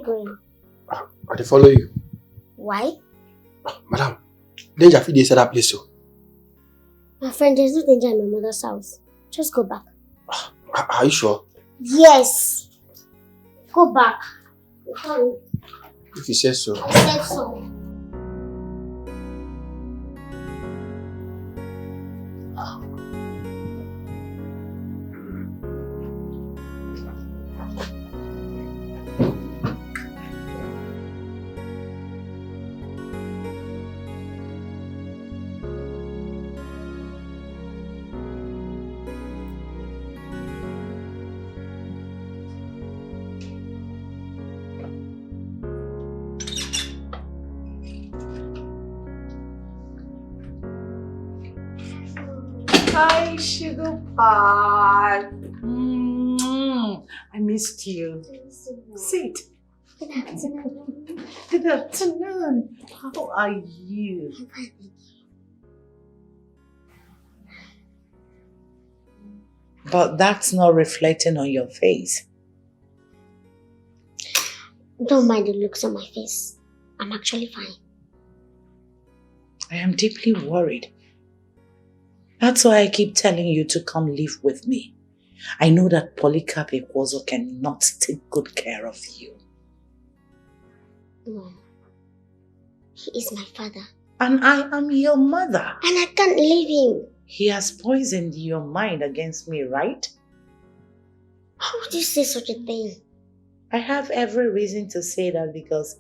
you going? I follow you. Why? Madam, danger fit dey inside that place so. My friend, there's no danger in my mother's house. Just go back. Are you sure? Yes. Go back. If you say so. I said so. Hi, sugar pie. I missed you. Sit. Good afternoon. Good afternoon. How are you? I'm fine. But that's not reflecting on your face. Don't mind the looks on my face. I'm actually fine. I am deeply worried. That's why I keep telling you to come live with me. I know that Polycarp Ekwozo cannot take good care of you. Mom, he is my father. And I am your mother. And I can't leave him. He has poisoned your mind against me, right? How would you say such a thing? I have every reason to say that because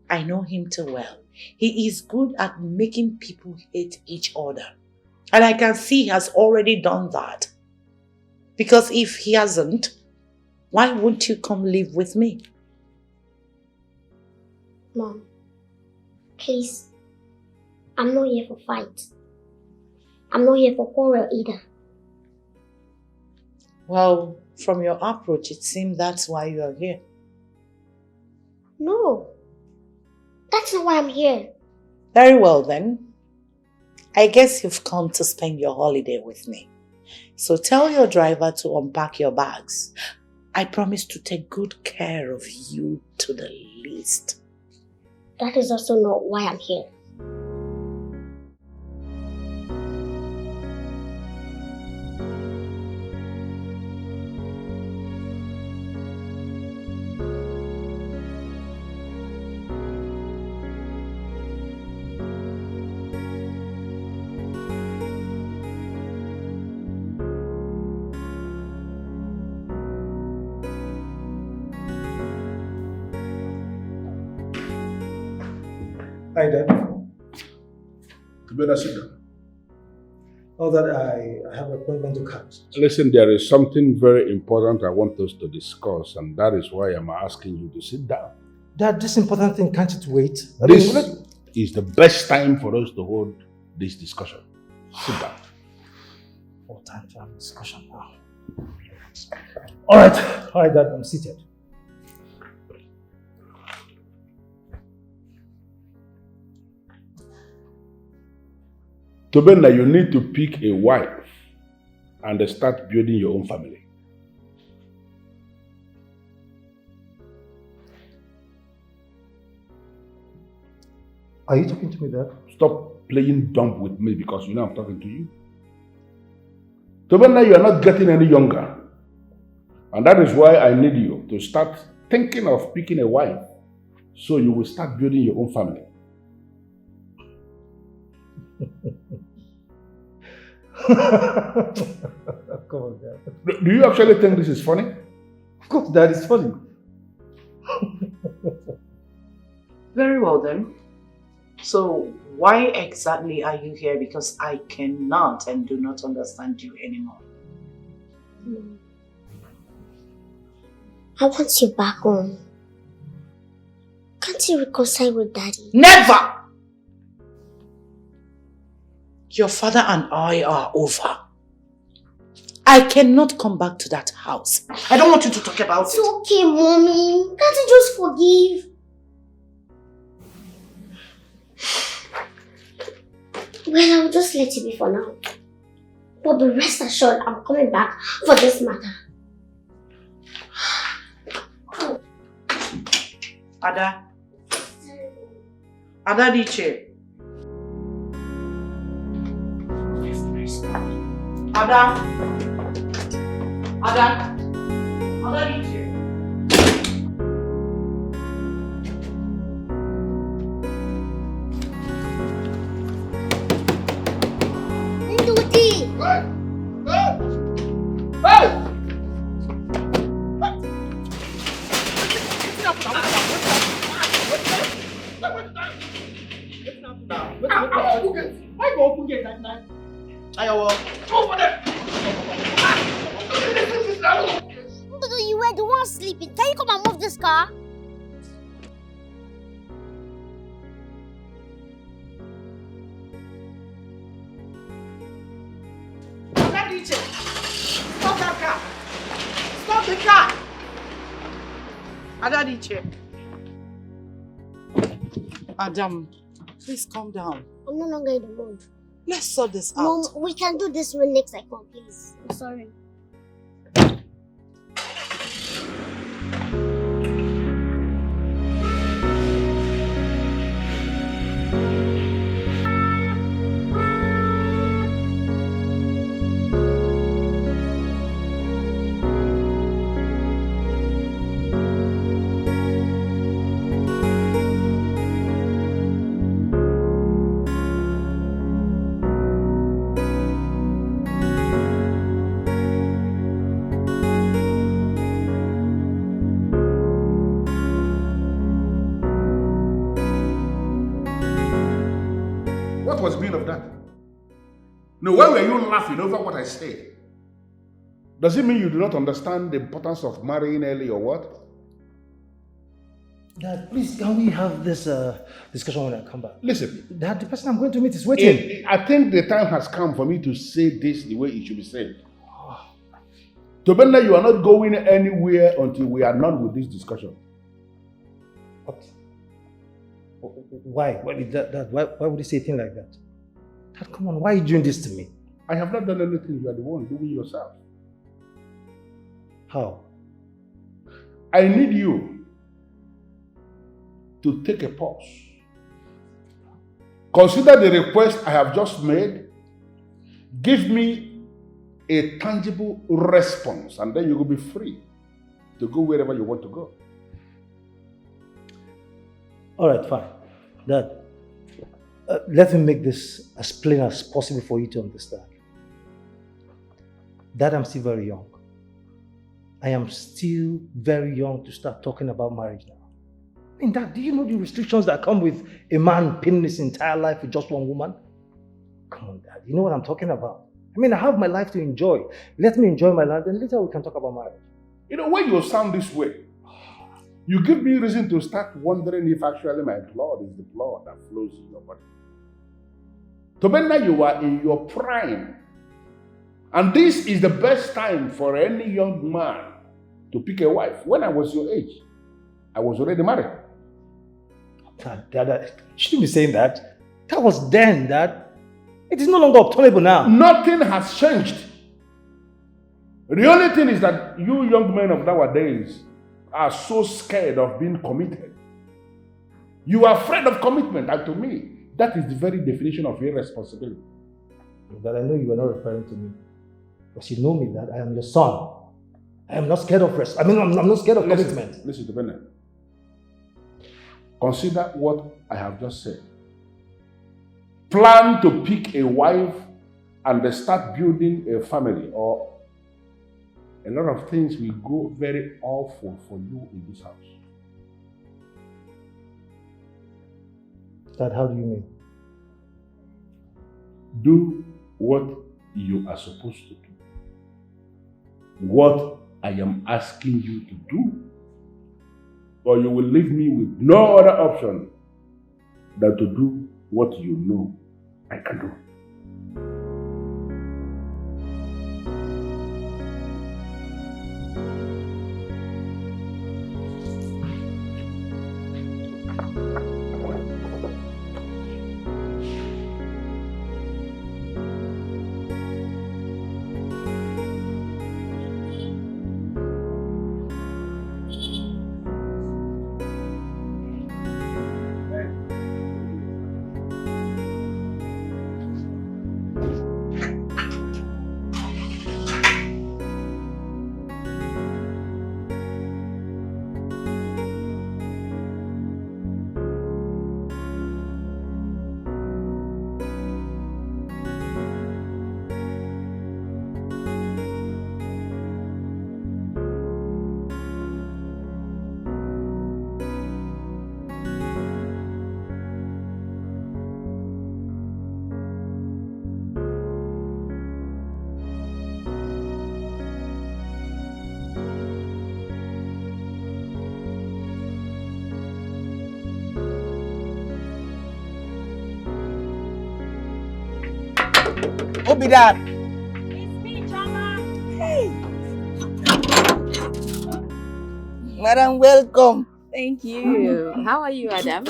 I know him too well. He is good at making people hate each other. And I can see he has already done that. Because if he hasn't, why won't you come live with me? Mom, please. I'm not here for fight. I'm not here for quarrel either. Well, from your approach, it seems that's why you are here. No. That's not why I'm here. Very well then. I guess you've come to spend your holiday with me. So tell your driver to unpack your bags. I promise to take good care of you to the least. That is also not why I'm here. Hi, Dad. You better sit down. All that I have an appointment to catch. Listen, there is something very important I want us to discuss, and that is why I'm asking you to sit down. Dad, this important thing can't it wait? This is the best time for us to hold this discussion. Sit down. What time to have a discussion now? All right, Dad, I'm seated. Tobenna, you need to pick a wife and start building your own family. Are you talking to me, Dad? Stop playing dumb with me because you know I'm talking to you. Tobenna, you are not getting any younger. And that is why I need you to start thinking of picking a wife so you will start building your own family. Come on, Dad. Do you actually think this is funny? Of course, Dad, it's funny. Very well then. So why exactly are you here? Because I cannot and do not understand you anymore. I want you back home. Can't you reconcile with Daddy? Never! Your father and I are over. I cannot come back to that house. I don't want you to talk about It's it. okay, Mommy. Can't you just forgive? Well, I'll just let it be for now. But be rest assured, I'm coming back for this matter. Ada. Ada Dikeh. Ada. Ada. Ada Dikeh. Why go open gate at night? Over there! You were the one sleeping. Can you come and move this car? Stop that car! Stop the car! Ada Dikeh. Adam, please calm down. I'm no longer in the mood. Let's sort this out. Mom, we can do this when next I come, please. I'm sorry. What was the meaning of that? No, why were you laughing over what I said? Does it mean you do not understand the importance of marrying early or what? Dad, please, can we have this discussion when I come back? Listen. Dad, the person I'm going to meet is waiting. I think the time has come for me to say this the way it should be said. Tobenda, you are not going anywhere until we are done with this discussion. What? Why? Why did that? Why would you say a thing like that? Dad, come on, why are you doing this to me? I have not done anything. You are the one doing yourself. How? I need you to take a pause. Consider the request I have just made. Give me a tangible response, and then you will be free to go wherever you want to go. All right, fine. Dad, let me make this as plain as possible for you to understand. Dad, I'm still very young. I am still very young to start talking about marriage now. I mean, Dad, do you know the restrictions that come with a man pinning his entire life with just one woman? Come on, Dad, you know what I'm talking about. I mean, I have my life to enjoy. Let me enjoy my life, and later we can talk about marriage. You know, when you sound this way, you give me reason to start wondering if actually my blood is the blood that flows in your body. Tobenda, you are in your prime. And this is the best time for any young man to pick a wife. When I was your age, I was already married. Dad, you shouldn't be saying that. That was then, Dad. It is no longer obtainable now. Nothing has changed. The only thing is that you young men of nowadays are so scared of being committed. You are afraid of commitment, and to me, that is the very definition of irresponsibility. But I know you are not referring to me. Because you know me, that I am your son. I am not scared of rest. I'm not scared of commitment. Listen to Bennett. Consider what I have just said. Plan to pick a wife and start building a family, or a lot of things will go very awful for you in this house. Dad, how do you mean? Do what you are supposed to do. What I am asking you to do. Or you will leave me with no other option than to do what you know I can do. Obida. It's me, Chama. Hey. Madam, welcome. Thank you. How are you, Adam?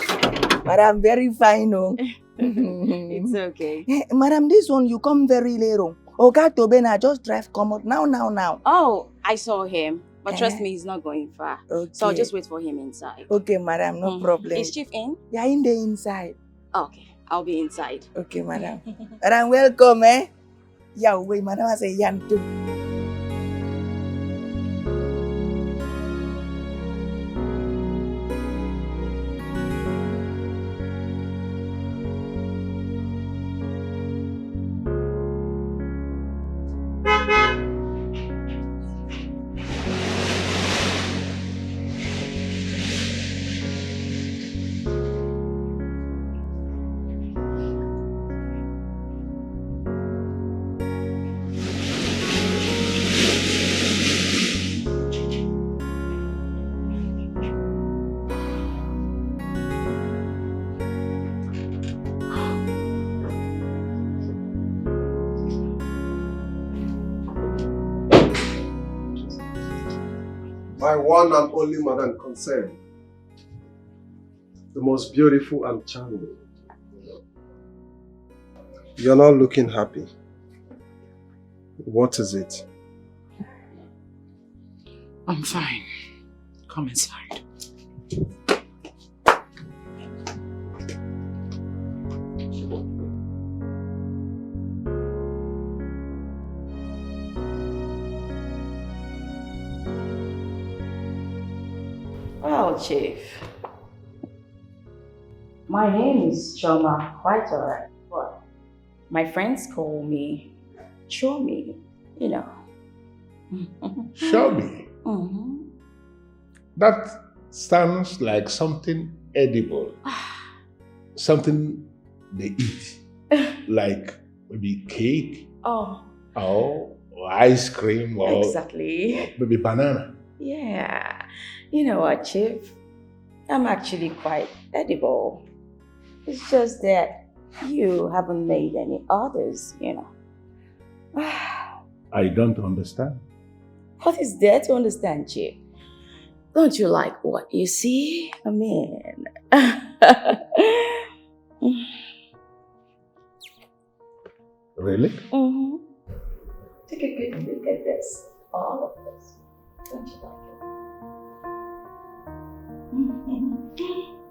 Madam, very fine. Oh. It's okay. Hey, madam, this one you come very late. Oga Tobena just drive come out now. Oh, I saw him. But trust me, he's not going far. Okay. So I'll just wait for him inside. Okay, madam, no problem. Is Chief in? Yeah, in the inside. Okay, I'll be inside. Okay, madam. Madam, welcome, eh? Yeah, wait, madam, I say yan too. My one and only madam concerned. The most beautiful and charming. You're not looking happy. What is it? I'm fine. Come inside. Well, Chief. My name is Choma. Quite alright. What? My friends call me Chomi, you know. Show me. That sounds like something edible. Something they eat. Like maybe cake. Oh. Or ice cream. Or Exactly. Or maybe banana. Yeah. You know what, Chief? I'm actually quite edible. It's just that you haven't made any orders, you know. I don't understand. What is there to understand, Chief? Don't you like what you see? I mean... Really? Take a good look at this. All of this. Don't you like it?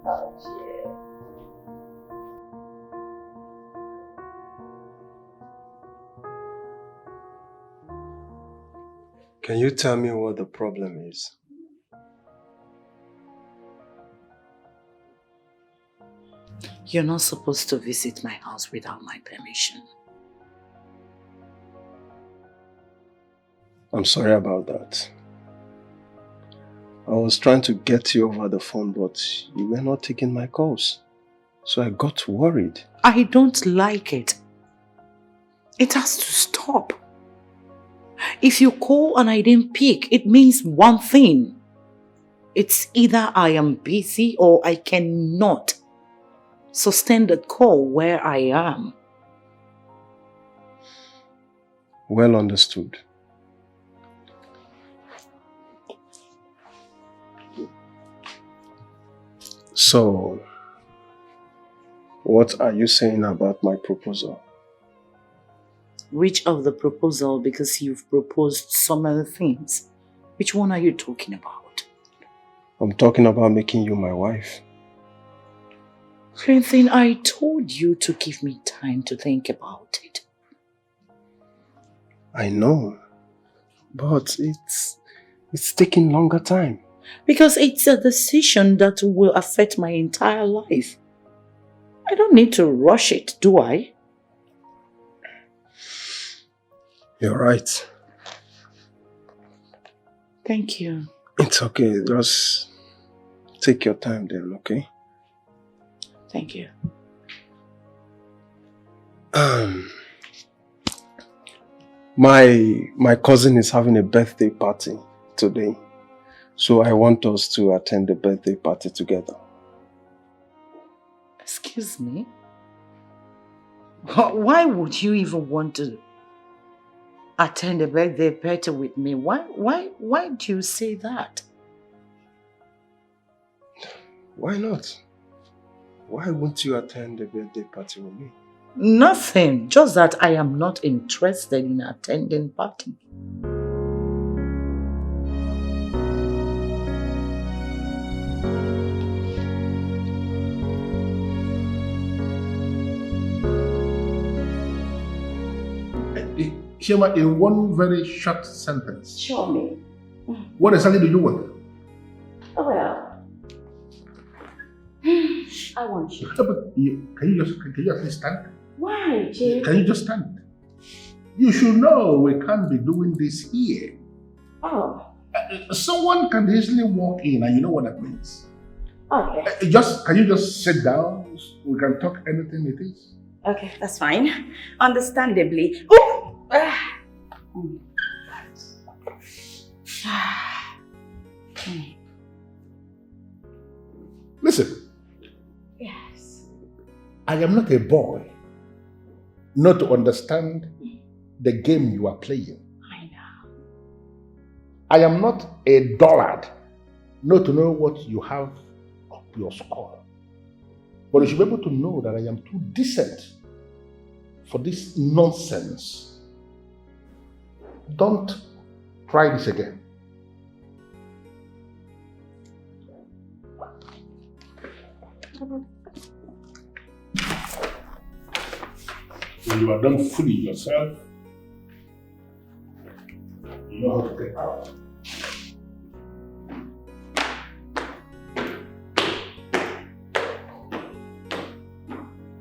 Oh, Chief. Can you tell me what the problem is? You're not supposed to visit my house without my permission. I'm sorry about that. I was trying to get you over the phone, but you were not taking my calls. So I got worried. I don't like it. It has to stop. If you call and I didn't pick, it means one thing. It's either I am busy or I cannot sustain the call where I am. Well understood. So, what are you saying about my proposal? Which of the proposal? Because you've proposed some other things. Which one are you talking about? I'm talking about making you my wife. Confronting, I told you to give me time to think about it. I know, but it's taking longer time. Because it's a decision that will affect my entire life. I don't need to rush it, do I? You're right. Thank you. It's okay, just take your time then, okay? Thank you. My cousin is having a birthday party today. So I want us to attend the birthday party together. Excuse me? Why would you even want to attend a birthday party with me? Why do you say that? Why not? Why won't you attend a birthday party with me? Nothing, just that I am not interested in attending party. Shema, in one very short sentence. Show me. What exactly do you want? Oh, well. I want you. But can you at least stand? Why, Jim? Can you just stand? You should know we can't be doing this here. Oh. Someone can easily walk in, and you know what that means. Okay. Can you just sit down? We can talk anything it is. Okay, that's fine. Understandably. Oh! Listen. Yes. I am not a boy not to understand the game you are playing. I know. I am not a dullard not to know what you have up your skull. But you should be able to know that I am too decent for this nonsense. Don't try this again. When you are done fooling yourself, you know how to get out.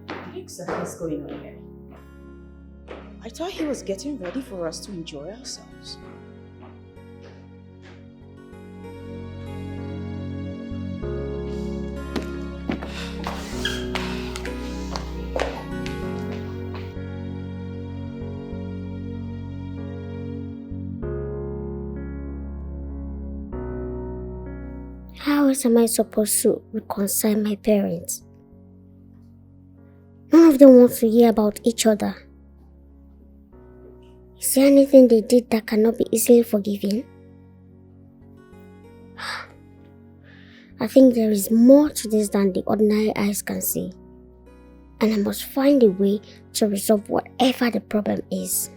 What exactly is going on here? I thought he was getting ready for us to enjoy ourselves. How else am I supposed to reconcile my parents? None of them want to hear about each other. Is there anything they did that cannot be easily forgiven? I think there is more to this than the ordinary eyes can see. And I must find a way to resolve whatever the problem is.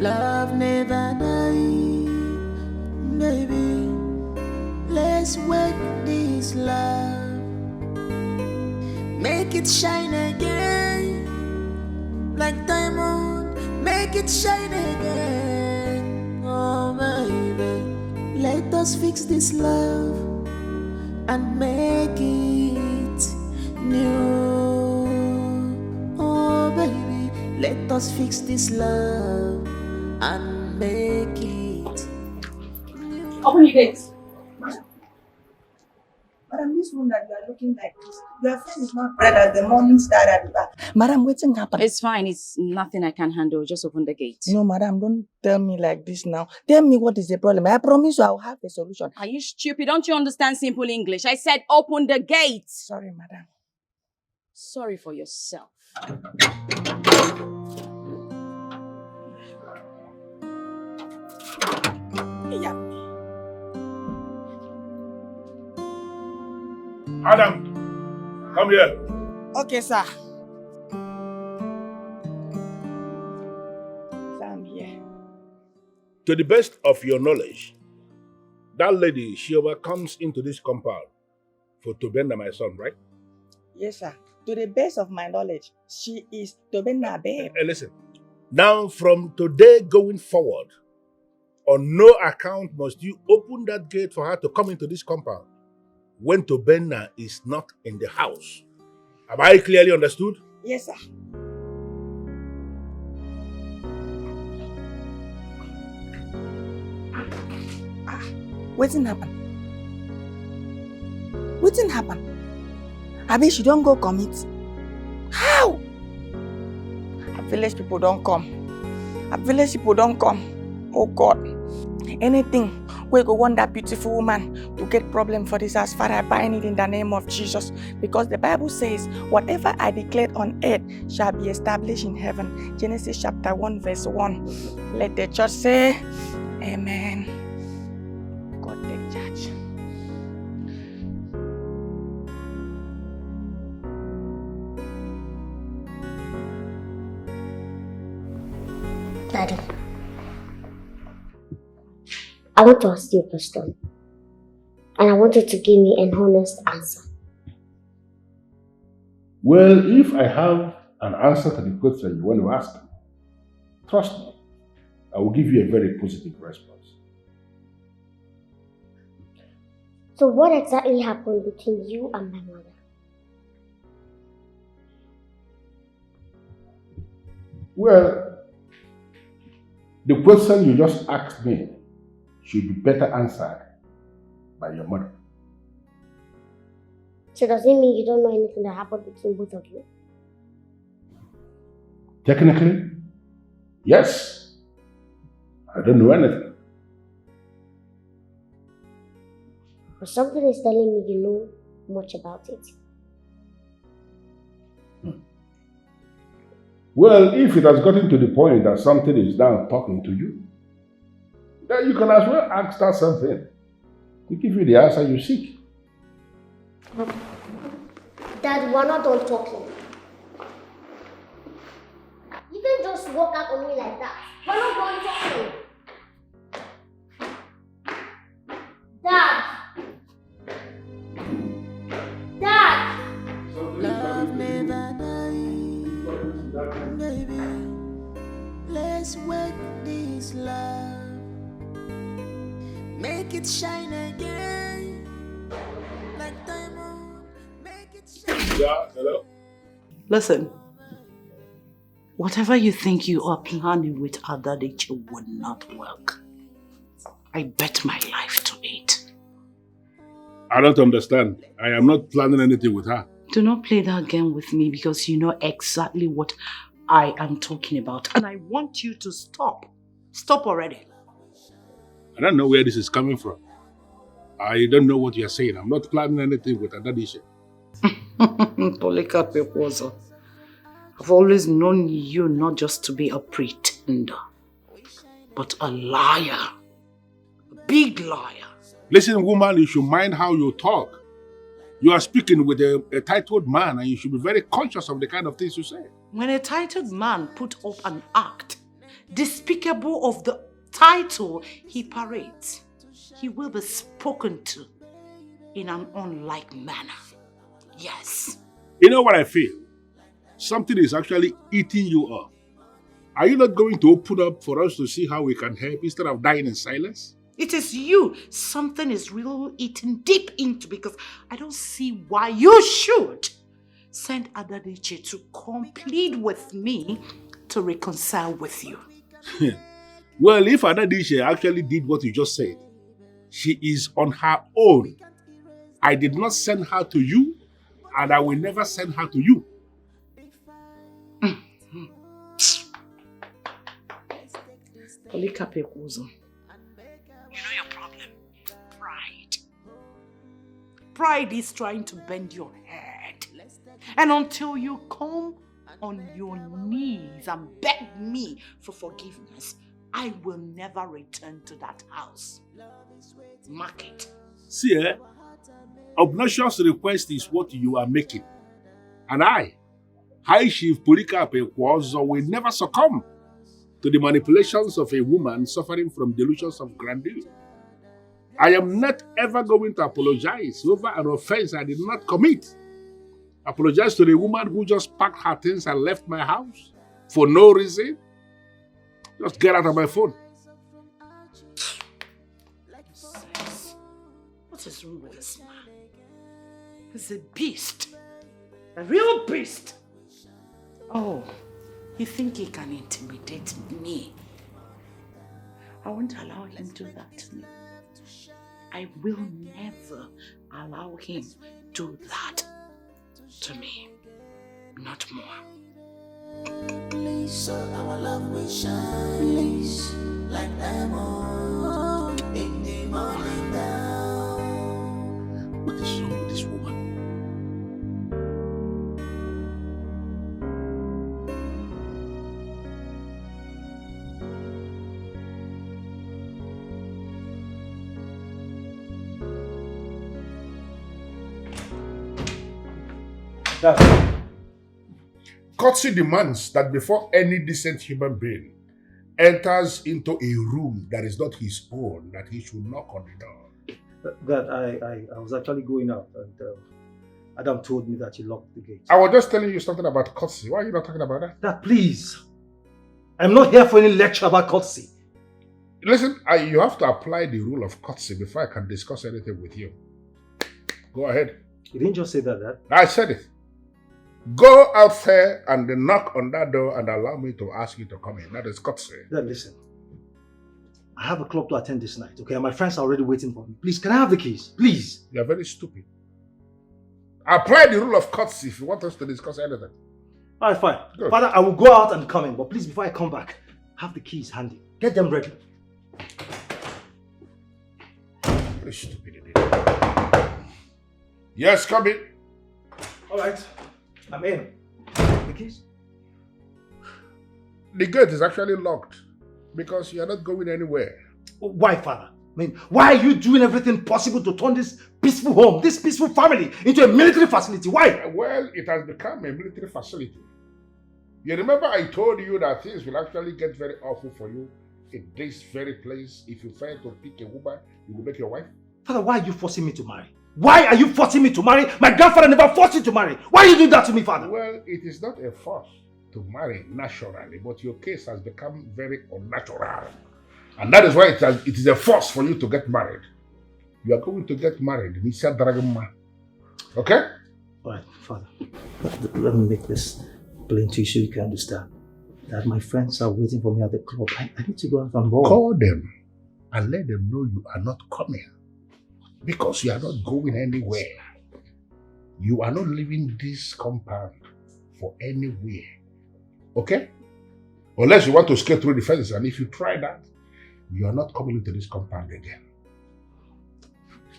Love never dies, baby. Let's work this love, make it shine again. Like diamond, make it shine again. Oh baby, let us fix this love and make it new. Oh baby, let us fix this love and make it new. Open your gates. Madam, this one that you are looking like this, your friend is not bright as the morning star at the back. Madam, what's happened? It's fine. It's nothing I can handle. Just open the gate. No, madam, don't tell me like this now. Tell me what is the problem. I promise you I will have a solution. Are you stupid? Don't you understand simple English? I said open the gate. Sorry, madam. Sorry for yourself. Yeah. Adam, come here. Okay, sir. I'm here. To the best of your knowledge, that lady, she comes into this compound for Tobena, my son, right? Yes, sir. To the best of my knowledge, she is Tobena babe. Listen, now from today going forward, on no account must you open that gate for her to come into this compound when Tobena is not in the house. Have I clearly understood? Yes, sir. What didn't happen? What didn't happen? Abi, she don't go commit. How? Village people don't come. Village people don't come. Oh God. Anything we go want that beautiful woman to get problem for this house. Father, I bind it in the name of Jesus. Because the Bible says, whatever I declare on earth shall be established in heaven. Genesis chapter 1 verse 1. Let the church say, amen. God take charge. Daddy, I want to ask you a question. And I want you to give me an honest answer. Well, if I have an answer to the question you want to ask me, trust me, I will give you a very positive response. So what exactly happened between you and my mother? Well, the question you just asked me should be better answered by your mother. So does it mean you don't know anything that happened between both of you? Technically, yes. I don't know anything. But something is telling me you know much about it. Well, if it has gotten to the point that something is now talking to you, then you can as well ask that something to give you the answer you seek. Dad, we're not done talking. You can just walk out on me like that. We're not done talking. Dad! Dad! Love never dies, baby. Let's work this love, make it shine again, like diamond, make it shine. Yeah, hello? Listen, whatever you think you are planning with Ada Dikeh would not work. I bet my life to it. I don't understand. I am not planning anything with her. Do not play that game with me because you know exactly what I am talking about. And I want you to stop. Stop already. I don't know where this is coming from. I don't know what you are saying. I'm not planning anything with Ada Dikeh. Polycarp Ekwozo. I've always known you not just to be a pretender, but a liar. A big liar. Listen, woman, you should mind how you talk. You are speaking with a titled man and you should be very conscious of the kind of things you say. When a titled man put up an act despicable of the title he parades, he will be spoken to in an unlike manner. Yes. You know what I feel? Something is actually eating you up. Are you not going to open up for us to see how we can help instead of dying in silence? It is you something is really eating deep into because I don't see why you should send Ada Dikeh to plead with me to reconcile with you. Well, if Ada Dikeh actually did what you just said, she is on her own. I did not send her to you, and I will never send her to you. Polycarp Ekwozo. You know your problem? Pride. Pride is trying to bend your head. And until you come on your knees and beg me for forgiveness, I will never return to that house. Mark it. See, obnoxious request is what you are making. And I, High Chief Polycarp Ekwozo, will never succumb to the manipulations of a woman suffering from delusions of grandeur. I am not ever going to apologize over an offense I did not commit. Apologize to the woman who just packed her things and left my house for no reason. Just get out of my phone. What is wrong with this man? He's a beast. A real beast. Oh, you think he can intimidate me? I won't allow him to do that to me. I will never allow him to do that to me. Not more. So our love will shine like diamond in the falling down. What is wrong with this woman? Courtesy demands that before any decent human being enters into a room that is not his own, that he should knock on the door. That I was actually going out and Adam told me that you locked the gate. I was just telling you something about courtesy. Why are you not talking about that? Dad, please. I'm not here for any lecture about courtesy. Listen, you have to apply the rule of courtesy before I can discuss anything with you. Go ahead. You didn't just say that, Dad. I said it. Go out there and then knock on that door and allow me to ask you to come in. That is courtesy. Dad, listen. I have a club to attend this night, okay? And my friends are already waiting for me. Please, can I have the keys? Please. You are very stupid. Apply the rule of courtesy if you want us to discuss anything. All right, fine. Good. Father, I will go out and come in, but please, before I come back, have the keys handy. Get them ready. Very stupid idiot. Yes, come in. All right. I'm in. The keys? The gate is actually locked because you are not going anywhere. Why, Father? I mean, why are you doing everything possible to turn this peaceful home, this peaceful family, into a military facility? Why? Well, it has become a military facility. You remember I told you that things will actually get very awful for you in this very place. If you fail to pick a woman, you will make your wife. Father, why are you forcing me to marry? Why are you forcing me to marry? My grandfather never forced you to marry. Why are you doing that to me, Father? Well, it is not a force to marry naturally, but your case has become very unnatural. And that is why it is a force for you to get married. You are going to get married. Okay? All right, Father. Let me make this plain to you so you can understand. That my friends are waiting for me at the club. I need to go out and walk. Call them and let them know you are not coming. Because you are not going anywhere. You are not leaving this compound for anywhere. Okay? Unless you want to escape through the fences, and if you try that, you are not coming into this compound again.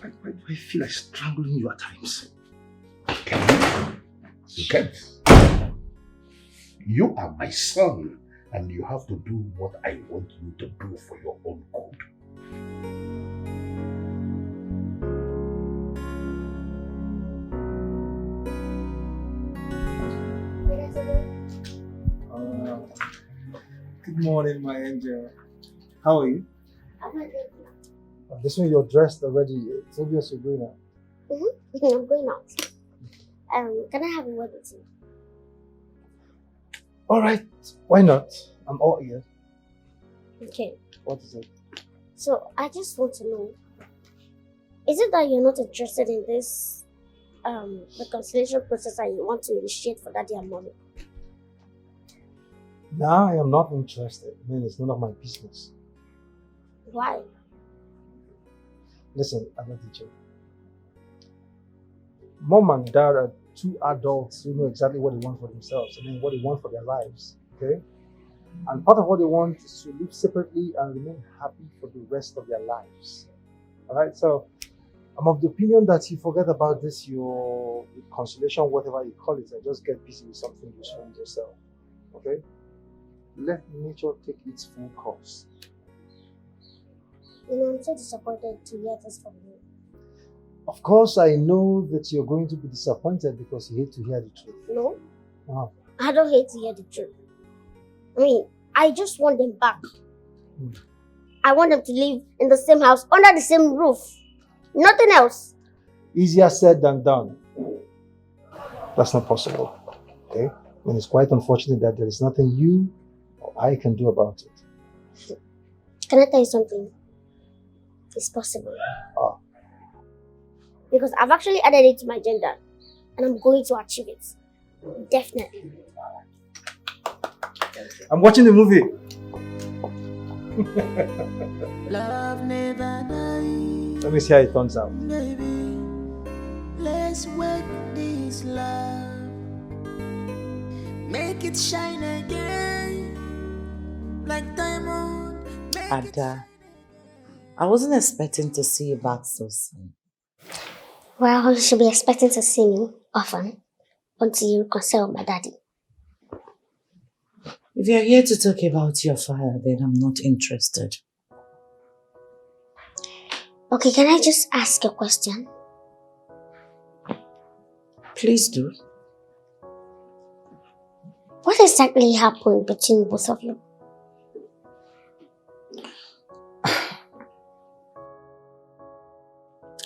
Why do I feel like strangling you at times? Can you? You can't. You are my son, and you have to do what I want you to do for your own good. Good morning, my angel. How are you? I'm not ready. This one you're dressed already. It's obvious you're going out. I'm going out. Can I have a word with you? All right. Why not? I'm all ears. Okay. What is it? So I just want to know, is it that you're not interested in this reconciliation process and you want to initiate for daddy and mommy? Now I am not interested. I mean, it's none of my business. Why? Listen, I'm not a teacher. Mom and dad are two adults who know exactly what they want for themselves. I mean, what they want for their lives. Okay? And part of what they want is to live separately and remain happy for the rest of their lives. Alright? So, I'm of the opinion that you forget about this, your reconciliation, whatever you call it, and just get busy with something you find yourself. Okay? Let nature take its full course. You know, I'm so disappointed to hear this from you. Of course, I know that you're going to be disappointed because you hate to hear the truth. No, Wow. I don't hate to hear the truth. I mean, I just want them back. I want them to live in the same house, under the same roof. Nothing else. Easier said than done. That's not possible. Okay? And it's quite unfortunate that there is nothing you or I can do about it. Can I tell you something? It's possible. Ah. Because I've actually added it to my agenda and I'm going to achieve it. Definitely. I'm watching the movie. Love never dies. Let me see how it turns out. Baby, let's work this love. Make it shine again. Like diamond. Make it Ada, I wasn't expecting to see you back so soon. Well, you should be expecting to see me often until you reconcile with my daddy. If you're here to talk about your father, then I'm not interested. Okay, can I just ask a question? Please do. What exactly happened between both of you?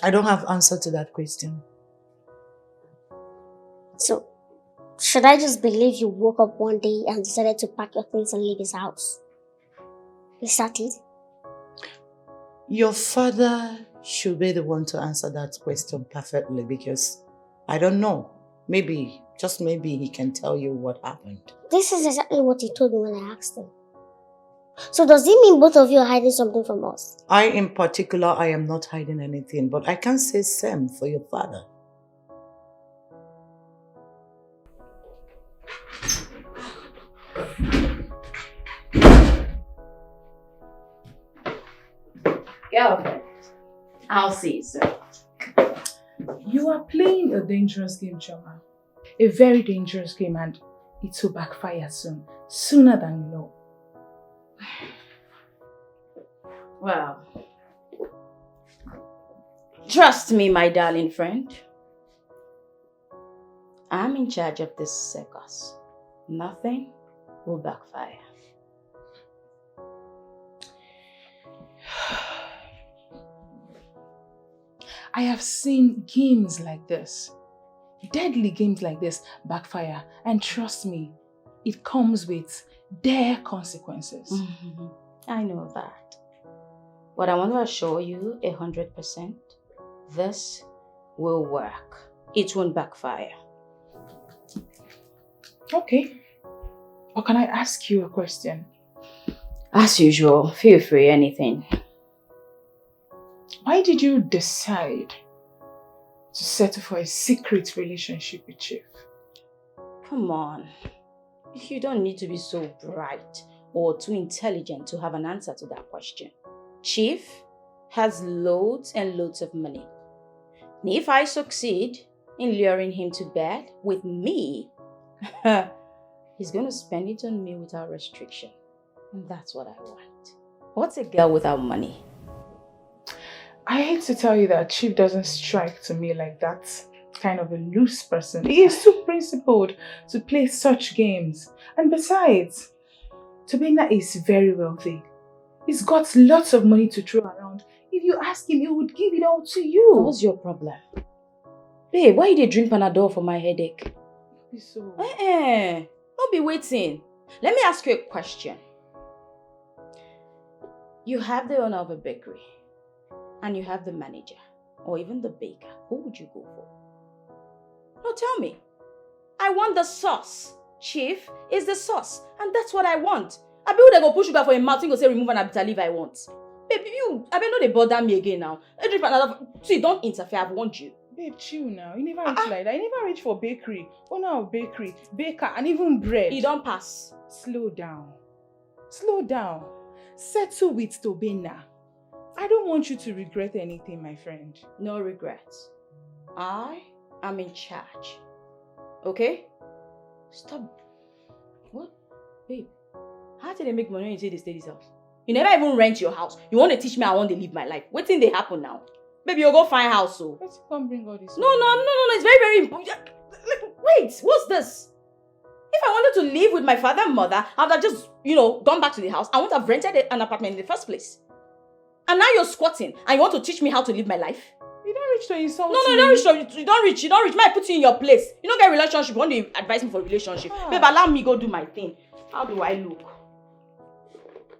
I don't have answer to that question. So, should I just believe you woke up one day and decided to pack your things and leave his house? Is that it? Your father should be the one to answer that question perfectly because I don't know. Maybe, just maybe he can tell you what happened. This is exactly what he told me when I asked him. So does it mean both of you are hiding something from us? In particular, I am not hiding anything, but I can't say same for your father. Girlfriend, I'll see you soon. You are playing a dangerous game, Choma. A very dangerous game, and it will backfire soon. Sooner than you know. Well, trust me, my darling friend. I'm in charge of this circus. Nothing will backfire. I have seen games like this, deadly games like this backfire, and trust me, it comes with dire consequences. I know that. But I want to assure you 100%, this will work. It won't backfire. Okay. Or can I ask you a question? As usual, feel free, anything. Why did you decide to settle for a secret relationship with Chief? Come on. You don't need to be so bright or too intelligent to have an answer to that question. Chief has loads and loads of money. And if I succeed in luring him to bed with me, he's going to spend it on me without restriction. And that's what I want. What's a girl without money? I hate to tell you that Chief doesn't strike to me like that kind of a loose person. He is too principled to play such games. And besides, Tobena is very wealthy. He's got lots of money to throw around. If you ask him, he would give it all to you. What's your problem? Babe, why you dey drink Panadol for my headache? So... Don't be waiting. Let me ask you a question. You have the owner of a bakery. And you have the manager, or even the baker. Who would you go for? No, tell me. I want the sauce. Chief is the sauce, and that's what I want. I be who they go put sugar for him mouth, and go say remove an bitter leaf I want. Baby, I be no they bother me again now. See, don't interfere. I've warned you. Babe, chill now. You never reach like that. You never reach for bakery. Owner of bakery, baker, and even bread. You don't pass. Slow down. Slow down. Settle with Tobena. I don't want you to regret anything, my friend. No regrets. I am in charge. Okay? Stop. What? Babe, how did they make money when you say they stay this house? You never even rent your house. You want to teach me I want to live my life. What thing they happen now? Baby, you'll go find house, so. Let's come bring all this. No. It's very, very important. Wait, what's this? If I wanted to live with my father and mother, I would have just, gone back to the house. I wouldn't have rented an apartment in the first place. And now you're squatting and you want to teach me how to live my life? You don't reach to insult No, you don't reach. You don't reach. Might put you in your place. You don't get a relationship. You want to advise me for a relationship. Babe, allow me go do my thing. How do I look?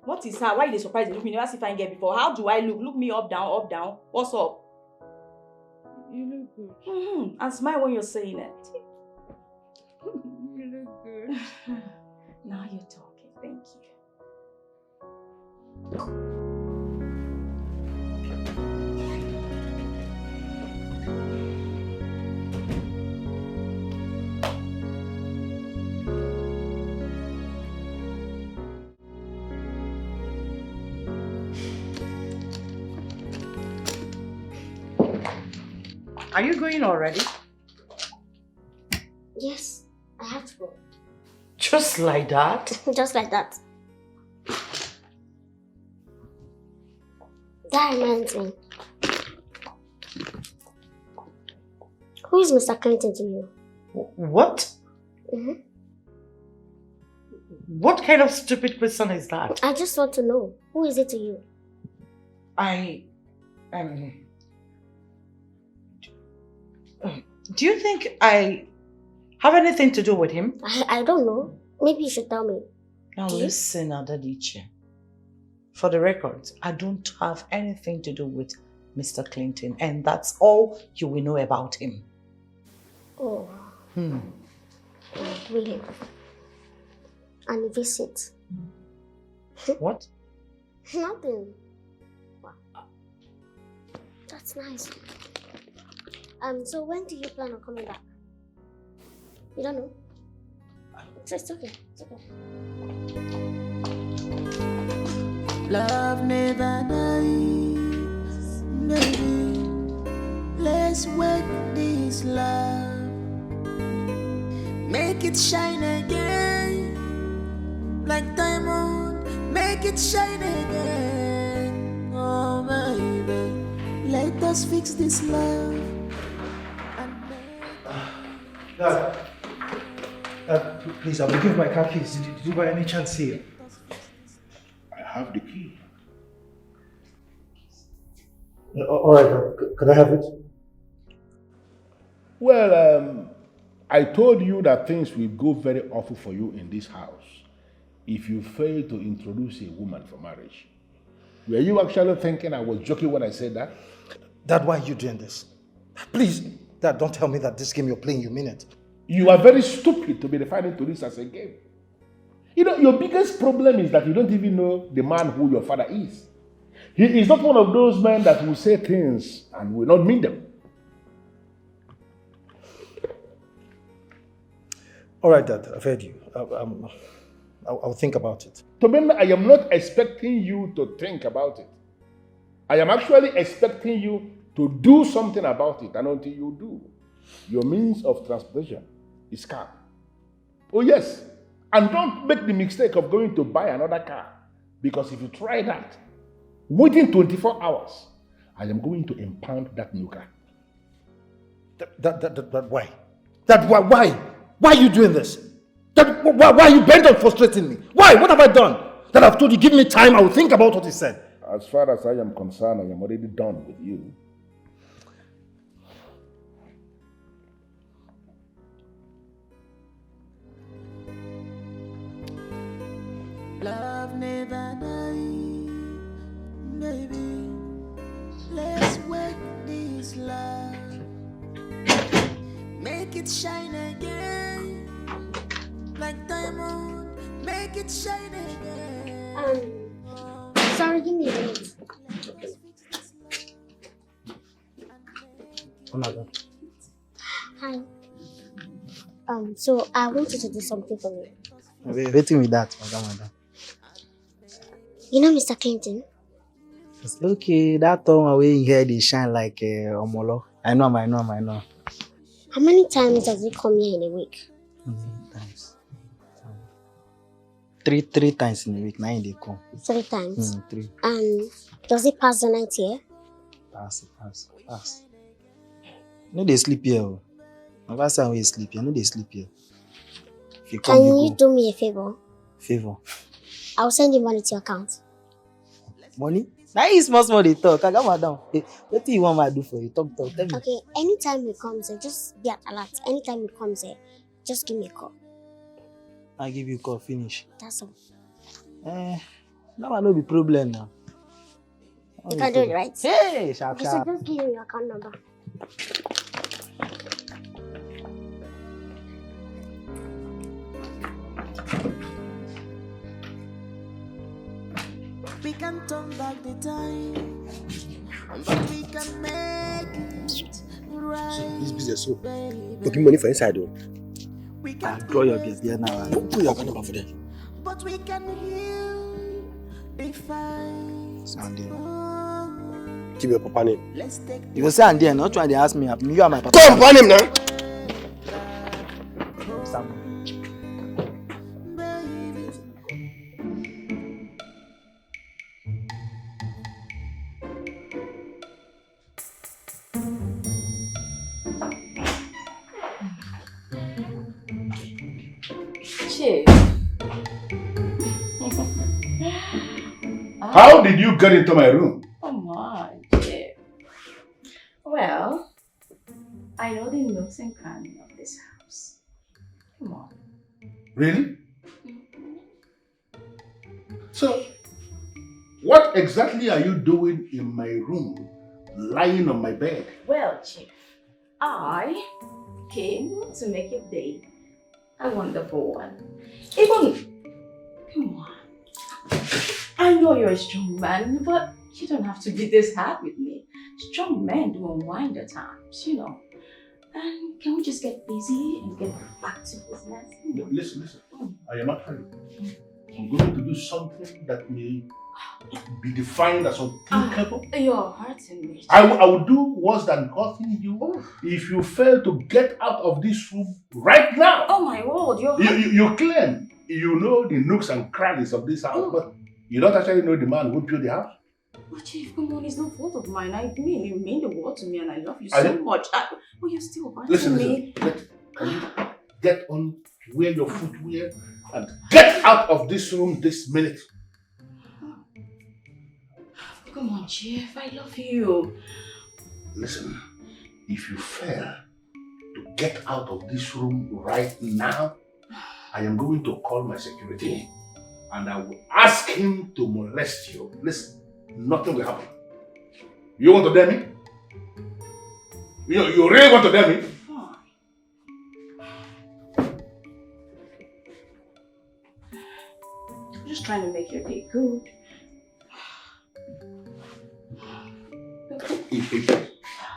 What is her? Why are they surprised they look me? Never see if I get before. How do I look? Look me up, down, up, down. What's up? You look good. And smile when you're saying it. You look good. Now you're talking. Thank you. Are you going already? Yes, I have to go. Just like that? Just like that. That reminds me. Who is Mr. Clinton to you? What? Mm-hmm. What kind of stupid question is that? I just want to know. Who is it to you? Do you think I have anything to do with him? I don't know. Maybe you should tell me. Now listen, Adadiche. For the record, I don't have anything to do with Mr. Clinton, and that's all you will know about him. Oh. Really? And visit. What? Nothing. Wow. That's nice. So when do you plan on coming back? You don't know? It's okay. It's okay. Love never dies, baby. Let's work this love. Make it shine again, like diamond. Make it shine again, oh baby. Let us fix this love. Dad, please, I will give my car keys. Did you by any chance see it? I have the key. All right, could I have it? Well, I told you that things will go very awful for you in this house if you fail to introduce a woman for marriage. Were you actually thinking I was joking when I said that? Dad, why are you doing this? Please, Dad, don't tell me that this game you're playing, you mean it. You are very stupid to be referring to this as a game. You know, your biggest problem is that you don't even know the man who your father is. He is not one of those men that will say things and will not mean them. All right, Dad, I've heard you. I'll think about it. Tobenna, I am not expecting you to think about it. I am actually expecting you to do something about it, and until you do, your means of transportation is car. Oh yes, and don't make the mistake of going to buy another car, because if you try that, within 24 hours, I am going to impound that new car. Why? Why? Why are you doing this? Why are you bent on frustrating me? Why? What have I done? That I've told you, give me time, I will think about what he said. As far as I am concerned, I am already done with you. Love never dies, baby. Let's work this love. Make it shine again, like diamond. Make it shine again. Sorry, give me a minute. Oh my God. Hi. So I want you to do something for me. Waiting with that, madam. You know Mr. Clinton? It's okay, that time away in here they shine like Omolo. I know. How many times does he come here in a week? Times. Three times in a week. 9 they come. 3 times? 3. And does he pass the night here? Pass. No, they sleep here. My first time we sleep here. No, they sleep here. If you come, Can you you go. do me a favor? Favor. I'll send you money to your account. Money? Now is small they talk. I got madam. What do you want me to do for you? Talk. Tell me. Okay, anytime he comes here, just be at alert. Anytime he comes here, just give me a call. I give you a call, finish. That's all. Now I know the problem now. You can do it, right? Hey, sharp. Okay, so just give me your account number. We can turn back the time, but we can make it right. This business so taking money for inside though. We can Draw your guest there now. Put your account number for them. but we can heal the fight. Sunday. Keep your papa name. You will say and then not trying to ask me. You are my papa. Come papa name now. Sam. Chief. How did you get into my room? Come on, Chief. Well, I know the nooks and crannies of this house. Come on. Really? So, what exactly are you doing in my room, lying on my bed? Well, Chief, I came to make your day a wonderful one. Come on. I know you're a strong man, but you don't have to be this hard with me. Strong men do unwind at times, you know. And can we just get busy and get back to business? Listen. I am not hurry. I'm going to do something that may be defined as unthinkable. You're hurting me. I will do worse than hurting you if you fail to get out of this room right now. Oh my word, You claim you know the nooks and crannies of this house, but you don't actually know the man who built the house. But Chief, come on, it's no fault of mine. I mean, you mean the world to me and I love you so much. But you're still hurting me. Can you get on, wear your footwear and get out of this room this minute? Come on, Chief, I love you. Listen, if you fail to get out of this room right now, I am going to call my security and I will ask him to molest you. Listen, nothing will happen. You want to dare me? You really want to dare me? I'm just trying to make your day good.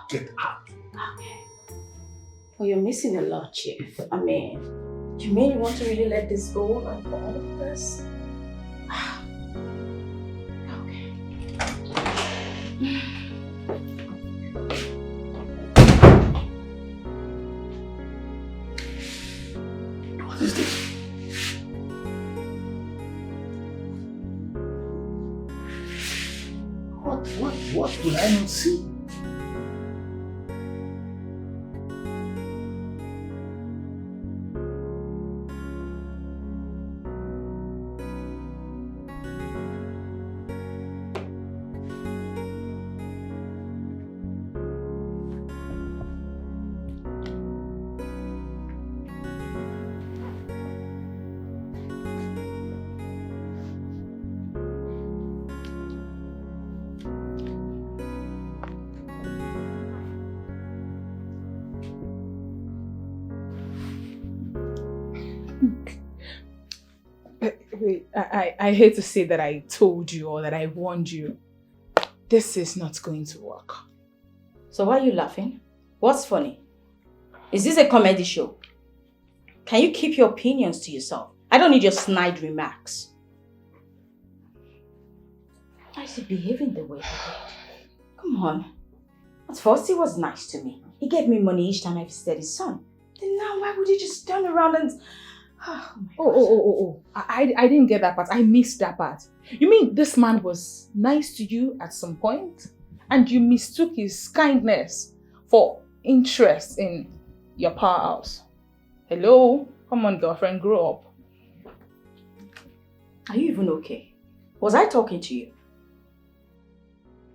Get out. Okay. Well, you're missing a lot, Chief. I mean, do you mean you want to really let this go like all of this? Okay. What is this? What will I not see? Wait, I hate to say that I told you or that I warned you. This is not going to work. So why are you laughing? What's funny? Is this a comedy show? Can you keep your opinions to yourself? I don't need your snide remarks. Why is he behaving the way he did? Come on. At first he was nice to me. He gave me money each time I visited his son. Then now why would he just turn around and... Oh. I didn't get that part. I missed that part. You mean this man was nice to you at some point and you mistook his kindness for interest in your powerhouse? Hello? Come on, girlfriend, grow up. Are you even okay? Was I talking to you?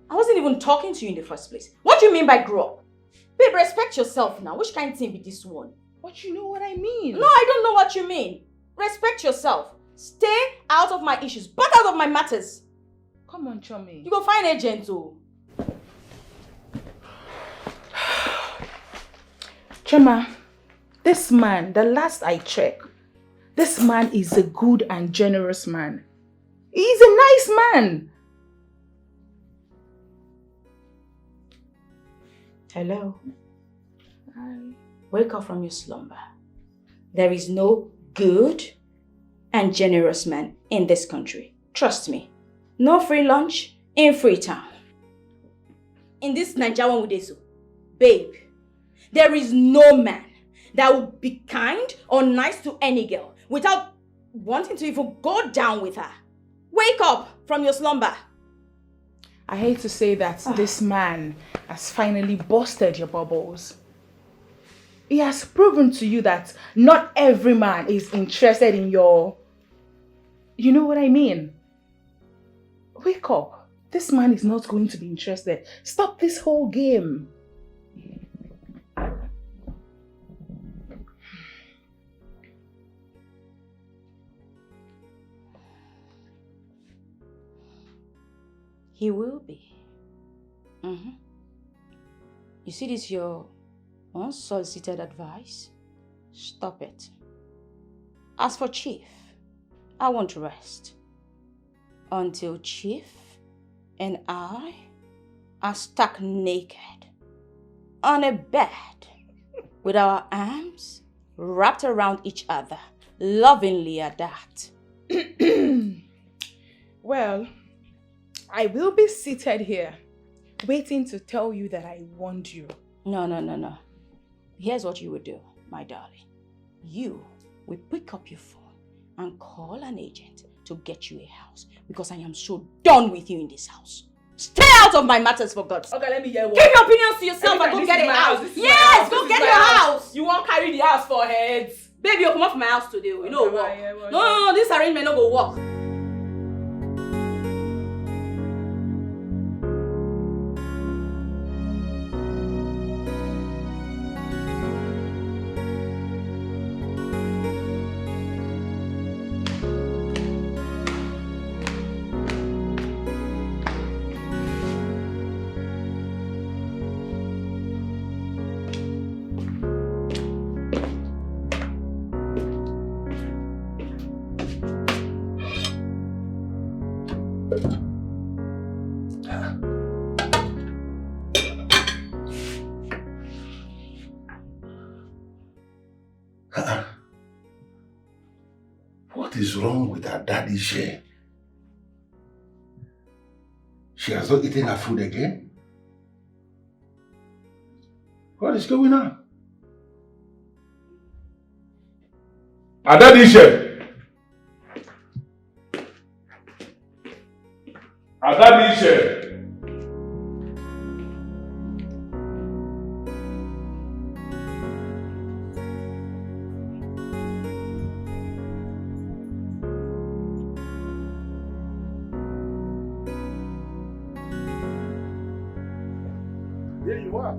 I wasn't even talking to you in the first place. What do you mean by grow up? Babe, respect yourself now. Which kind of thing be this one? But you know what I mean. No, I don't know what you mean. Respect yourself. Stay out of my issues. Back out of my matters. Come on, Chummy. You go find a gentle. Chuma, this man, the last I checked, this man is a good and generous man. He's a nice man. Hello. Hi. Wake up from your slumber. There is no good and generous man in this country. Trust me. No free lunch in Freetown. in this Nigerian with so, babe, there is no man that will be kind or nice to any girl without wanting to even go down with her. Wake up from your slumber. I hate to say that this man has finally busted your bubbles. He has proven to you that not every man is interested in your... You know what I mean? Wake up. This man is not going to be interested. Stop this whole game. He will be. You see this your unsolicited advice? Stop it. As for Chief, I want to rest until Chief and I are stuck naked on a bed with our arms wrapped around each other, lovingly at that. Well, I will be seated here, waiting to tell you that I warned you. No. Here's what you would do, my darling. You will pick up your phone and call an agent to get you a house, because I am so done with you in this house. Stay out of my matters, for God's sake. Okay, let me hear one. Keep your opinions to yourself and go get a house. Yes, go get your house. You won't carry the house for heads. Baby, you come off my house today. You know what? No, this arrangement no go work. What is wrong with her daddy share? She has not eaten her food again? What is going on? Her daddy share! Her daddy share! Here you are.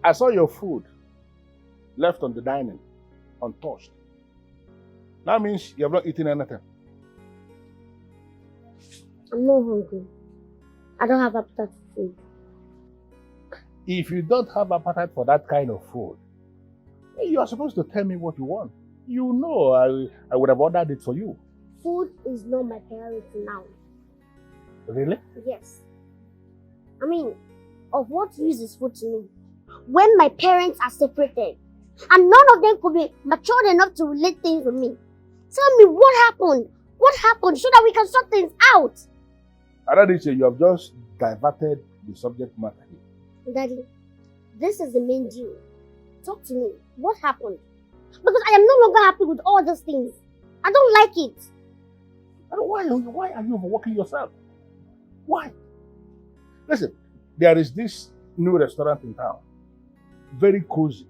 I saw your food left on the dining, untouched. That means you have not eaten anything. I'm not hungry. I don't have appetite for food. If you don't have appetite for that kind of food, you are supposed to tell me what you want. You know I would have ordered it for you. Food is not my priority now. Really? Yes. I mean, of what use is food to me when my parents are separated and none of them could be matured enough to relate things with me? Tell me what happened? What happened so that we can sort things out? Adadiche, you have just diverted the subject matter here. Daddy, this is the main deal. Talk to me. What happened? Because I am no longer happy with all these things. I don't like it. Why are you overworking yourself? Why? Listen, there is this new restaurant in town. Very cozy.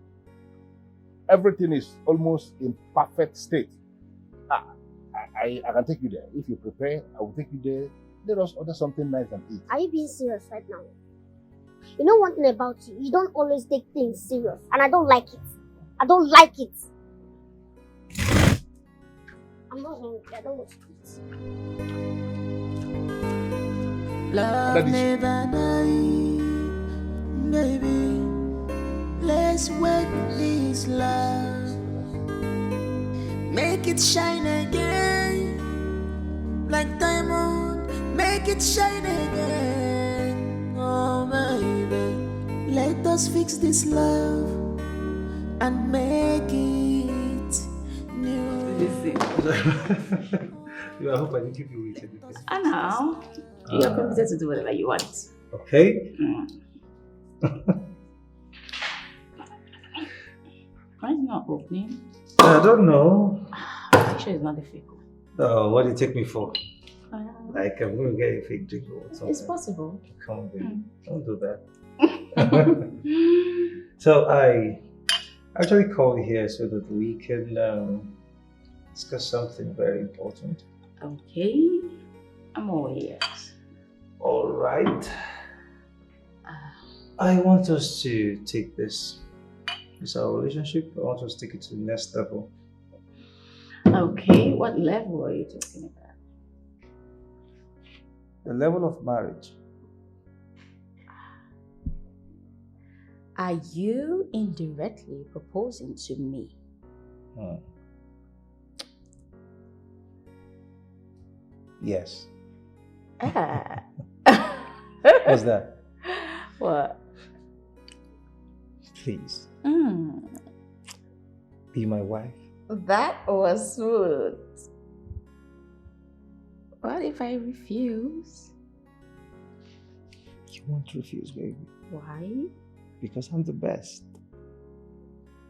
Everything is almost in perfect state. I can take you there. If you prepare, I will take you there. Let us order something nice and eat. Are you being serious right now? You know one thing about you, you don't always take things serious. And I don't like it. I don't like it. I'm not hungry. I don't want to eat. Love never die, baby. Let's wake this love, make it shine again, like diamond. Make it shine again, oh baby. Let us fix this love. and make it new. I hope I didn't keep you waiting. I know. You're permitted to do whatever you want. Okay. Why is it not opening? I don't know. I'm sure it's not a fake one. Oh, what do you take me for? Like, I'm going to get a fake drink or something. It's possible. Come on, baby. Don't do that. So, I actually called here so that we can discuss something very important. Okay. I'm all ears. All right. I want us to take this our relationship. I want us to take it to the next level. Okay, what level are you talking about? The level of marriage. Are you indirectly proposing to me? Yes. What's that? What? Please. Be my wife. That was smooth. What if I refuse? You won't refuse, baby. Why? Because I'm the best.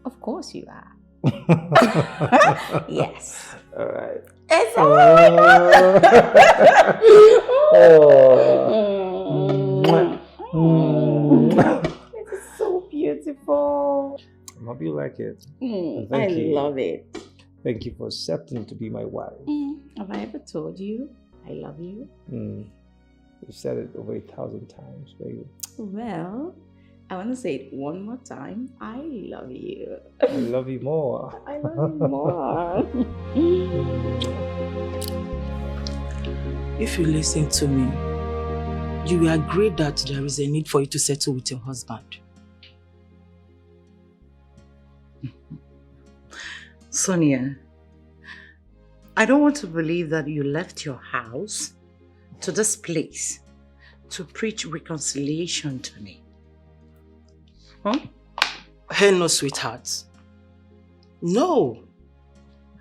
Of course you are. Yes. All right. It's It is so beautiful. I hope you like it. I love it. Thank you for accepting to be my wife. Have I ever told you I love you? You've said it over 1,000 times, baby. Well, I want to say it one more time. I love you. I love you more. I love you more. If you listen to me, you will agree that there is a need for you to settle with your husband. Sonia, I don't want to believe that you left your house to this place to preach reconciliation to me. Huh? Hell no, sweetheart. No.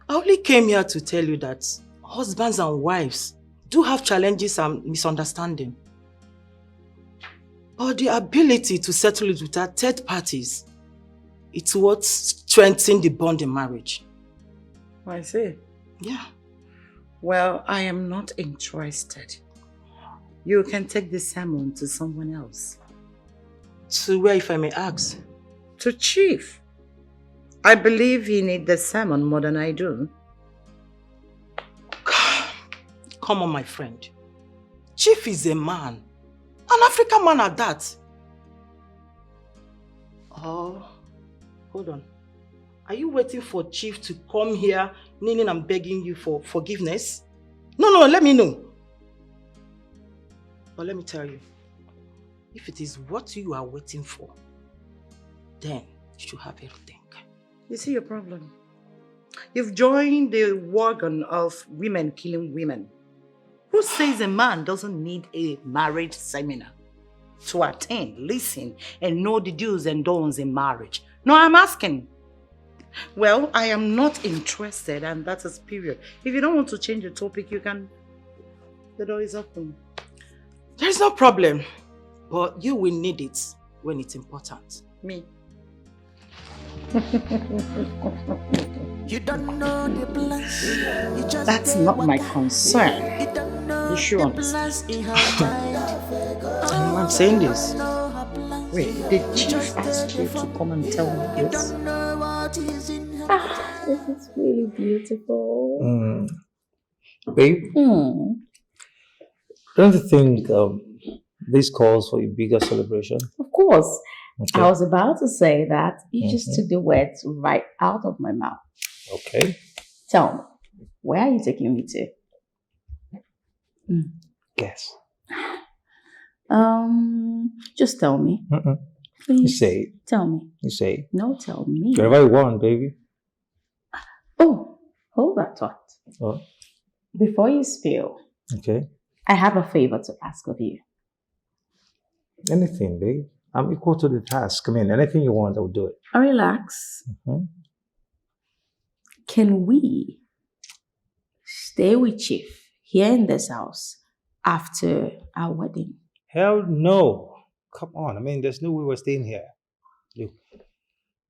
I only came here to tell you that husbands and wives do have challenges and misunderstanding. But the ability to settle it without third parties, it's what strengthens the bond in marriage. I see. Yeah. Well, I am not interested. You can take the sermon to someone else. To where, if I may ask? To Chief. I believe he needs the sermon more than I do. Come on, my friend. Chief is a man. An African man at that. Oh, hold on. Are you waiting for Chief to come here, kneeling and begging you for forgiveness? No, let me know. But let me tell you, if it is what you are waiting for, then you should have everything. You see your problem? You've joined the wagon of women killing women. Who says a man doesn't need a marriage seminar to attend, listen, and know the do's and don'ts in marriage? No, I'm asking. Well, I am not interested, and that is period. If you don't want to change the topic, you can. The door is open. There's no problem, but you will need it when it's important. Me. You don't know the plans. That's not my concern. You should understand. I'm saying this. Wait, did Chief ask you to come and tell me this? This is really beautiful. Babe, don't you think this calls for a bigger celebration? Of course. Okay. I was about to say that. You just took the words right out of my mouth. Okay. Tell me, where are you taking me to? Guess. Just tell me. Please. You say it. Tell me. You say it. No, tell me. Wherever you want, baby. Oh, hold that thought. Oh. Before you spill, Okay. I have a favor to ask of you. Anything, babe. I'm equal to the task. I mean, anything you want, I'll do it. Relax. Can we stay with Chief here in this house after our wedding? Hell no. Come on. I mean, there's no way we're staying here. Look,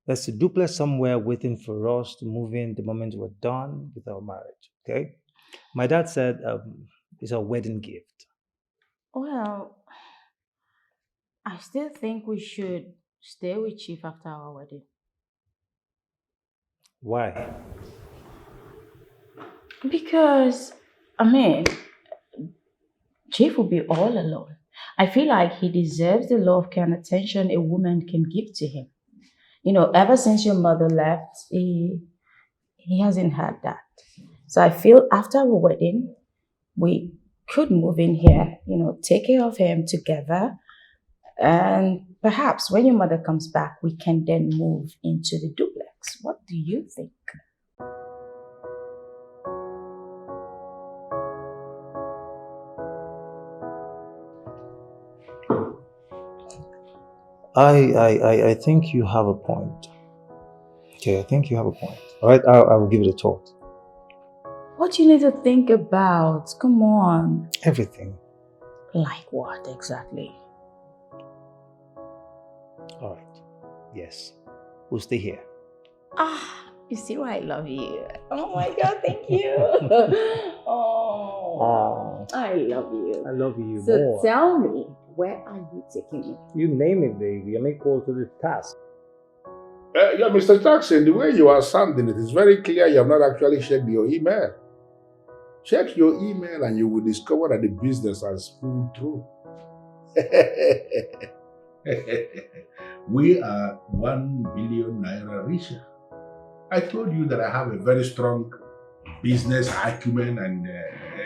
there's a duplex somewhere waiting for us to move in the moment we're done with our marriage, okay? My dad said it's a wedding gift. Well, I still think we should stay with Chief after our wedding. Why? Because, I mean, Chief will be all alone. I feel like he deserves the love and attention a woman can give to him. You know, ever since your mother left, he hasn't had that. So I feel after our wedding, we could move in here, you know, take care of him together. And perhaps when your mother comes back, we can then move into the duplex. What do you think? I think you have a point. Okay, I think you have a point. All right, I will give it a thought. What do you need to think about? Come on. Everything. Like what exactly? All right. Yes. We'll stay here. You see why I love you. Oh my God, thank you. Oh, I love you. I love you So more. tell me, where are you taking me? You name it, baby. I'm equal to the task. Yeah, Mr. Jackson, the way you are sounding, it is very clear you have not actually checked your email. Check your email and you will discover that the business has pulled through. We are 1 billion naira richer. I told you that I have a very strong business acumen and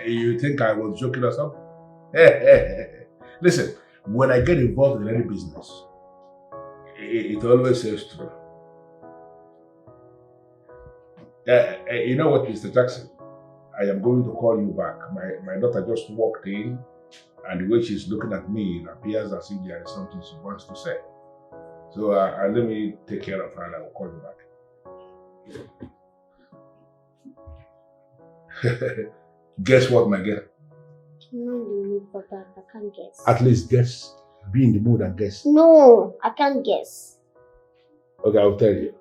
you think I was joking or something? Listen, when I get involved in any business, it always says true. You know what, Mr. Jackson? I am going to call you back. My daughter just walked in, and the way she's looking at me, it appears as if there is something she wants to say. So let me take care of her and I will call you back. Guess what, my girl? I'm not in the mood for that. I can't guess. At least guess. Be in the mood and guess. No, I can't guess. Okay, I'll tell you.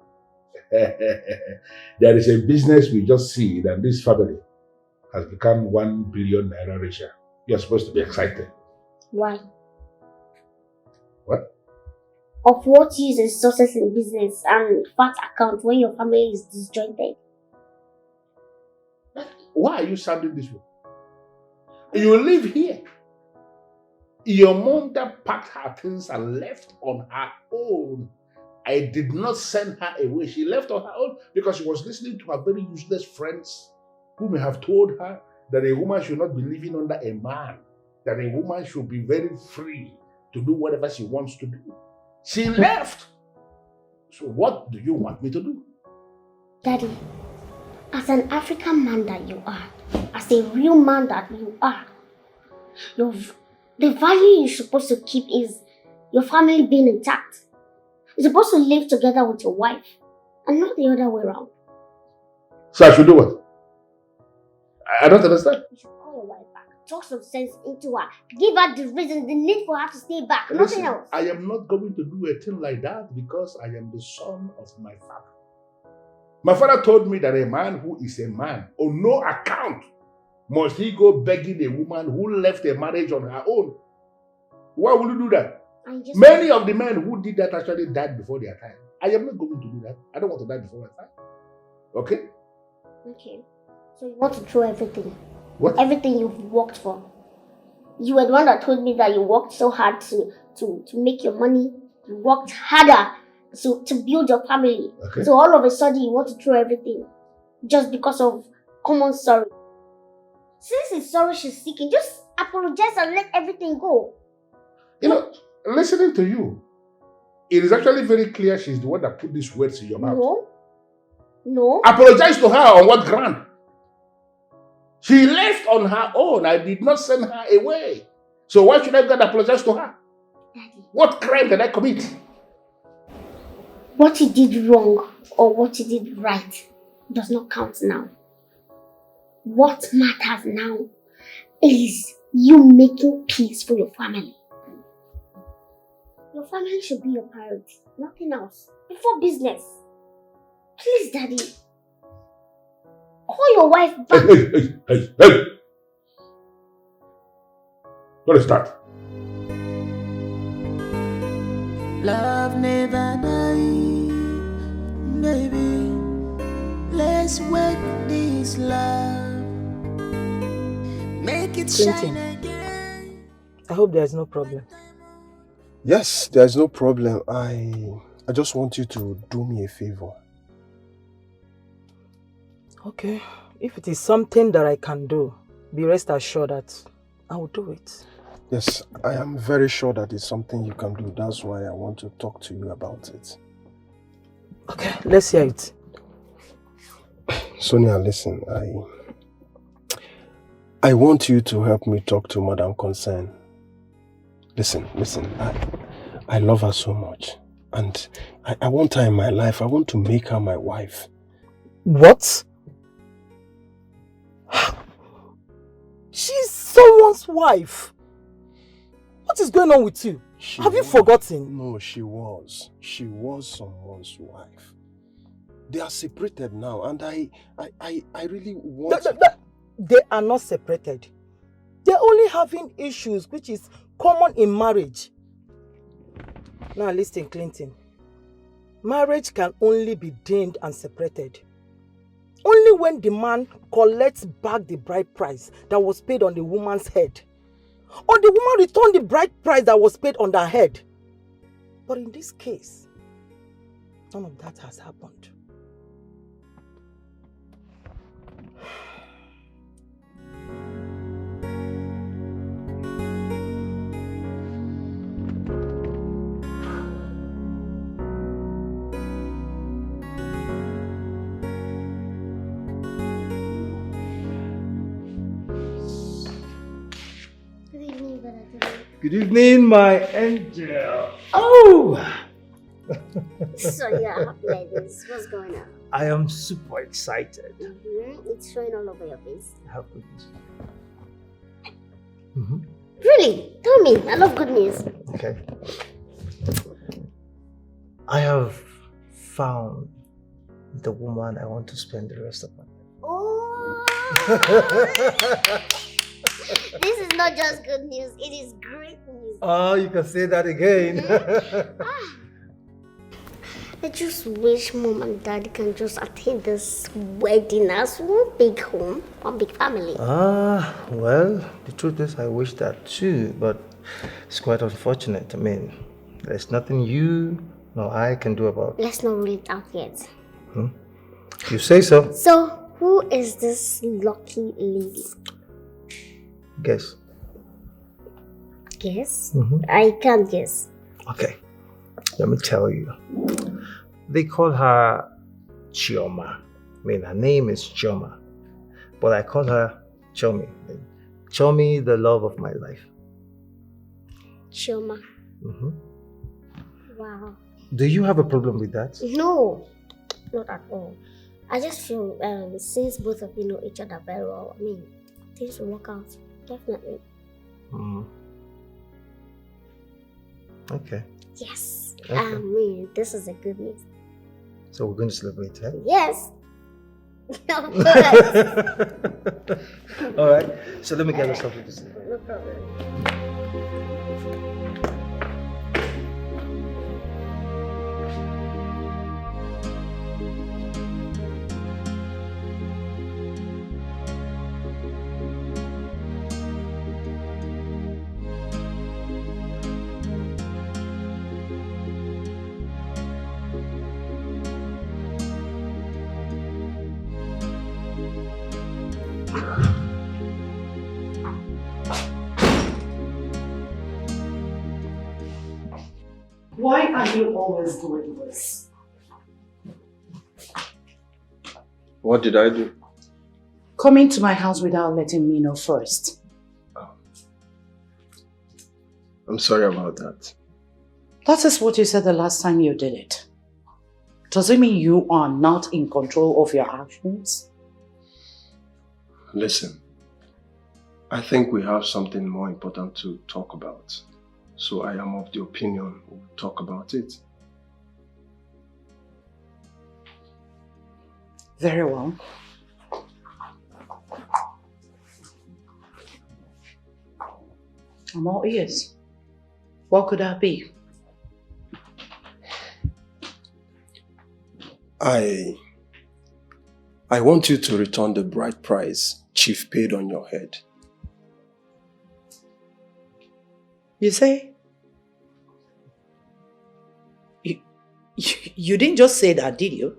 There is a business we just see that this family has become 1 billion naira richer. You're supposed to be excited. Why? What? Of what use is success in business and fat account when your family is disjointed? Why are you sounding this way? You live here. Your mom that packed her things and left on her own. I did not send her away. She left on her own because she was listening to her very useless friends who may have told her that a woman should not be living under a man, that a woman should be very free to do whatever she wants to do. She left. So what do you want me to do? Daddy, as an African man that you are, as a real man that you are, the value you're supposed to keep is your family being intact. You're supposed to live together with your wife and not the other way around. So I should do what? I don't understand. You should call your wife back, talk some sense into her, give her the reason, the need for her to stay back, Listen, nothing else. I am not going to do a thing like that because I am the son of my father. My father told me that a man who is a man, on no account, must he go begging a woman who left a marriage on her own. Why would you do that? Many of the men who did that actually died before their time. I am not going to do that. I don't want to die before my time. Okay? Okay. So you want to throw everything? What? Everything you've worked for. You were the one that told me that you worked so hard to make your money. You worked harder to build your family. Okay. So all of a sudden you want to throw everything just because of common sorry. Since it's sorry she's seeking, just apologize and let everything go. You know, listening to you, it is actually very clear she's the one that put these words in your mouth. No. Apologize to her on what ground? She left on her own. I did not send her away. So why should I go and apologize to her? Daddy. What crime did I commit? What you did wrong or what you did right does not count now. What matters now is you making peace for your family. Your family should be your priority, nothing else. Before business. Please, Daddy. Call your wife back. Hey! What is that? Love never die, baby. Let's work this love. Make it shine again. I hope there's no problem. Yes, there's no problem. I just want you to do me a favor. Okay. If it is something that I can do, be rest assured that I will do it. Yes, I am very sure that it's something you can do. That's why I want to talk to you about it. Okay, let's hear it. Sonia, listen, I want you to help me talk to Madam Concern. Listen, I love her so much. And I want her in my life. I want to make her my wife. What? She's someone's wife. What is going on with you? Have you forgotten? No, she was. She was someone's wife. They are separated now, and I really want... They are not separated. They're only having issues, which is common in marriage. Now listen, Clinton. Marriage can only be deemed and separated only when the man collects back the bride price that was paid on the woman's head, or the woman returned the bride price that was paid on their head. But in this case, none of that has happened. Good evening, my angel. Oh! So you're happy like this. What's going on? I am super excited. It's showing all over your face. How good news. Really? Tell me. I love good news. Okay. I have found the woman I want to spend the rest of my life. Oh! This is not just good news, it is great news. Oh, you can say that again. I just wish Mom and Dad can just attend this wedding as one big home, one big family. Well, the truth is I wish that too, but it's quite unfortunate. I mean, there's nothing you nor I can do about it. Let's not rule it out yet. You say so. So, who is this lucky lady? Guess. Guess? I can't guess. Okay, let me tell you. They call her Chioma. I mean, her name is Chioma, but I call her Chomi. Chomi, the love of my life. Chioma. Wow. Do you have a problem with that? No, not at all. I just feel since both of you know each other very well, I mean, things will work out. Definitely. Okay. Yes. Okay. I mean, this is a good news. So we're going to celebrate, right? Yes. Of course. All right. So let me get us something to celebrate. No problem. Why are you always doing this? What did I do? Coming to my house without letting me know first. I'm sorry about that. That is what you said the last time you did it. Does it mean you are not in control of your actions? Listen, I think we have something more important to talk about. So I am of the opinion we'll talk about it. Very well. I'm all ears. What could that be? I want you to return the bride price Chief paid on your head. You say? You didn't just say that, did you?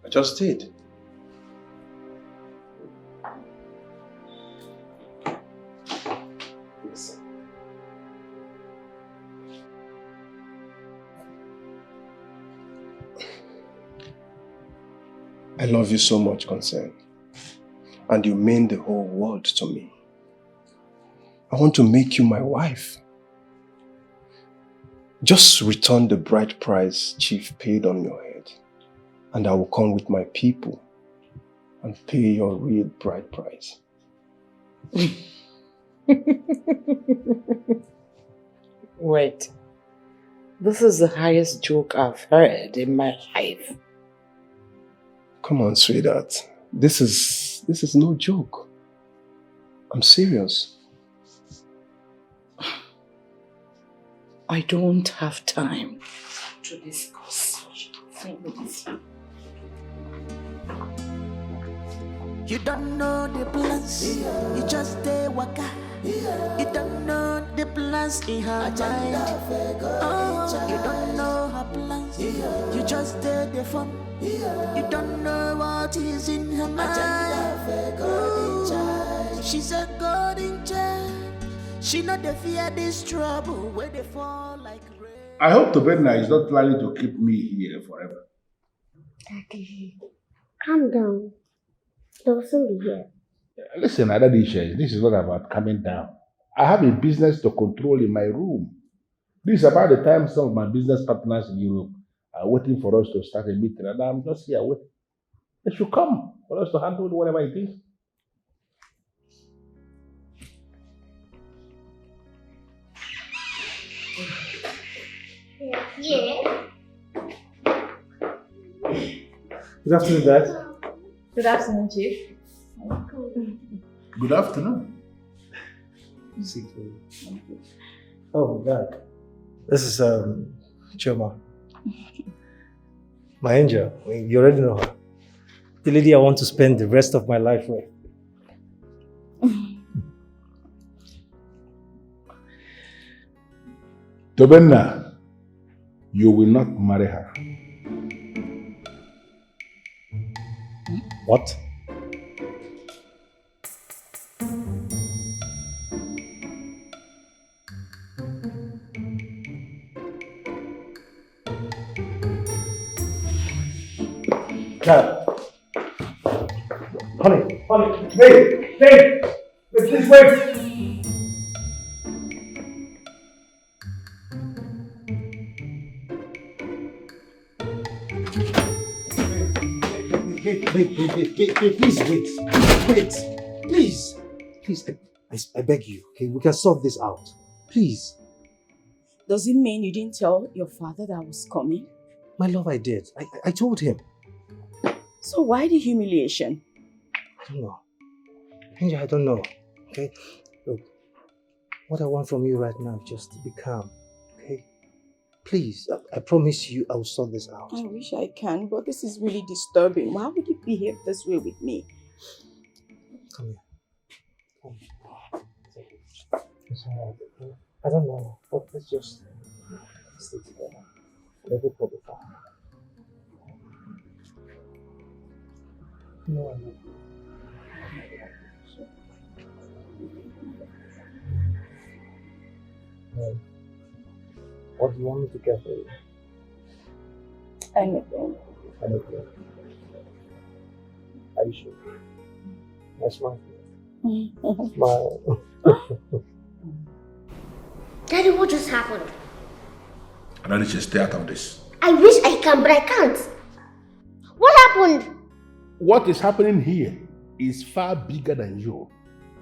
I just did. I love you so much, Concern. And you mean the whole world to me. I want to make you my wife. Just return the bride price Chief paid on your head, and I will come with my people and pay your real bride price. Wait. This is the highest joke I've heard in my life. Come on, sweetheart. This is no joke. I'm serious. I don't have time to discuss things. You don't know the plans, you just stay waka. You don't know the plans in her mind. Oh, you don't know her plans, you just stay the fun. You don't know what is in her mind. Ooh, she's a golden child. She not the fear this trouble where they fall like rain. I hope Tobenna is not planning to keep me here forever. Daddy, calm down. They'll soon be here. Listen, Adadisha, this is not about coming down. I have a business to control in my room. This is about the time some of my business partners in Europe are waiting for us to start a meeting, and I'm just here waiting. They should come for us to handle whatever it is. Yeah. Good afternoon, Dad. Good afternoon, Chief. Good afternoon. Oh, Dad. This is Choma. My angel. You already know her. The lady I want to spend the rest of my life with. Tobenna, you will not marry her. What? Dad. Honey, wait, please wait. Wait, please wait, please, I beg you, okay, we can sort this out, please. Does it mean you didn't tell your father that I was coming? My love, I did, I told him. So why the humiliation? I don't know. Angel, I don't know. Okay? Look, what I want from you right now is just to be calm. Okay? Please, I promise you I'll sort this out. I wish I can, but this is really disturbing. Why would you behave this way with me? Come here. It's alright. I don't know, but let's just stay together. Everything will be fine. No, I know. What do you want me to get for you? Anything. Anything. Are you sure? That's my Smile. Daddy, what just happened? And I need to stay out of this. I wish I can, but I can't. What happened? What is happening here is far bigger than you.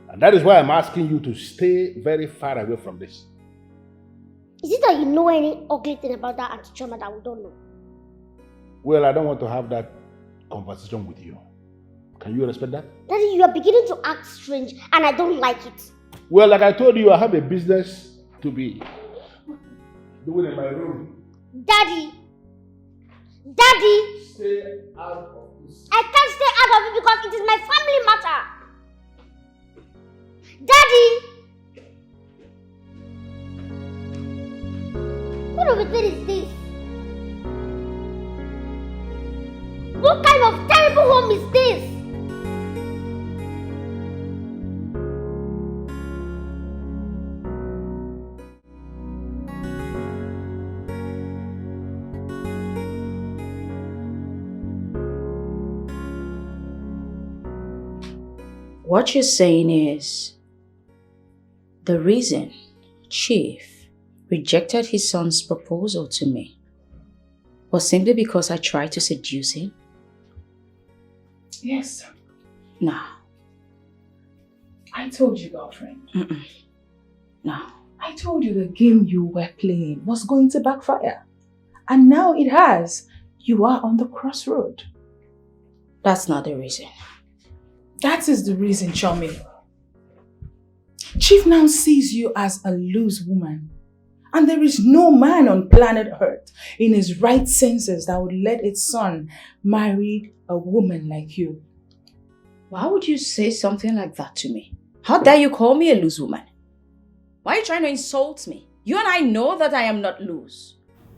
And that is why I'm asking you to stay very far away from this. Is it that you know any ugly thing about that Auntie Choma that we don't know? Well, I don't want to have that conversation with you. Can you respect that? Daddy, you are beginning to act strange and I don't like it. Well, like I told you, I have a business to be doing in my room. Daddy! Daddy! Stay out of this. I can't stay out of it because it is my family matter. Daddy! What of a thing is this? What kind of terrible home is this? What you're saying is the reason Chief rejected his son's proposal to me was simply because I tried to seduce him? Yes. No. I told you, girlfriend. No. I told you the game you were playing was going to backfire. And now it has. You are on the crossroad. That's not the reason. That is the reason, Chomi. Chief now sees you as a loose woman. And there is no man on planet Earth in his right senses that would let its son marry a woman like you. Why would you say something like that to me? How dare you call me a loose woman? Why are you trying to insult me? You and I know that I am not loose.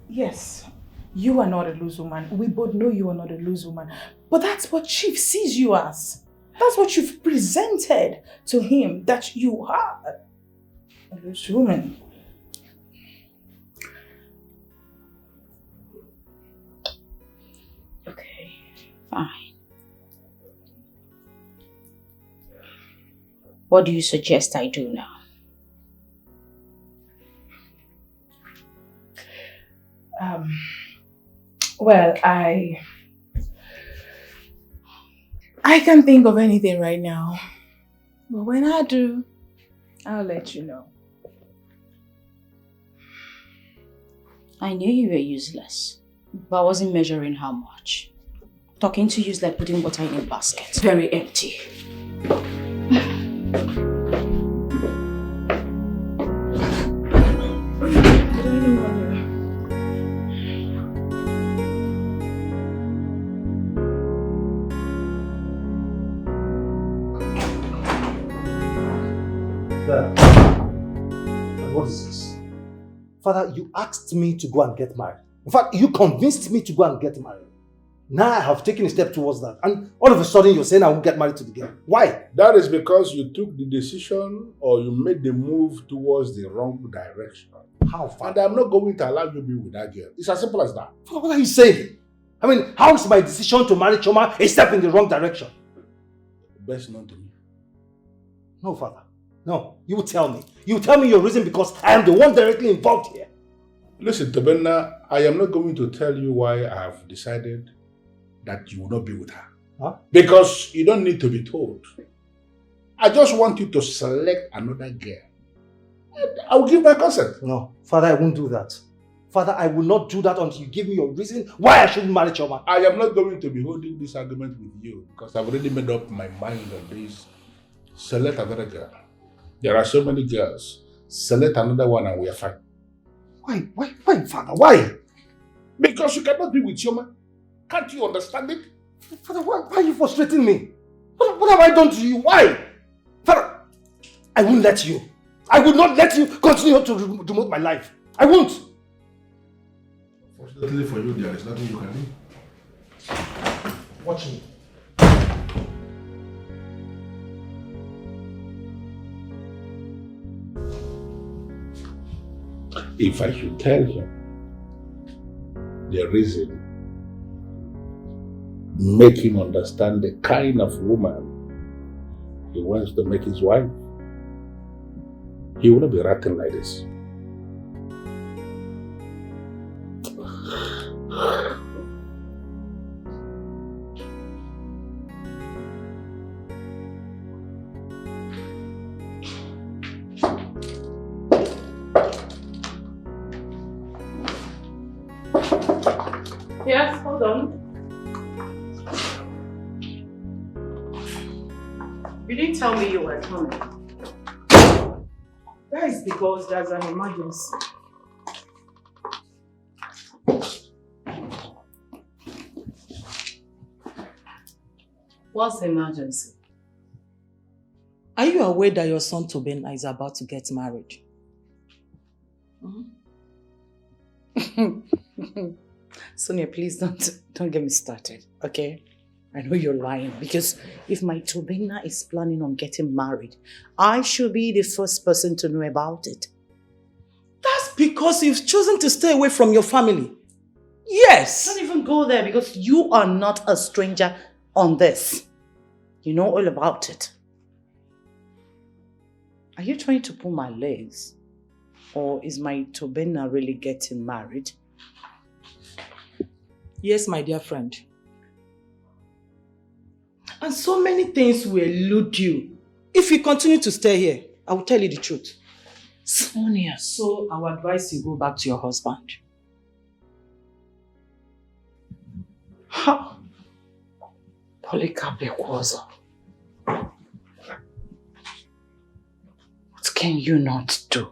Yes, you are not a loose woman. We both know you are not a loose woman. But that's what Chief sees you as. That's what you've presented to him, that you are a loose woman. Okay, fine. What do you suggest I do now? Well, I can't think of anything right now. But when I do, I'll let you know. I knew you were useless, but I wasn't measuring how much. Talking to you is like putting water in a basket. Very empty. And what is this? Father, you asked me to go and get married. In fact, you convinced me to go and get married. Now I have taken a step towards that. And all of a sudden you're saying I won't get married to the girl. Why? That is because you took the decision or you made the move towards the wrong direction. How, Father? And I'm not going to allow you to be with that girl. It's as simple as that. Father, what are you saying? I mean, how is my decision to marry Choma a step in the wrong direction? Best known to me. No, Father. No, you tell me. You tell me your reason because I am the one directly involved here. Listen, Tabenna, I am not going to tell you why I have decided that you will not be with her. Huh? Because you don't need to be told. I just want you to select another girl. I will give my consent. No, Father, I won't do that. Father, I will not do that until you give me your reason why I shouldn't marry Choma. I am not going to be holding this argument with you because I've already made up my mind on this. Select another girl. There are so many girls. Select another one and we are fine. Why, Father? Why? Because you cannot be with Choma. Can't you understand it? Father, why are you frustrating me? What have I done to you? Why? Father, I won't let you. I will not let you continue to remote my life. I won't. Fortunately for you, there is nothing you can do. Watch me. If I should tell him the reason, make him understand the kind of woman he wants to make his wife, he will not be ratting like this. Yes, hold on. You didn't tell me you were coming. That is because there's an emergency. What's the emergency? Are you aware that your son Tobena is about to get married? Sonia, please don't get me started, okay? I know you're lying because if my Tobena is planning on getting married, I should be the first person to know about it. That's because you've chosen to stay away from your family. Yes! Don't even go there because you are not a stranger on this. You know all about it. Are you trying to pull my legs? Or is my Tobena really getting married? Yes, my dear friend. And so many things will elude you. If you continue to stay here, I will tell you the truth. Sonia, so I would advise you go back to your husband. Ha! Polycarpia. What can you not do?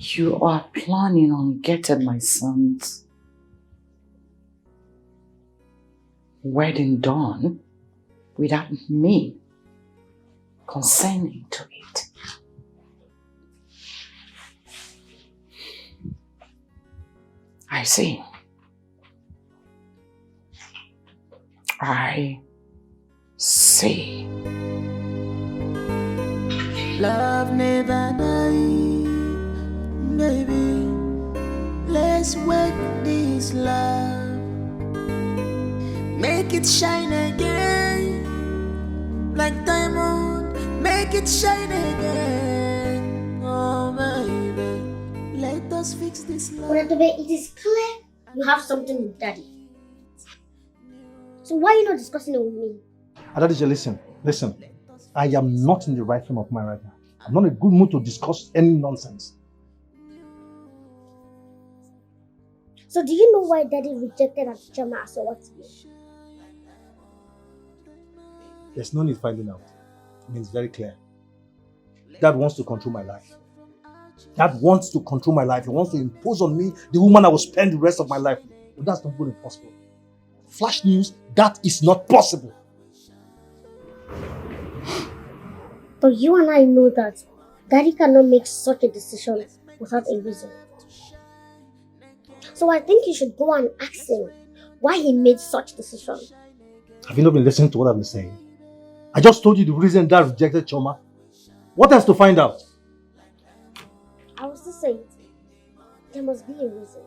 You are planning on getting my son's wedding done without me consenting to it. I see. I see. Love never dies, baby. Let's work this love. Make it shine again, like diamond. Make it shine again, oh baby. Let us fix this love. It is clear you have something with Daddy. So why are you not discussing it with me? Adadija, listen. I am not in the right frame of mind right now. I'm not in a good mood to discuss any nonsense. So do you know why Daddy rejected our Chama as a what? There's no need finding out. I mean, it's very clear. Dad wants to control my life. Dad wants to control my life. He wants to impose on me the woman I will spend the rest of my life with. But that's not going to be possible. Flash news, that is not possible. But you and I know that Daddy cannot make such a decision without a reason. So I think you should go and ask him why he made such decision. Have you not been listening to what I've been saying? I just told you the reason Dad rejected Choma. What else to find out? I was to say there must be a reason.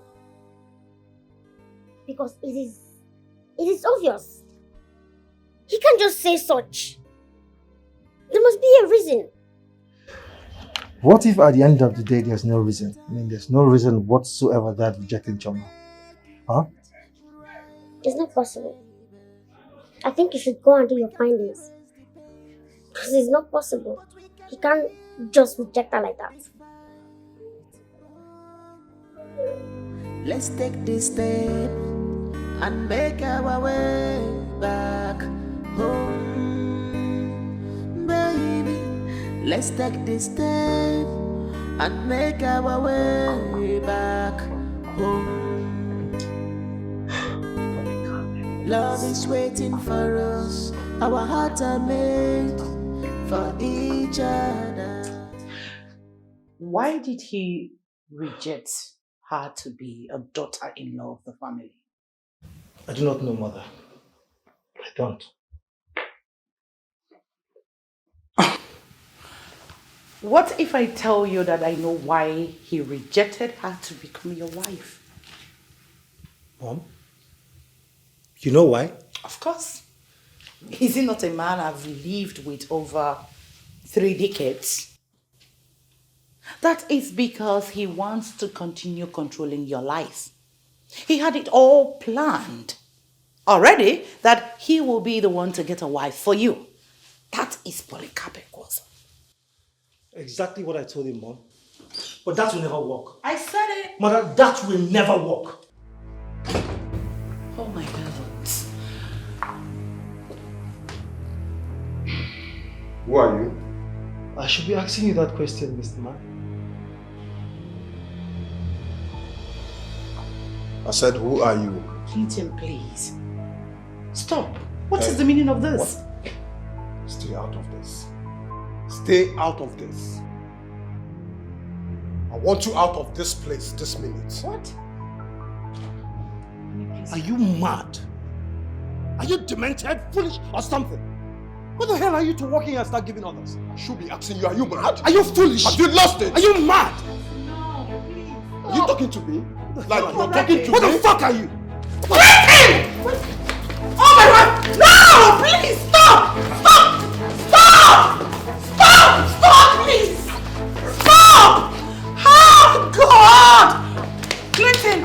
Because it is obvious. He can't just say such. There must be a reason. What if at the end of the day there's no reason? I mean, there's no reason whatsoever Dad rejecting Choma. Huh? It's not possible. I think you should go and do your findings. Because it's not possible. He can't just reject her like that. Let's take this step and make our way back home, baby. Let's take this step and make our way back home. Love is waiting for us. Our hearts are made for each other. Why did he reject her to be a daughter-in-law of the family? I do not know, Mother. I don't. What if I tell you that I know why he rejected her to become your wife? Mom? You know why? Of course. Is he not a man I've lived with over 3 decades? That is because he wants to continue controlling your life. He had it all planned already that he will be the one to get a wife for you. That is Polycarpia. Exactly what I told him, Mom. But that will never work. I said it. Mother, that will never work. Oh my heavens. Who are you? I should be asking you that question, Mr. Man. I said, who are you? Clinton, please. Stop. What is the meaning of this? What? Stay out of this. Stay out of this. I want you out of this place this minute. What? Are you mad? Are you demented, foolish, or something? What the hell are you two working and start giving orders? I should be asking you, are you mad? Are you foolish? Have you lost it? Are you mad? No, please. Are you talking to me? Like you're talking to me? What the fuck are you? Oh my God! No! Please stop! Stop! Stop! Stop! Stop, please! Stop! Oh God! Clinton!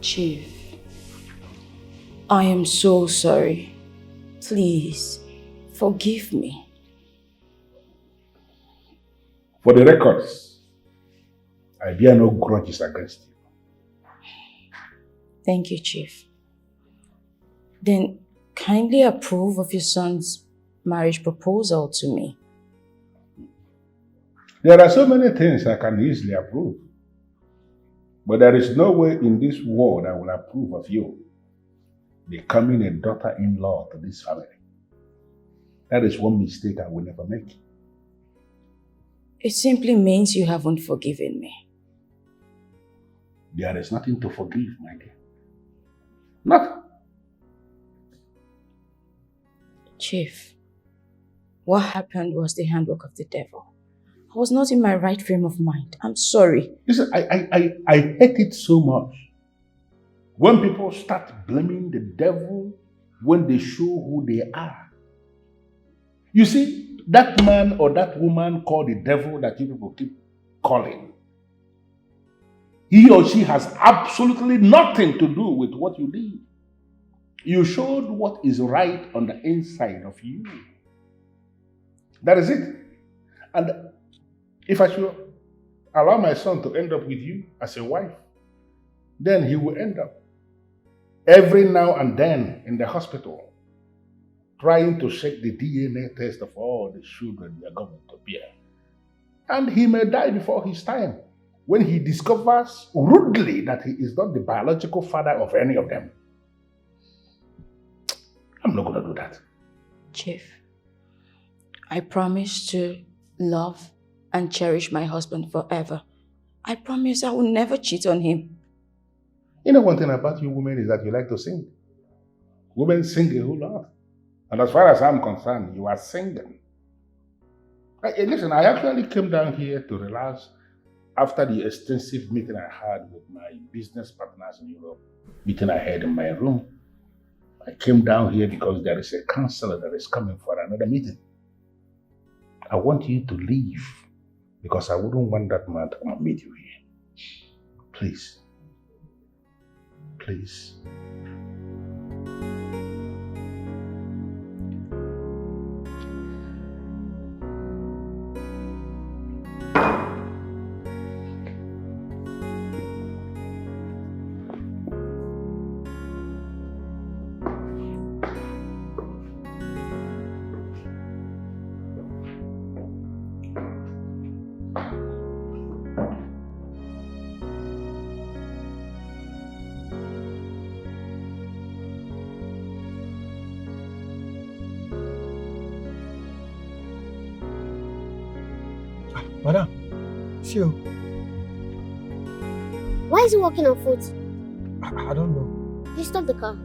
Chief, I am so sorry. Please, forgive me. For the records, I bear no grudges against you. Thank you, Chief. Then kindly approve of your son's marriage proposal to me. There are so many things I can easily approve. But there is no way in this world I will approve of you becoming a daughter-in-law to this family. That is one mistake I will never make. It simply means you haven't forgiven me. There is nothing to forgive, my dear. Nothing. Chief, what happened was the handwork of the devil. I was not in my right frame of mind. I'm sorry. Listen, I hate it so much when people start blaming the devil when they show who they are. You see, that man or that woman called the devil that you people keep calling, he or she has absolutely nothing to do with what you did. You showed what is right on the inside of you. That is it. And if I should allow my son to end up with you as a wife, then he will end up every now and then in the hospital trying to check the DNA test of all the children we are going to bear. And he may die before his time when he discovers rudely that he is not the biological father of any of them. I'm not going to do that. Chief, I promise to love and cherish my husband forever. I promise I will never cheat on him. You know one thing about you women is that you like to sing. Women sing a whole lot. And as far as I'm concerned, you are singing. Listen, I actually came down here to relax after the extensive meeting I had with my business partners in Europe, meeting I had in my room. I came down here because there is a counselor that is coming for another meeting. I want you to leave because I wouldn't want that man to come and meet you here. Please. Please. Madam, it's you. Why is he walking on foot? I don't know. Please stop the car.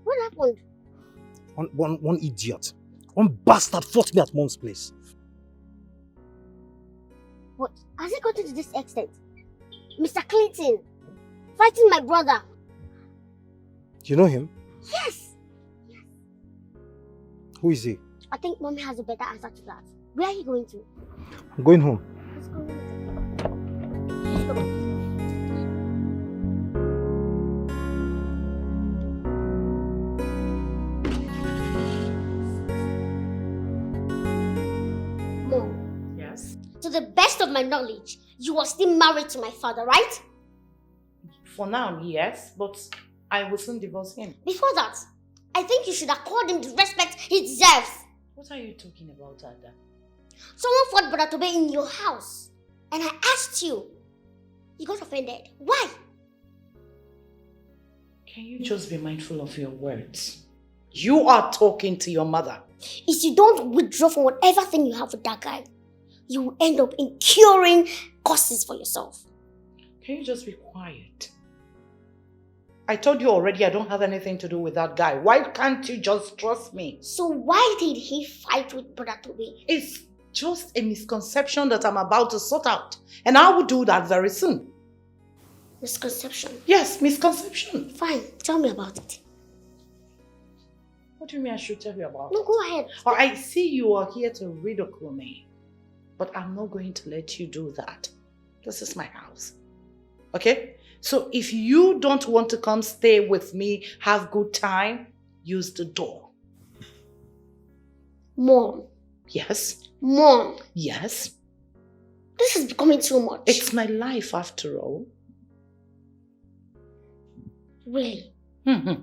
What happened? One idiot. One bastard fought me at Mom's place. What? Has it gotten to this extent? Mr. Clinton, fighting my brother. You know him? Yes. Who is he? I think Mommy has a better answer to that. Where are you going to? I'm going home. Let's go. Let's go. Mom. Yes? To the best of my knowledge, you are still married to my father, right? For now, yes, but I will soon divorce him. Before that, I think you should accord him the respect he deserves. What are you talking about, Ada? Someone fought Brother Tobe in your house, and I asked you. You got offended. Why? Can you just be mindful of your words? You are talking to your mother. If you don't withdraw from whatever thing you have with that guy, you will end up incurring causes for yourself. Can you just be quiet? I told you already I don't have anything to do with that guy. Why can't you just trust me? So why did he fight with Brother Tobe? It's just a misconception that I'm about to sort out. And I will do that very soon. Misconception? Yes, misconception. Fine, tell me about it. What do you mean I should tell you about No, it? go ahead. Or I see you are here to ridicule me. But I'm not going to let you do that. This is my house. Okay? So if you don't want to come stay with me, have good time, use the door. Mom. Yes? Mom. Yes? This is becoming too much. It's my life after all. Really? Mm-hmm.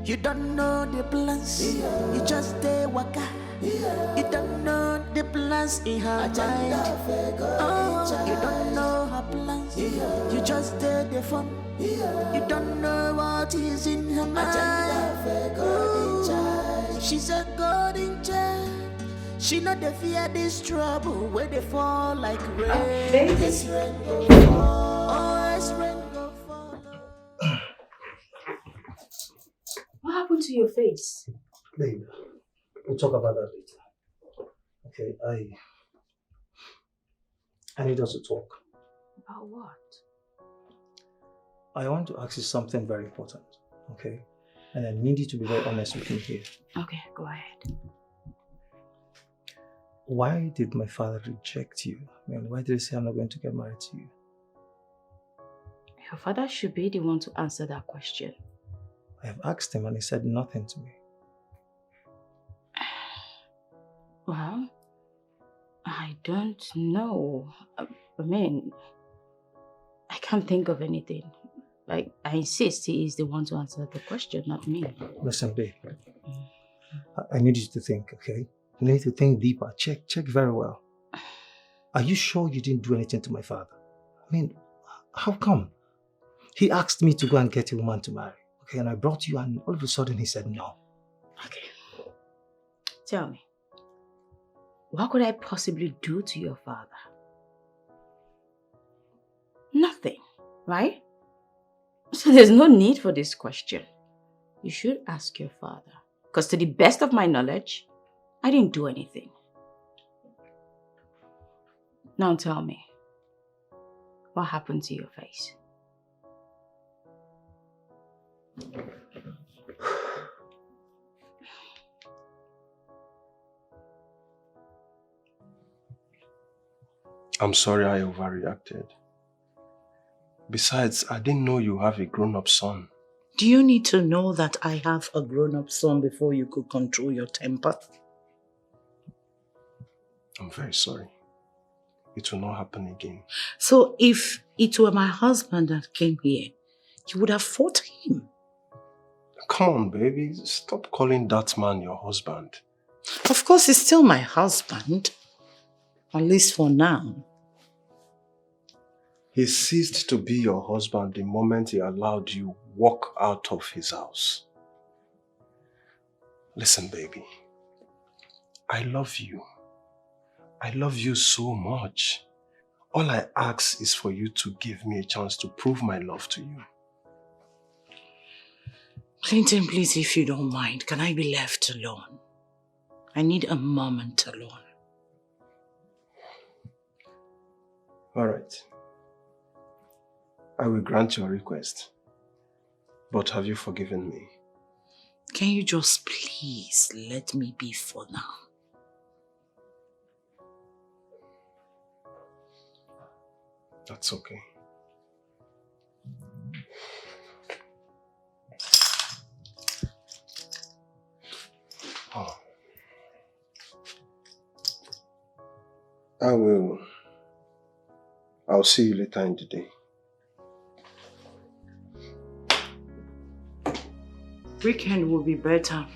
You don't know the plans, you just stay waka. You don't know the plans in her mind. Oh, you don't know her plans, you just stay the fun. You don't know what is in her mind. Ooh, she's a golden child. She not the fear this trouble where they fall like rain. This rain go fall. Oh, it's rain go fall. What happened to your face? Babe, we'll talk about that later. Okay, I need us to talk. About what? I want to ask you something very important, okay? And I need you to be very honest with me here. Okay, go ahead. Why did my father reject you? I mean, why did he say I'm not going to get married to you? Your father should be the one to answer that question. I have asked him and he said nothing to me. Well, I don't know. I mean, I can't think of anything. I insist he is the one to answer the question, not me. Listen, babe. I need you to think, okay? You need to think deeper. Check very well. Are you sure you didn't do anything to my father? I mean, how come? He asked me to go and get a woman to marry. Okay, and I brought you and all of a sudden he said no. Okay. Tell me, what could I possibly do to your father? Nothing, right? So there's no need for this question. You should ask your father. Because to the best of my knowledge, I didn't do anything. Now tell me, what happened to your face? I'm sorry I overreacted. Besides, I didn't know you have a grown-up son. Do you need to know that I have a grown-up son before you could control your temper? I'm very sorry. It will not happen again. So if it were my husband that came here, you would have fought him. Come on, baby. Stop calling that man your husband. Of course, he's still my husband. At least for now. He ceased to be your husband the moment he allowed you walk out of his house. Listen, baby. I love you. I love you so much. All I ask is for you to give me a chance to prove my love to you. Clinton, please, if you don't mind, can I be left alone? I need a moment alone. All right. I will grant your request. But have you forgiven me? Can you just please let me be for now? That's okay. Oh. I'll see you later in the day. Weekend will be better.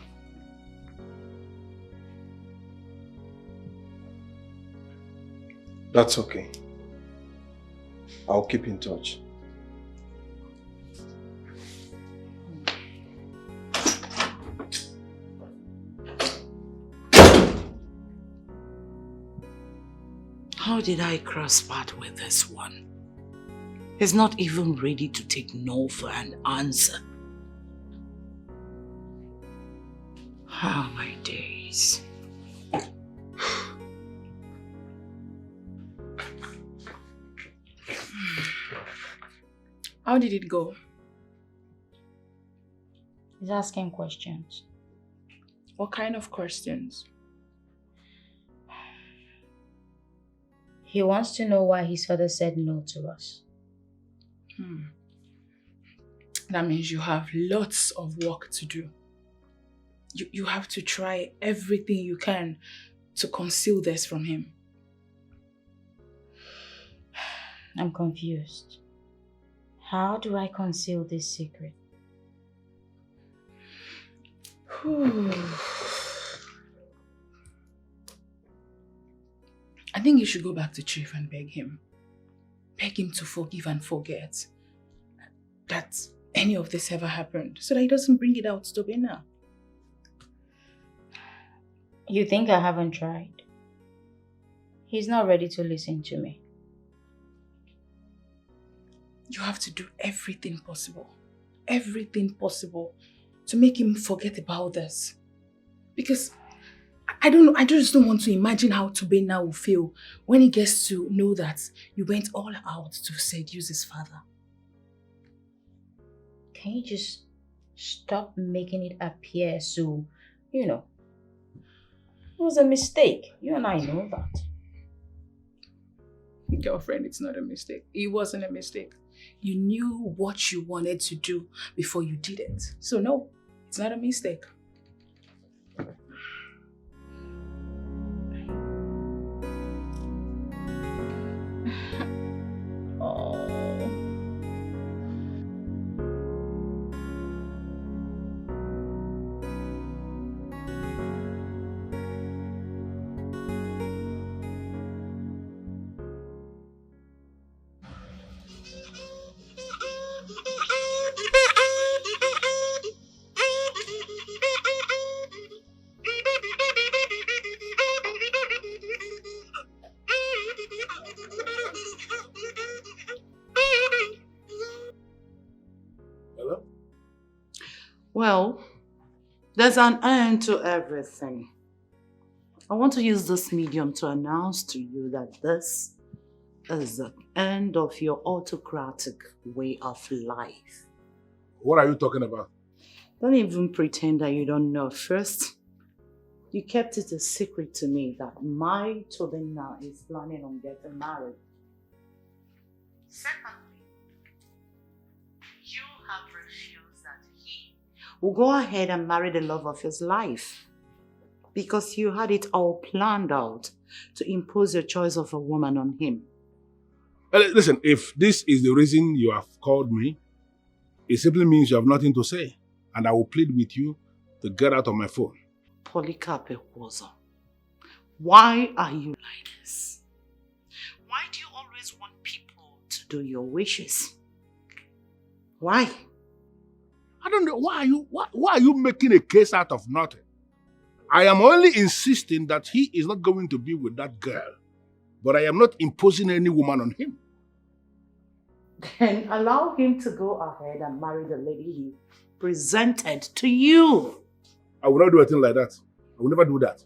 That's okay. I'll keep in touch. How did I cross paths with this one? He's not even ready to take no for an answer. Oh, my days. How did it go? He's asking questions. What kind of questions? He wants to know why his father said no to us. That means you have lots of work to do. You have to try everything you can to conceal this from him. I'm confused. How do I conceal this secret? I think you should go back to Chief and beg him. Beg him to forgive and forget that any of this ever happened, so that he doesn't bring it out to Bena. You think I haven't tried? He's not ready to listen to me. You have to do everything possible to make him forget about this. Because I don't know, I just don't want to imagine how Tobena will feel when he gets to know that you went all out to seduce his father. Can you just stop making it appear so, it was a mistake. You and I know that. Girlfriend, it's not a mistake. It wasn't a mistake. You knew what you wanted to do before you did it. So no, it's not a mistake. Well, there's an end to everything. I want to use this medium to announce to you that this is the end of your autocratic way of life. What are you talking about? Don't even pretend that you don't know. First, you kept it a secret to me that my Tobena is planning on getting married. Secondly, you have refused that he will go ahead and marry the love of his life because you had it all planned out to impose your choice of a woman on him. Listen, if this is the reason you have called me, it simply means you have nothing to say, and I will plead with you to get out of my phone. Polycarp Ekwozo, why are you like this? Why do you always want people to do your wishes? Why? I don't know. Why are you making a case out of nothing? I am only insisting that he is not going to be with that girl, but I am not imposing any woman on him. Then allow him to go ahead and marry the lady he presented to you. I will not do a thing like that. I will never do that.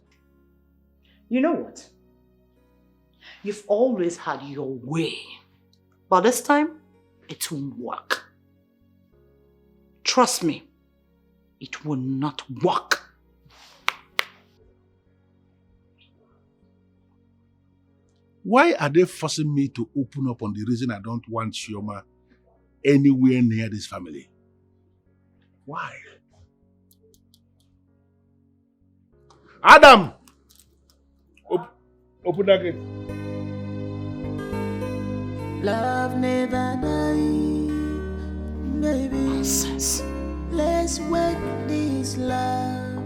You know what? You've always had your way. But this time, it won't work. Trust me, it will not work. Why are they forcing me to open up on the reason I don't want Chioma anywhere near this family? Why? Adam! Open that gate. Love never dies, baby. Nonsense. Let's work this love.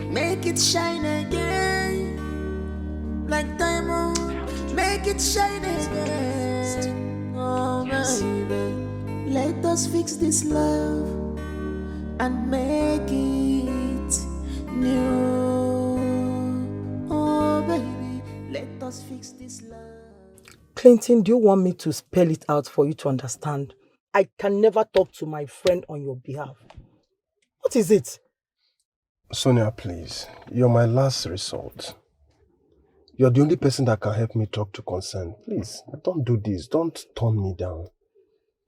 Make it shine again. Like diamond. Make it shine again. Oh, baby. Let us fix this love and make it new. Oh, baby. Let us fix this love. Clinton, do you want me to spell it out for you to understand? I can never talk to my friend on your behalf. What is it? Sonia, please. You're my last resort. You're the only person that can help me talk to Concern. Please, don't do this. Don't turn me down.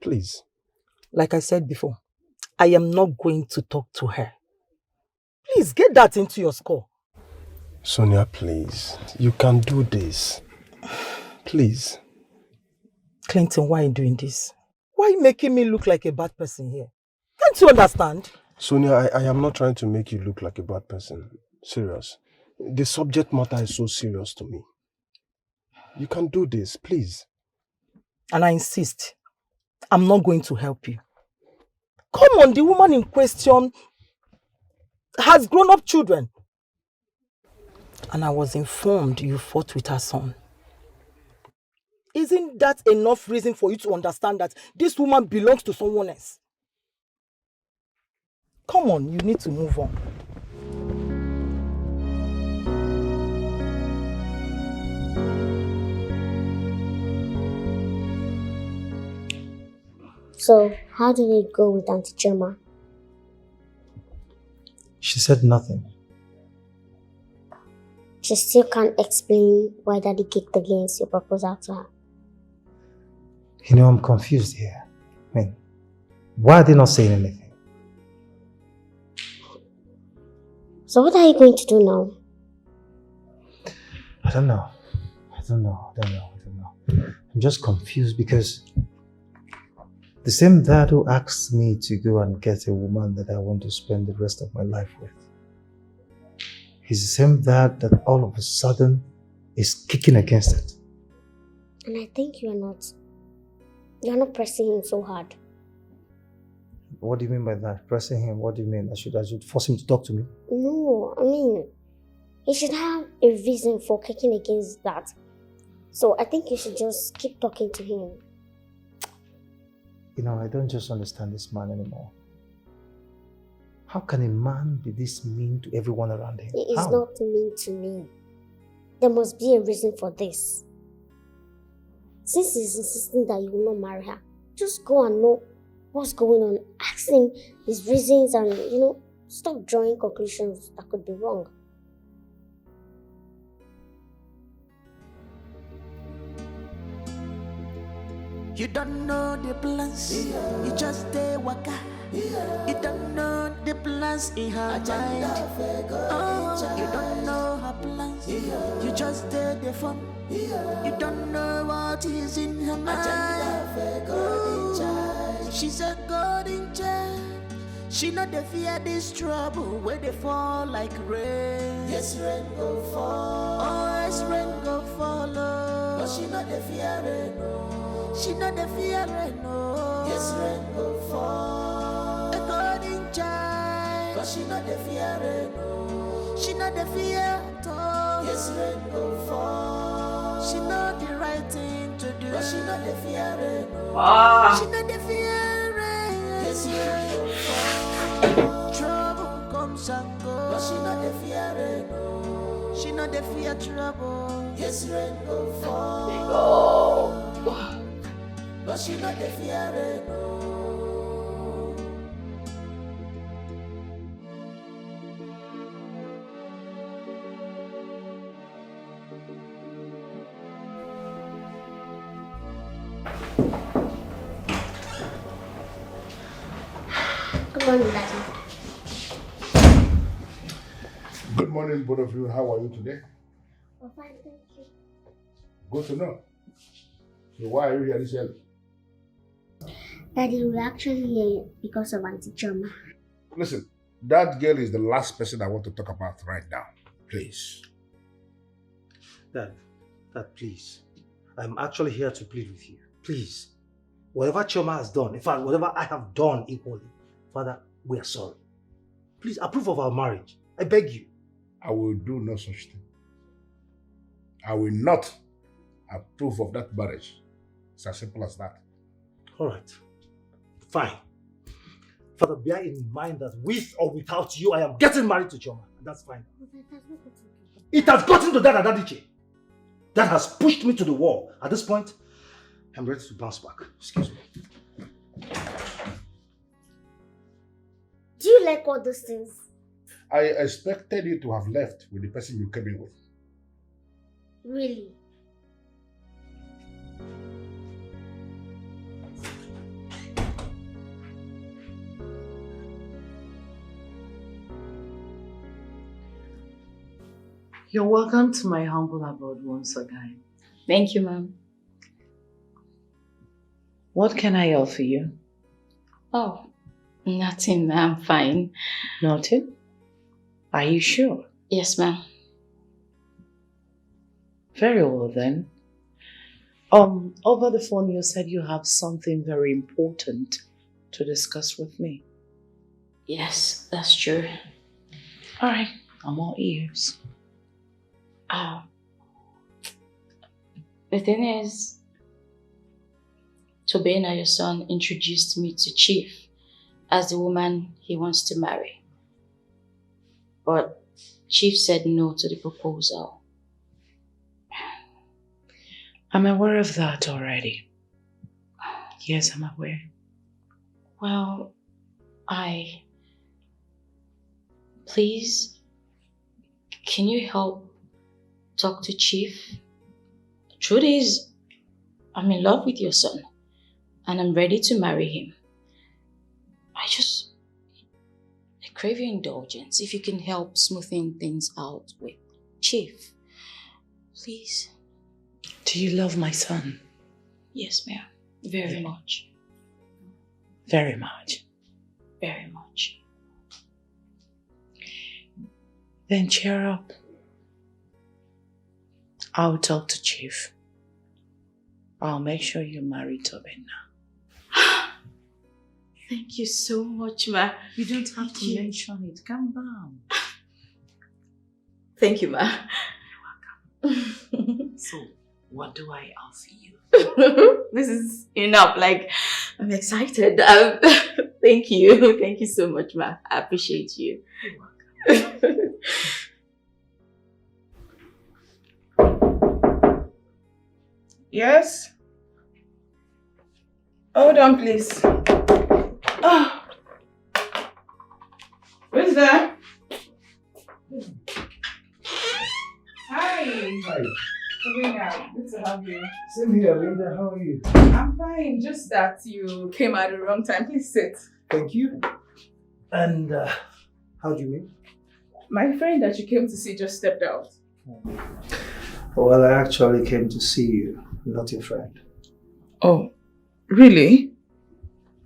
Please. Like I said before, I am not going to talk to her. Please, get that into your score. Sonia, please. You can do this. Please. Clinton, why are you doing this? Why are you making me look like a bad person here? Can't you understand? Sonia, I am not trying to make you look like a bad person. Serious. The subject matter is so serious to me. You can do this, please. And I insist, I'm not going to help you. Come on, the woman in question has grown-up children. And I was informed you fought with her son. Isn't that enough reason for you to understand that this woman belongs to someone else? Come on, you need to move on. So, how did it go with Auntie Choma? She said nothing. She still can't explain why Daddy kicked against your proposal to her. You know, I'm confused here. I mean, why are they not saying anything? So what are you going to do now? I don't know. I'm just confused because the same dad who asked me to go and get a woman that I want to spend the rest of my life with, he's the same dad that all of a sudden is kicking against it. And I think you're not pressing him so hard. What do you mean by that? Pressing him? What do you mean? I should force him to talk to me? No, I mean, he should have a reason for kicking against that. So I think you should just keep talking to him. You know, I don't just understand this man anymore. How can a man be this mean to everyone around him? He is How? not mean to me. There must be a reason for this. Since he's insisting that you will not marry her, just go and know what's going on. Ask him his reasons and, stop drawing conclusions that could be wrong. You don't know the plans, you just stay waka. You don't know the plans in her mind. Oh, you don't know her plans, you just stay the fun. You don't know what is in her mind. Ooh, she's a golden child. She not the fear this trouble where they fall like rain. Yes, rain go fall. Oh, yes, rain go follow. But she not the fear rain, no. She not the fear rain, no. Yes, rain go fall. A golden child. But she not the fear rain, no. She not the fear at all. Yes, rain go fall. She know the right thing to do. But she not the fear rain, no. She not the fear rain. Yes, rain go fall. Trouble comes and goes, but she not the fear rain, no. She not the fear trouble. Yes, rain go fall. But she not the fear rain, no. morning, Daddy. Good morning, both of you. How are you today? I'm fine, thank you. Good to know. So why are you here this early? Daddy, we're actually here because of Auntie Choma. Listen, that girl is the last person I want to talk about right now. Please. Dad, please. I'm actually here to plead with you. Please. Whatever Choma has done, in fact, whatever I have done equally, Father, we are sorry. Please approve of our marriage. I beg you. I will do no such thing. I will not approve of that marriage. It's as simple as that. All right. Fine. Father, bear in mind that with or without you, I am getting married to Choma. And that's fine. It has gotten to that, Adadiche. That has pushed me to the wall. At this point, I'm ready to bounce back. Excuse me. Do you like all those things? I expected you to have left with the person you came in with. Really? You're welcome to my humble abode once again. Thank you, ma'am. What can I offer you? Oh, nothing, I'm fine. Nothing? Are you sure? Yes, ma'am. Very well then. Over the phone you said you have something very important to discuss with me. Yes, that's true. All right, I'm all ears. The thing is, Tobena, your son, introduced me to Chief as the woman he wants to marry. But Chief said no to the proposal. I'm aware of that already. Yes, I'm aware. Well, please, can you help talk to Chief? The truth is, I'm in love with your son and I'm ready to marry him. I crave your indulgence if you can help smoothing things out with Chief. Please. Do you love my son? Yes, ma'am. Very much. Very much. Very much. Then cheer up. I'll talk to Chief. I'll make sure you marry Tobena. Thank you so much, ma. You don't have to mention it. Calm down. Thank you, ma. You're welcome. So, what do I offer you? This is enough. Like, I'm excited. Thank you. Thank you so much, ma. I appreciate you. You're welcome. Yes? Hold on, please. Oh. Who's there? Hi. Hi. Sabrina, good to have you. Same here, Linda. How are you? I'm fine. Just that you came at the wrong time. Please sit. Thank you. And how do you mean? My friend that you came to see just stepped out. Well, I actually came to see you, not your friend. Oh, really?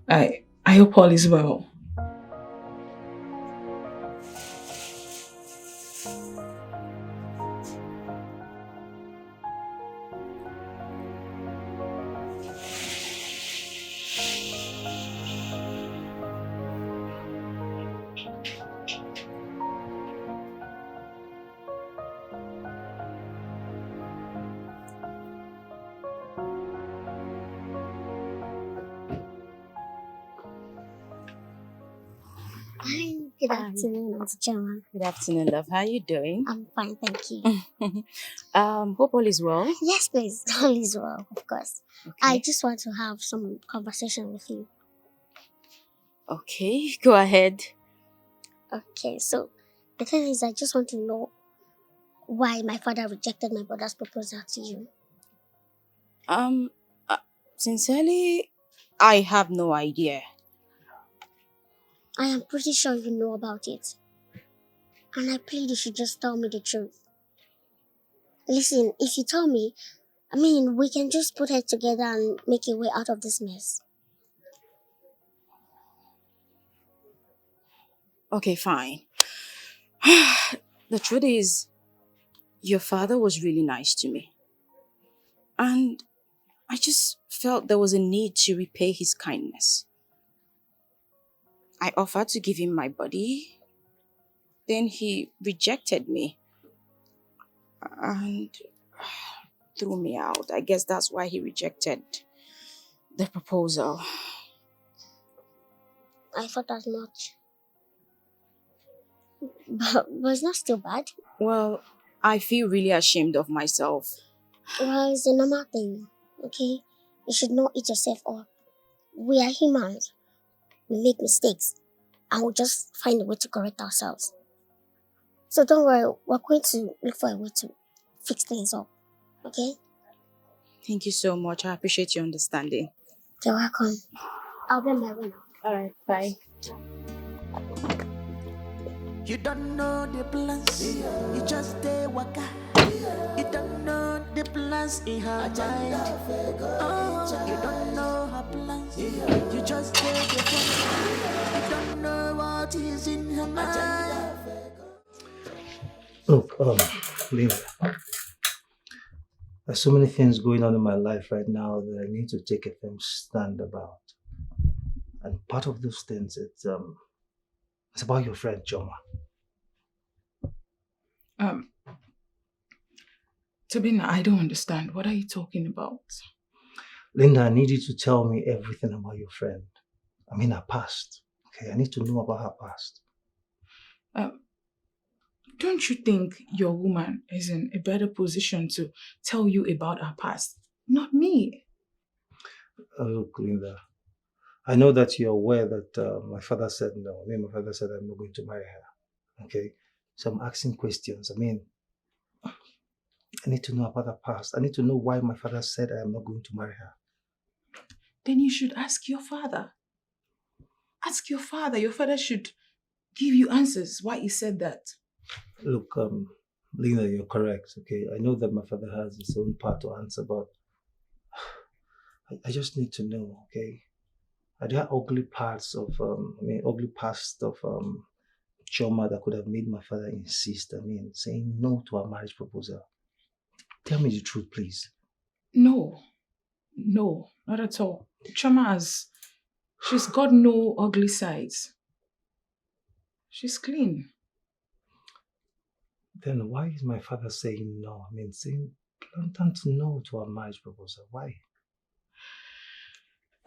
I hope all is well. Hi, good afternoon, Auntie Choma. Good afternoon, love. How are you doing? I'm fine, thank you. Hope all is well. Yes, please. All is well, of course. Okay. I just want to have some conversation with you. Okay, go ahead. Okay, so the thing is, I just want to know why my father rejected my brother's proposal to you. Sincerely, I have no idea. I am pretty sure you know about it. And I plead you should just tell me the truth. Listen, if you tell me, we can just put it together and make a way out of this mess. Okay, fine. The truth is, your father was really nice to me. And I just felt there was a need to repay his kindness. I offered to give him my body. Then he rejected me and threw me out. I guess that's why he rejected the proposal. I thought as much. But it's not still bad. Well, I feel really ashamed of myself. Well, it's a normal thing, okay? You should not eat yourself up. We are humans. We make mistakes. And we'll just find a way to correct ourselves. So don't worry, we're going to look for a way to fix things up, okay? Thank you so much. I appreciate your understanding. You're welcome. I'll be on my way now. Alright, bye. You don't know the plans, you just stay waka. You don't know the plans in her mind. Oh, you don't know her plans, you just stay the plans. You don't know what is in her mind. Look, Linda, there's so many things going on in my life right now that I need to take a firm stand about. And part of those things, it's about your friend Choma. Tabina, I don't understand. What are you talking about? Linda, I need you to tell me everything about your friend. Her past. Okay, I need to know about her past. Don't you think your woman is in a better position to tell you about her past? Not me. Look, Linda, I know that you're aware that my father said no. My father said I'm not going to marry her. Okay? So I'm asking questions. I need to know about her past. I need to know why my father said I am not going to marry her. Then you should ask your father. Ask your father. Your father should give you answers why he said that. Look, Lena, you're correct, okay? I know that my father has his own part to answer, but I just need to know, okay? Are there ugly parts of, ugly past of Choma that could have made my father insist, saying no to a marriage proposal? Tell me the truth, please. No, not at all. Choma she's got no ugly sides. She's clean. Then why is my father saying no? Saying blatant no to a marriage proposal. Why?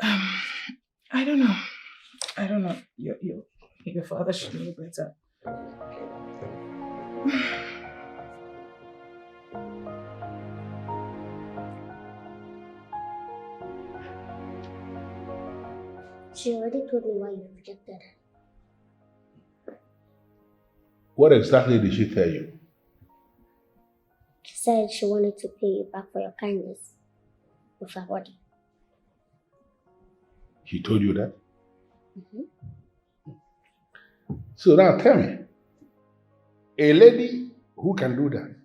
I don't know. Your father should know better. She already told me why you rejected her. What exactly did she tell you? She said she wanted to pay you back for your kindness with her body. She told you that? Mm-hmm. So now tell me, a lady who can do that,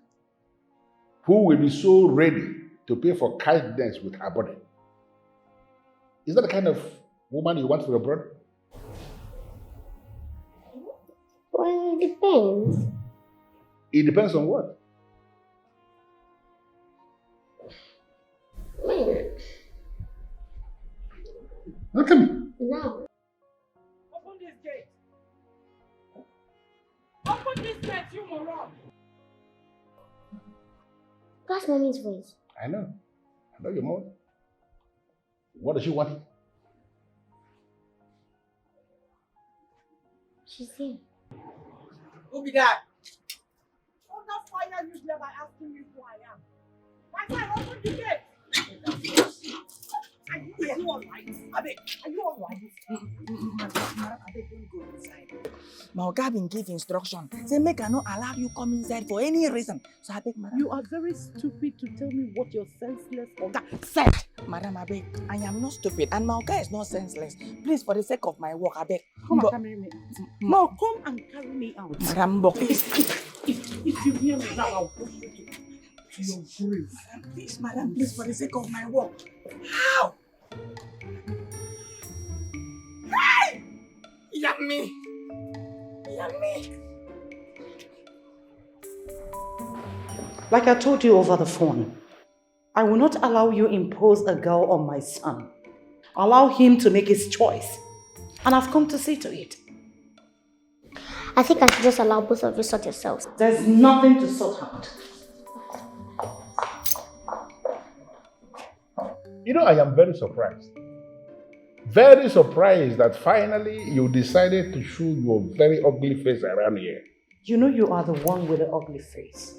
who will be so ready to pay for kindness with her body, is that the kind of woman you want for your brother? Well, it depends. It depends on what? Look at me. No. Open this gate. Open this gate, you moron. That's mommy's voice. I know your mom. What does she want? She's here. Who be that? Oh, that fire you never asking me who I am. My son, open the gate. you alright? Abeg, are you alright? Madam, I beg, don't go inside. My oga been give instruction. Say make I not allow you come inside for any reason. So I beg, madam. You are very stupid to tell me what your senseless oga said. Madam, I beg, I am not stupid and my oga is not senseless. Please, for the sake of my work, I beg. Come and carry me out. No, come and carry me out. Madam, but if you hear me now, I'll push you to your grave. Madam, please, for the sake of my work. How? Hey! Yummy! Yummy! Like I told you over the phone, I will not allow you impose a girl on my son. Allow him to make his choice. And I've come to see to it. I think I should just allow both of you sort yourselves. There's nothing to sort out. You know, I am very surprised. Very surprised that finally you decided to show your very ugly face around here. You know you are the one with the ugly face.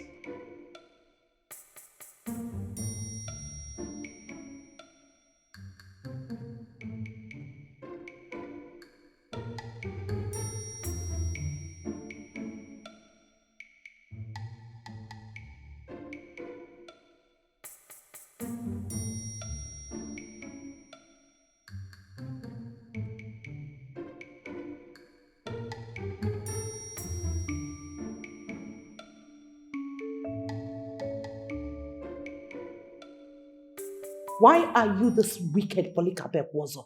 Why are you this wicked Polycarp Wozo?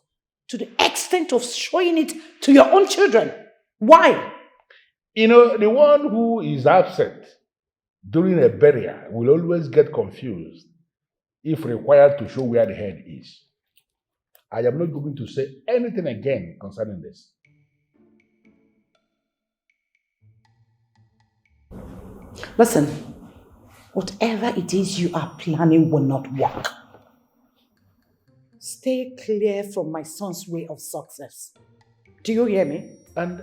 To the extent of showing it to your own children? Why? You know, the one who is absent during a burial will always get confused if required to show where the head is. I am not going to say anything again concerning this. Listen, whatever it is you are planning will not work. Stay clear from my son's way of success. Do you hear me? And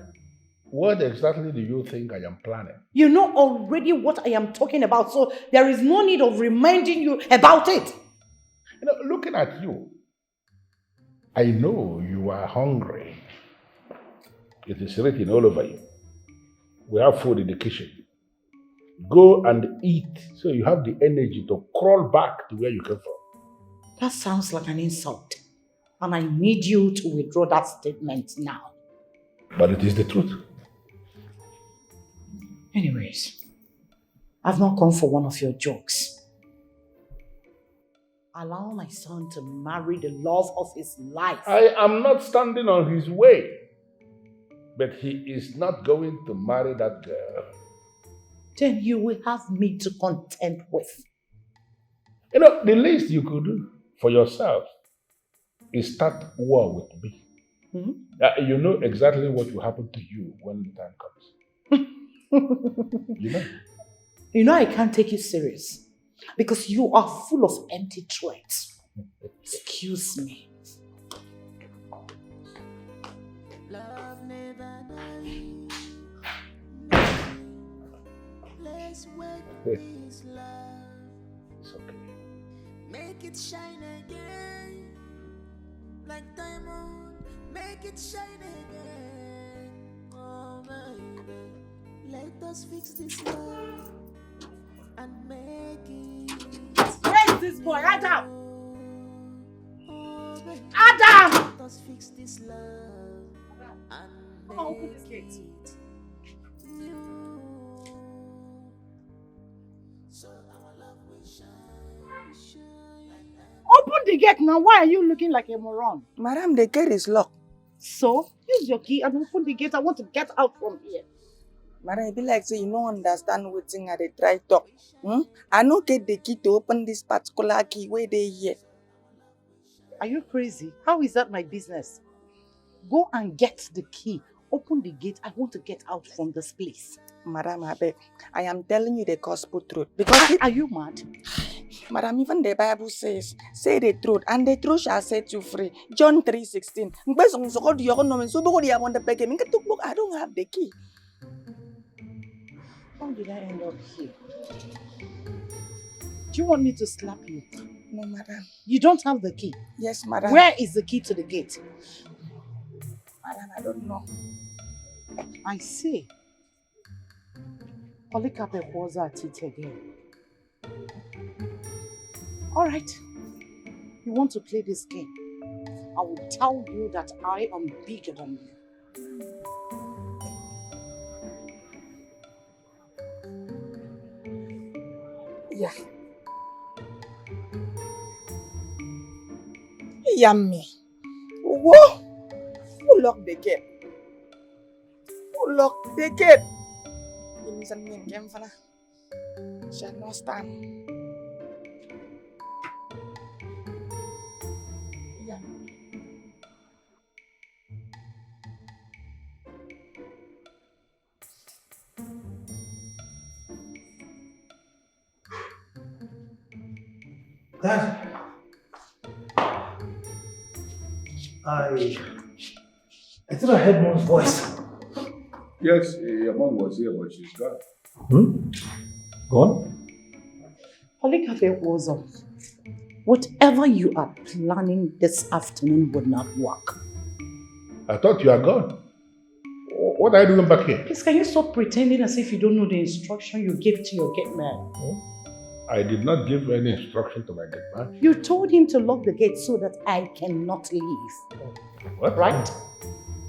what exactly do you think I am planning? You know already what I am talking about, so there is no need of reminding you about it. You know, looking at you, I know you are hungry. It is written all over you. We have food in the kitchen. Go and eat so you have the energy to crawl back to where you came from. That sounds like an insult. And I need you to withdraw that statement now. But it is the truth. Anyways, I've not come for one of your jokes. Allow my son to marry the love of his life. I am not standing on his way. But he is not going to marry that girl. Then you will have me to contend with. You know, the least you could do for yourself is start war with me. Hmm? You know exactly what will happen to you when the time comes. You know? You know I can't take you serious because you are full of empty threats. Excuse me. Love never dies. Let's wake this love. It's okay. Make it shine again. Like diamond, make it shine again. Oh baby, let us fix this love and make it. Where's this boy? Adam! Oh, baby, Adam! let us fix this love and Come on, open this gate. new. So our love will shine, shine. Open the gate now. Why are you looking like a moron? Madam, the gate is locked. So, use your key and open the gate. I want to get out from here. Madam, it be like say you don't understand what thing I dey try talk. I no get the key to open this particular key where they here. Are you crazy? How is that my business? Go and get the key. Open the gate. I want to get out from this place. Madam, I am telling you the gospel truth. Because Are you mad? Madam, even the Bible says, say the truth, and the truth shall set you free. John 3:16. I don't have the key. How did I end up here? Do you want me to slap you? No, madam. You don't have the key? Yes, madam. Where is the key to the gate? Madam, I don't know. I see. Polycarp was at it again. All right. You want to play this game? I will tell you that I am bigger than you. Yeah. Yummy. Whoa! Who locked the gate? Who locked the gate? Give me some name, game for now. Shall not stand. Yeah. Dad, I thought I heard Mom's voice. Yes, your mom was here, but she's gone. Gone? Polycarp was whatever you are planning this afternoon would not work. I thought you are gone. What are you doing back here? Please, can you stop pretending as if you don't know the instruction you gave to your gate man? I did not give any instruction to my gate man. You told him to lock the gate so that I cannot leave. What? Right?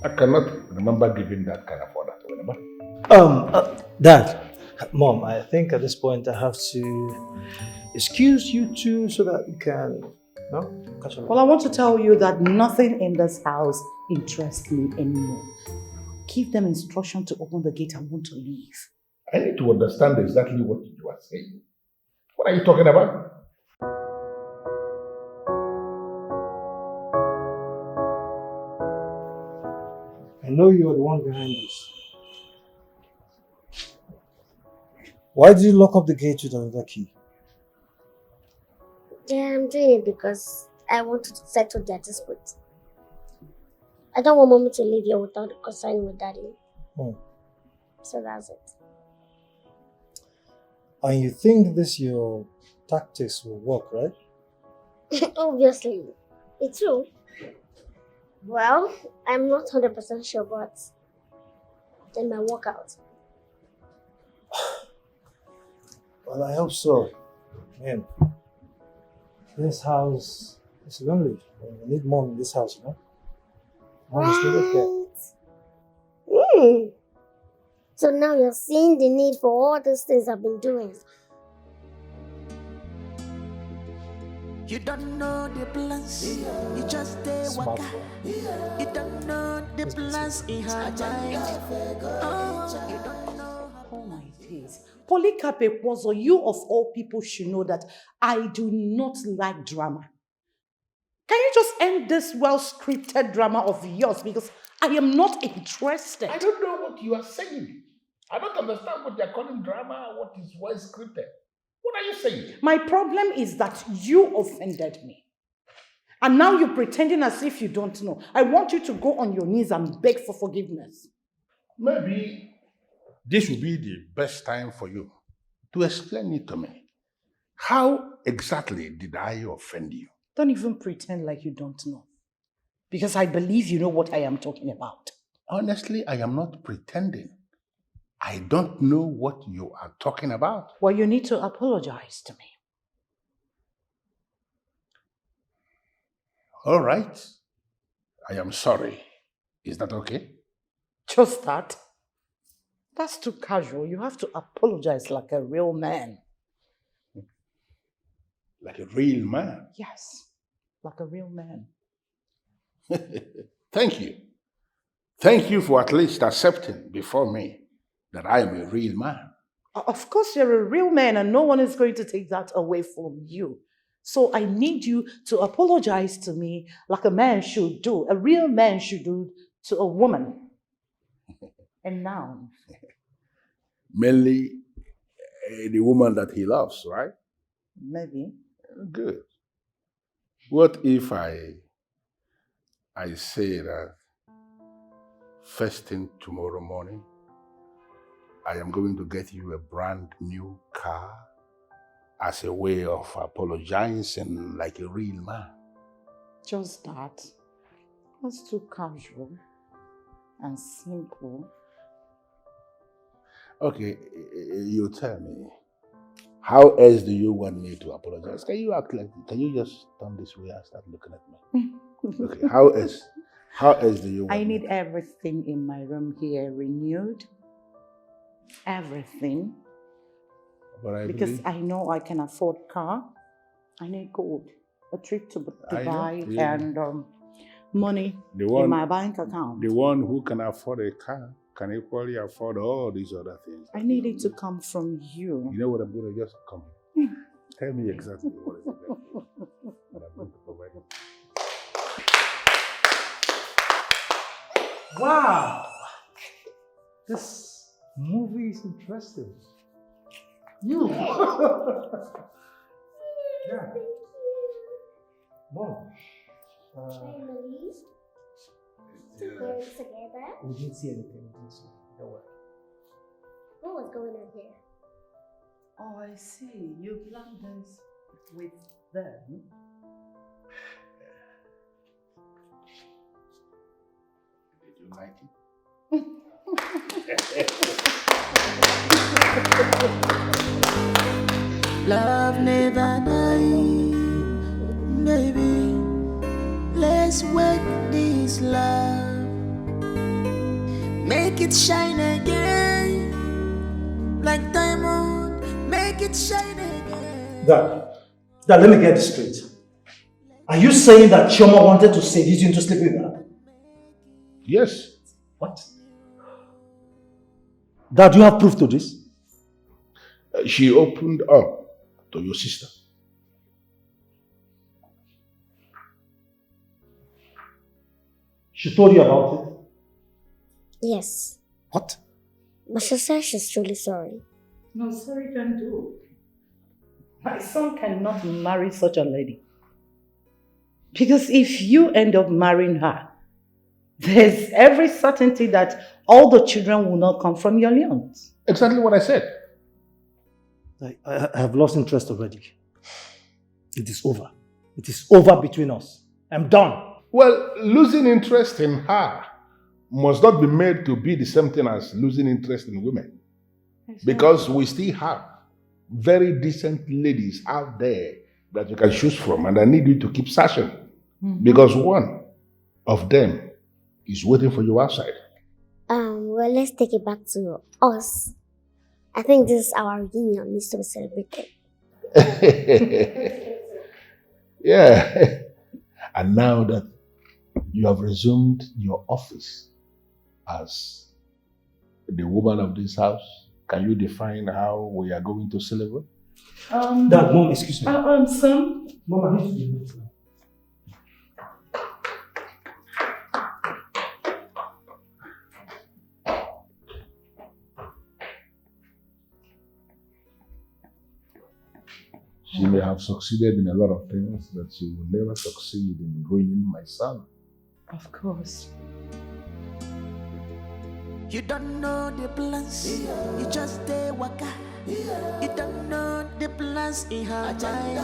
I cannot remember giving that kind of order to anybody. Dad, Mom, I think at this point I have to excuse you two so that you can, catch up. Well, I want to tell you that nothing in this house interests me anymore. Give them instruction to open the gate. I want to leave. I need to understand exactly what you are saying. What are you talking about? I know you're the one behind this. Why did you lock up the gate with another key? Yeah, I'm doing it because I want to settle their dispute. I don't want mommy to leave here without consulting with daddy. So that's it. And you think your tactics will work, right? Obviously, it's true. Well, I'm not 100% sure, but it might work out. Well, I hope so. Man, this house is lonely. We need Mom in this house, Mom is needed here. So now you're seeing the need for all these things I've been doing. You don't know the plans, you just stay waka. You don't know the plans in her mind. Oh, you don't know. Oh my days. Polycarp Ekwozo, you of all people should know that I do not like drama. Can you just end this well-scripted drama of yours because I am not interested? I don't know what you are saying. I don't understand what you're calling drama, what is well scripted. What are you saying? My problem is that you offended me. And now you're pretending as if you don't know. I want you to go on your knees and beg for forgiveness. Maybe this will be the best time for you to explain it to me. How exactly did I offend you? Don't even pretend like you don't know. Because I believe you know what I am talking about. Honestly, I am not pretending. I don't know what you are talking about. Well, you need to apologize to me. All right. I am sorry. Is that okay? Just that? That's too casual. You have to apologize like a real man. Like a real man? Yes, like a real man. Thank you. Thank you for at least accepting before me that I am a real man. Of course, you're a real man and no one is going to take that away from you. So I need you to apologize to me like a man should do, a real man should do to a woman. And now? Mainly the woman that he loves, right? Maybe. Good. What if I say that first thing tomorrow morning, I am going to get you a brand new car as a way of apologizing like a real man. Just that. That's too casual and simple. Okay, you tell me. How else do you want me to apologize? Can you just turn this way and start looking at me? Okay, how else? How else do you want I need me? everything in my room here renewed. Everything. But Because I know I can afford car. I need gold. A trip to Dubai and money in my bank account. The one who can afford a car can equally afford all these other things. I need it to come from you. You know what I'm going to just come? Tell me exactly what is it that I'm going to provide you. Wow! This movie is interesting. You! Yeah. Mom. Families. Together. We didn't see anything. Don't worry. What was going on here? Oh, I see. You planned this with them. Did you like it? Love never dies, baby. Let's work this love, make it shine again, like diamond. Make it shine again. Dad, let me get this straight. Are you saying that Chioma wanted to seduce you into sleeping with her? Yes. What? Dad, do you have proof to this? She opened up to your sister. She told you about it? Yes. What? But she said she's truly sorry. No, sorry can do. My son cannot marry such a lady. Because if you end up marrying her, there's every certainty that all the children will not come from your lineage. Exactly what I said. I have lost interest already. It is over. It is over between us. I'm done. Well, losing interest in her must not be made to be the same thing as losing interest in women. Because we still have very decent ladies out there that you can choose from, and I need you to keep searching. Because one of them is waiting for you outside. Well, let's take it back to us. I think this is our reunion needs to be celebrated. Yeah. And now that you have resumed your office as the woman of this house, can you define how we are going to celebrate? Dad, Mom, excuse me. Son? Mom, I need to be late now. She may have succeeded in a lot of things, but she will never succeed in ruining my son. Of course. You don't know the plans, you just stay waka. You don't know the plans in her mind.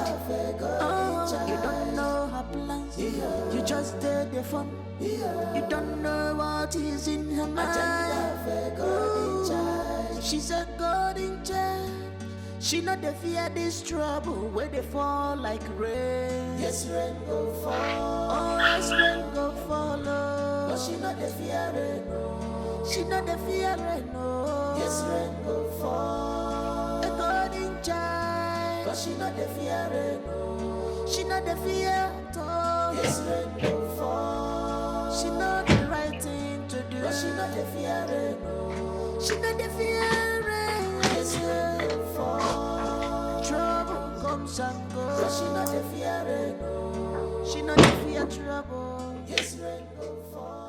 Oh, you don't know her plans, you just stay the fun. You don't know what is in her mind. Ooh, she's a God in child. She not the fear this trouble where they fall like rain. Yes, rain go fall. Oh, yes, rain go follow. But she not the fear rain, no. She not the fear rain, no. Yes, rain go fall. A God in child. But she not the fear rain, no. She not the fear at all. Yes, rain go fall. She not the right thing to do. But she not the fear rain, no. She not the fear rain. Yes, rain go fall. Trouble comes and goes. But she not the fear rain, no. She not the fear trouble. Yes, rain go fall.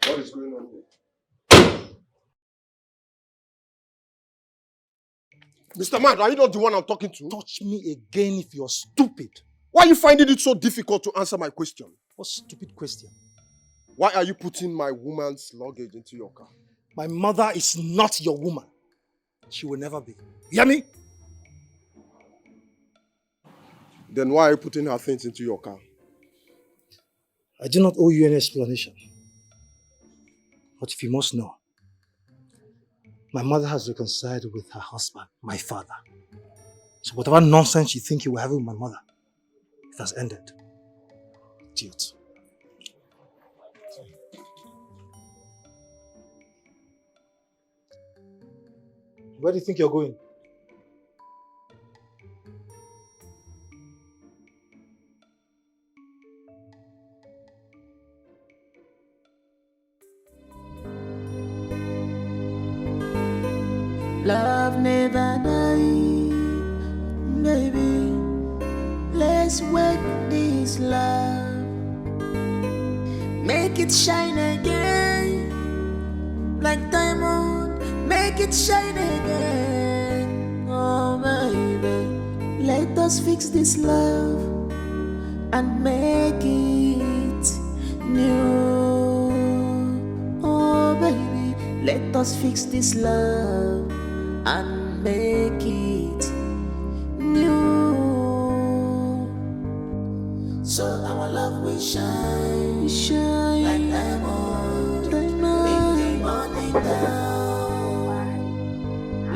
What is going on here? Mr. Man, are you not the one I'm talking to? Touch me again if you're stupid. Why are you finding it so difficult to answer my question? What stupid question? Why are you putting my woman's luggage into your car? My mother is not your woman. She will never be. You hear me? Then why are you putting her things into your car? I do not owe you any explanation. But if you must know, my mother has reconciled with her husband, my father. So whatever nonsense you think you were having with my mother, it has ended. Idiot. Where do you think you're going? Love never die, baby. Let's wake this love, make it shine again, like diamond. Make it shine again, oh baby. Let us fix this love and make it new, oh baby. Let us fix this love and make it new. So our love will shine, shine like diamond, diamond. In the morning down.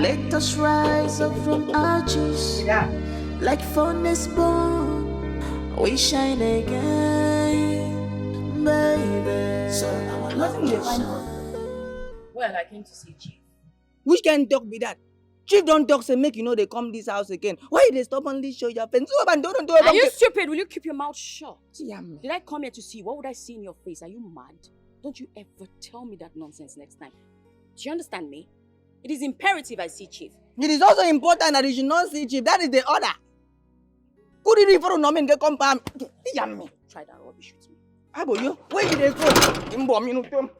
Let us rise up from ashes, like furnace bone. We shine again, baby. So our love will shine. Well, I came to see Chief. Which kind dog be that? Chief don't talk say make you know they come this house again. Why they stubbornly show your face? Are you stupid? Will you keep your mouth shut? Yeah. Did I come here to see you? What would I see in your face? Are you mad? Don't you ever tell me that nonsense next time. Do you understand me? It is imperative I see Chief. It is also important that you should not see Chief. That is the order. Could you refer to Norman get come palm? Yummy. Try that rubbish with me. How about you? Where did they go?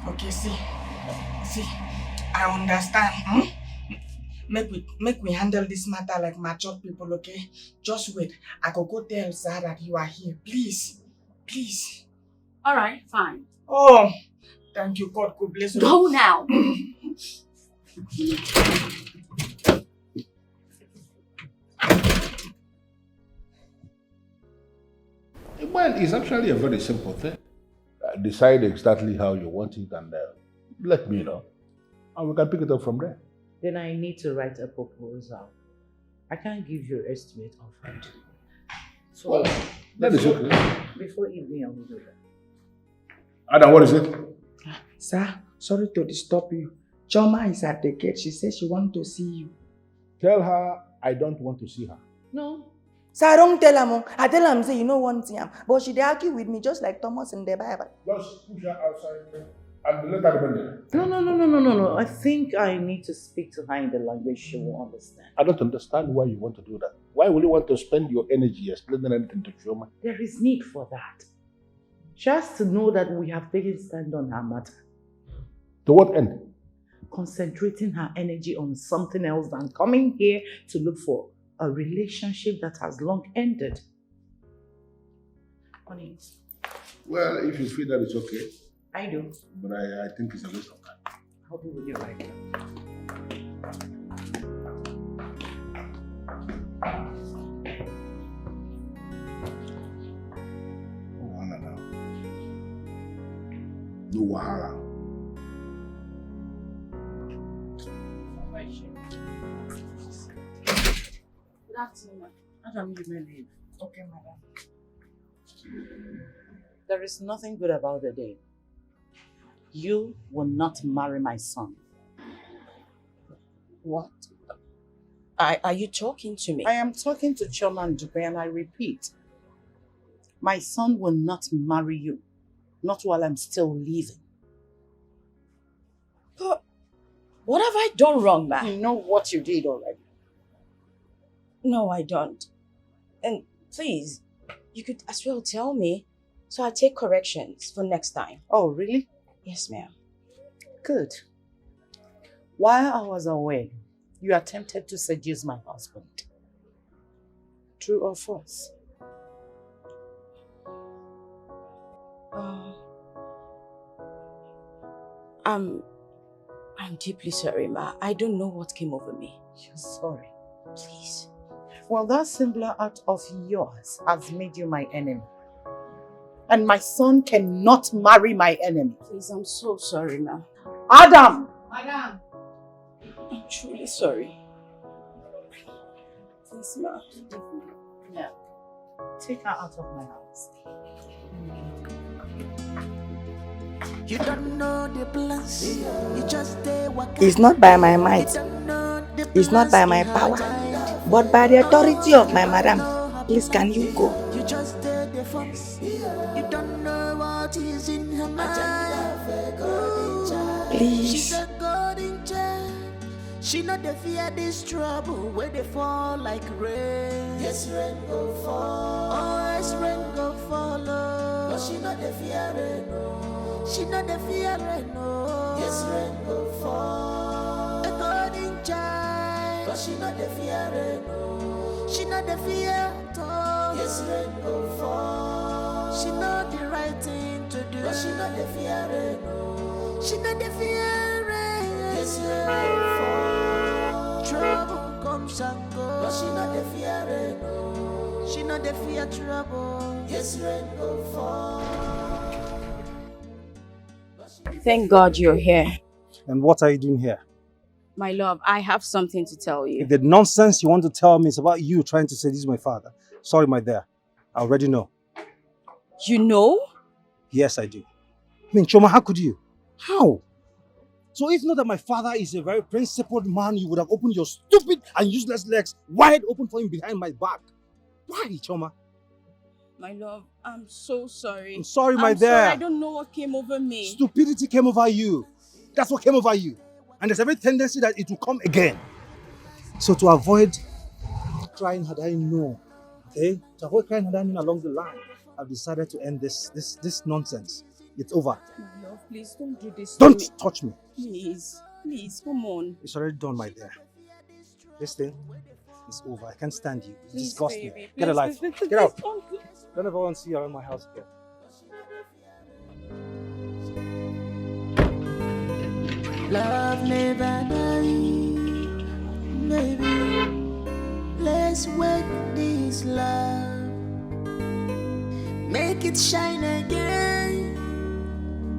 Okay, see, I understand. Make we handle this matter like mature people, okay? Just wait. I could go tell Sir that you are here. Please. All right, fine. Oh, thank you. God could bless you. Go now. Well, it's actually a very simple thing. Decide exactly how you want it and let me know. And we can pick it up from there. Then I need to write a proposal. I can't give you an estimate of it. So, well, that is okay. Before evening, I will do that. Adam, what is it? Sir, sorry to disturb you. Choma is at the gate. She says she wants to see you. Tell her I don't want to see her. No. Sir, I don't tell her. I tell her, say you know one thing. But she dey argue with me just like Thomas in the Bible. Just push her outside and let her remain there. No. I think I need to speak to her in the language she will understand. I don't understand why you want to do that. Why would you want to spend your energy explaining anything to Choma? There is need for that. She has to know that we have taken stand on her matter. To what end? Concentrating her energy on something else than coming here to look for a relationship that has long ended. Honey. Well, if you feel that it's okay. I do. But I think it's a waste of time. I'll be with you right now. No wahala. Good afternoon. Madam, you may leave. Okay, madam. There is nothing good about the day. You will not marry my son. What? Are you talking to me? I am talking to Choma and Dikeh, and I repeat, my son will not marry you. Not while I'm still living. But what have I done wrong, ma? You know what you did already. No, I don't. And please, you could as well tell me so I take corrections for next time. Oh, really? Yes, ma'am. Good. While I was away, You attempted to seduce my husband. True or false? I'm deeply sorry, Ma. I don't know what came over me. You're sorry. Please. Well, that singular act of yours has made you my enemy. And my son cannot marry my enemy. Please, I'm so sorry, Ma. Adam! Madam! I'm truly sorry. Please, Ma. Yeah. Take her out of my house. You don't know the plans. You just It's not by my might, it's not by my power, but by the authority of my madam. Please, can you go? You just the force. You don't know what is in her mind. Please. She's a God in charge. She not the fear this trouble where they fall like rain. Yes, rain go fall. Oh, yes, rain go follow. But she not the fear rain, no. She not the fear rain, no. Yes, rain go fall. A God in charge. But she not the fear rain, no. She not the fear at all. Yes, rain go fall. She not the right thing to do. But she not the fear rain, no. She not the fear rain. Yes, rain go fall. Trouble comes and goes. But she not the fear rain, no. She not the fear trouble. Yes, rain go fall. Thank God you're here. And what are you doing here? My love, I have something to tell you. If the nonsense you want to tell me is about you trying to say this is my father, sorry, my dear. I already know. You know? Yes, I do. I mean, Choma, how could you? How? So if not that my father is a very principled man, you would have opened your stupid and useless legs wide open for him behind my back. Why, Choma? My love, I'm so sorry. I'm sorry, my dear. Sorry, I don't know what came over me. Stupidity came over you. That's what came over you. And there's every tendency that it will come again. So to avoid crying had I known, okay? To avoid crying had I known along the line, I've decided to end this nonsense. It's over. My love, please don't do this to Don't me. touch me. Please, please, come on. It's already done, my dear. This thing is over. I can't stand you. It's Please, disgusting. baby, Get a please, life. please, please, Get out. please, Don't ever want to see you around my house again. Love never dies, baby. Let's work this love, make it shine again,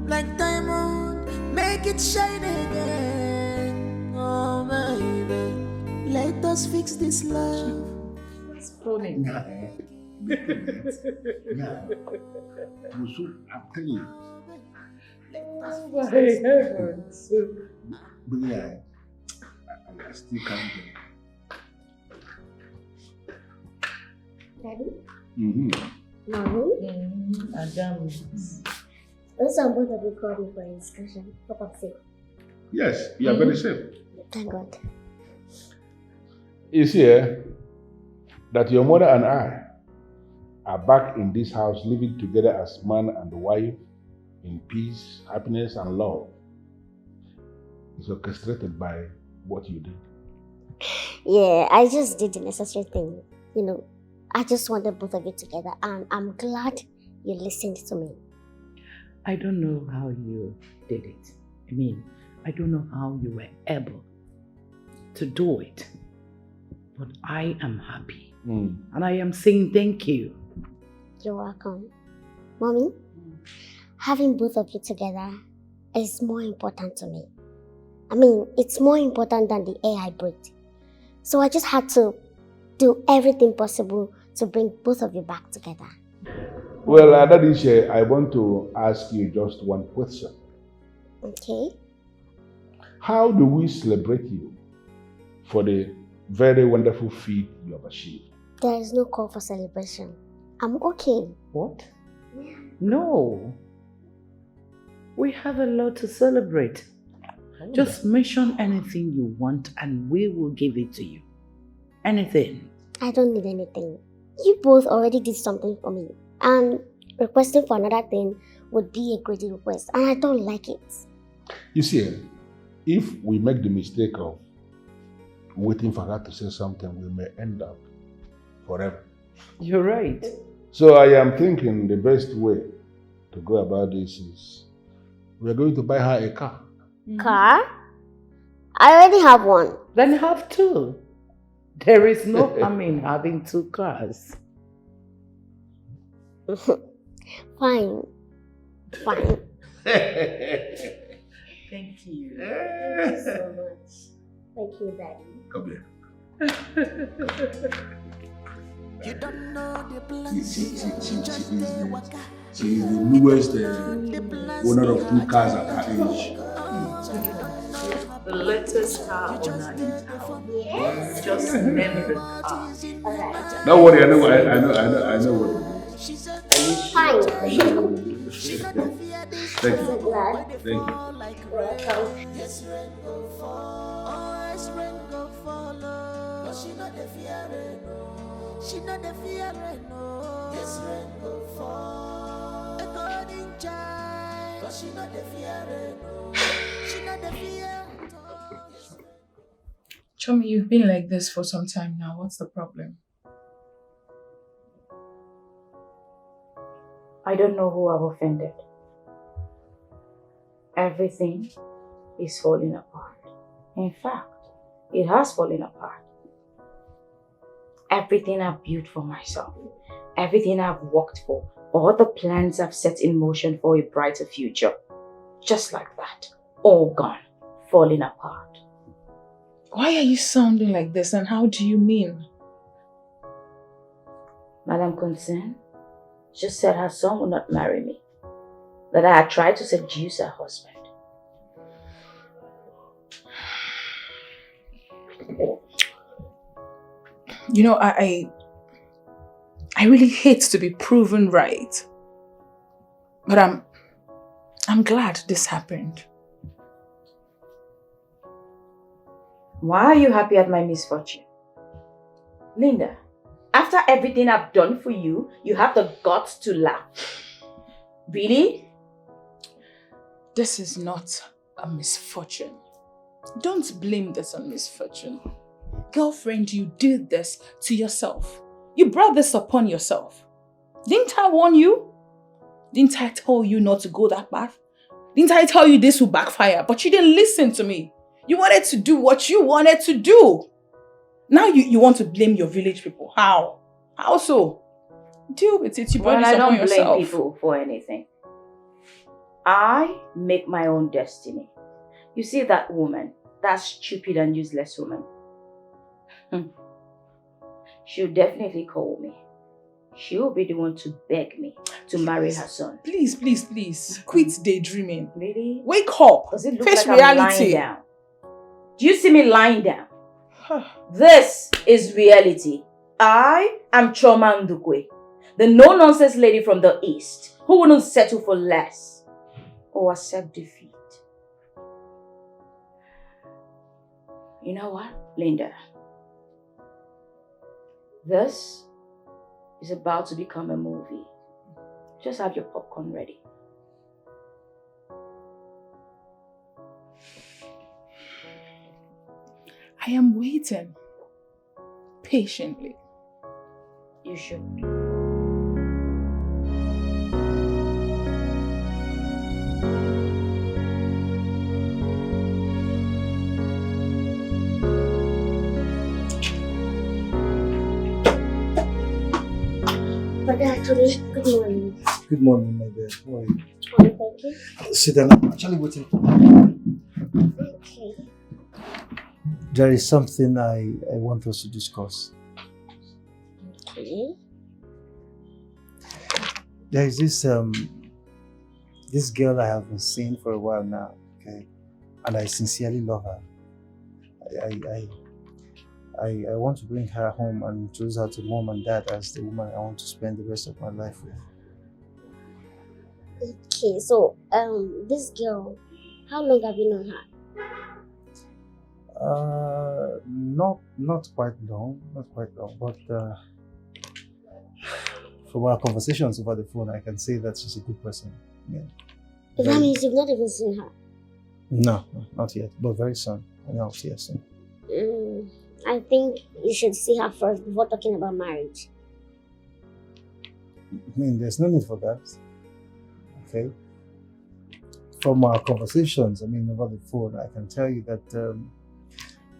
like diamond. Make it shine again, oh baby. Let us fix this love. It's funny. Yeah. I'm telling you. Oh my heavens. But yeah, I still can't get it. Daddy? Mm-hmm. Mommy? Adam. Also, both of you called me for a discussion. Hope I'm safe. Yes, you are very safe. Thank God. It's here that your mother and I are back in this house living together as man and wife in peace, happiness, and love. It's orchestrated by what you did. Yeah, I just did the necessary thing. You know, I just wanted both of you together, and I'm glad you listened to me. I don't know how you did it. I mean, I don't know how you were able to do it. But I am happy. And I am saying thank you. You're welcome. Mommy, having both of you together is more important to me. I mean, it's more important than the air I breathe. So I just had to do everything possible to bring both of you back together. Well, Adadisha, I want to ask you just one question. Okay. How do we celebrate you for the very wonderful feat you have achieved? There is no call for celebration. I'm okay. What? No. We have a lot to celebrate. Just mention anything you want and we will give it to you. Anything. I don't need anything. You both already did something for me. And requesting for another thing would be a great request. And I don't like it. You see, if we make the mistake of waiting for her to say something, we may end up forever. You're right. So I am thinking the best way to go about this is we're going to buy her a car. Car? I already have one. Then have two. There is no harm in having two cars. Fine. Fine. Thank you. Thank you so much. Thank you, Daddy. Come here. You don't know the plans. She's the newest owner of two cars at her age. The latest car owner in town. Yes. Just name the car. Okay. Don't worry, I know what to do. Fine. Thank you. So glad. Thank you. Welcome. She not the fear, no. Yes, rain go fall. A golden child, but she not the fear, no. She not the fear. Chomi, you've been like this for some time now. What's the problem? I don't know who I've offended. Everything is falling apart. In fact, it has fallen apart. Everything I've built for myself, everything I've worked for, all the plans I've set in motion for a brighter future, just like that, all gone, falling apart. Why are you sounding like this, and how do you mean? Madam Concern just said her son would not marry me, that I had tried to seduce her husband. You know, I really hate to be proven right, but I'm glad this happened. Why are you happy at my misfortune? Linda, after everything I've done for you, you have the guts to laugh. Really? This is not a misfortune. Don't blame this on misfortune. Girlfriend, you did this to yourself. You brought this upon yourself. Didn't I warn you? Didn't I tell you not to go that path? Didn't I tell you this would backfire? But you didn't listen to me. You wanted to do what you wanted to do. Now you want to blame your village people. How? How so? Deal with it. You brought this upon yourself. I don't blame people for anything. I make my own destiny. You see that woman, that stupid and useless woman? She'll definitely call me. She'll be the one to beg me to marry her son. Please, please, please. Quit daydreaming. Really? Wake up. Does it look Face like reality. I'm lying down? Do you see me lying down? This is reality. I am Choma Ndukwe, the no-nonsense lady from the East who wouldn't settle for less or accept defeat. You know what, Linda? This is about to become a movie. Just have your popcorn ready. I am waiting patiently. You should. But actually, good morning. Good morning, my dear. How are you? Fine, thank you. Sit down. I'm actually waiting. Okay. There is something I want us to discuss. Okay. There is this girl I have been seeing for a while now, okay? And I sincerely love her. I want to bring her home and introduce her to mom and dad as the woman I want to spend the rest of my life with. Okay, so this girl, how long have you known her? Not quite long, but from our conversations over the phone, I can say that she's a good person. Yeah. That means you've not even seen her? No, not yet, but very soon. I know, yes. I think you should see her first before talking about marriage. I mean, there's no need for that. Okay? From our conversations, I mean, over the phone, I can tell you that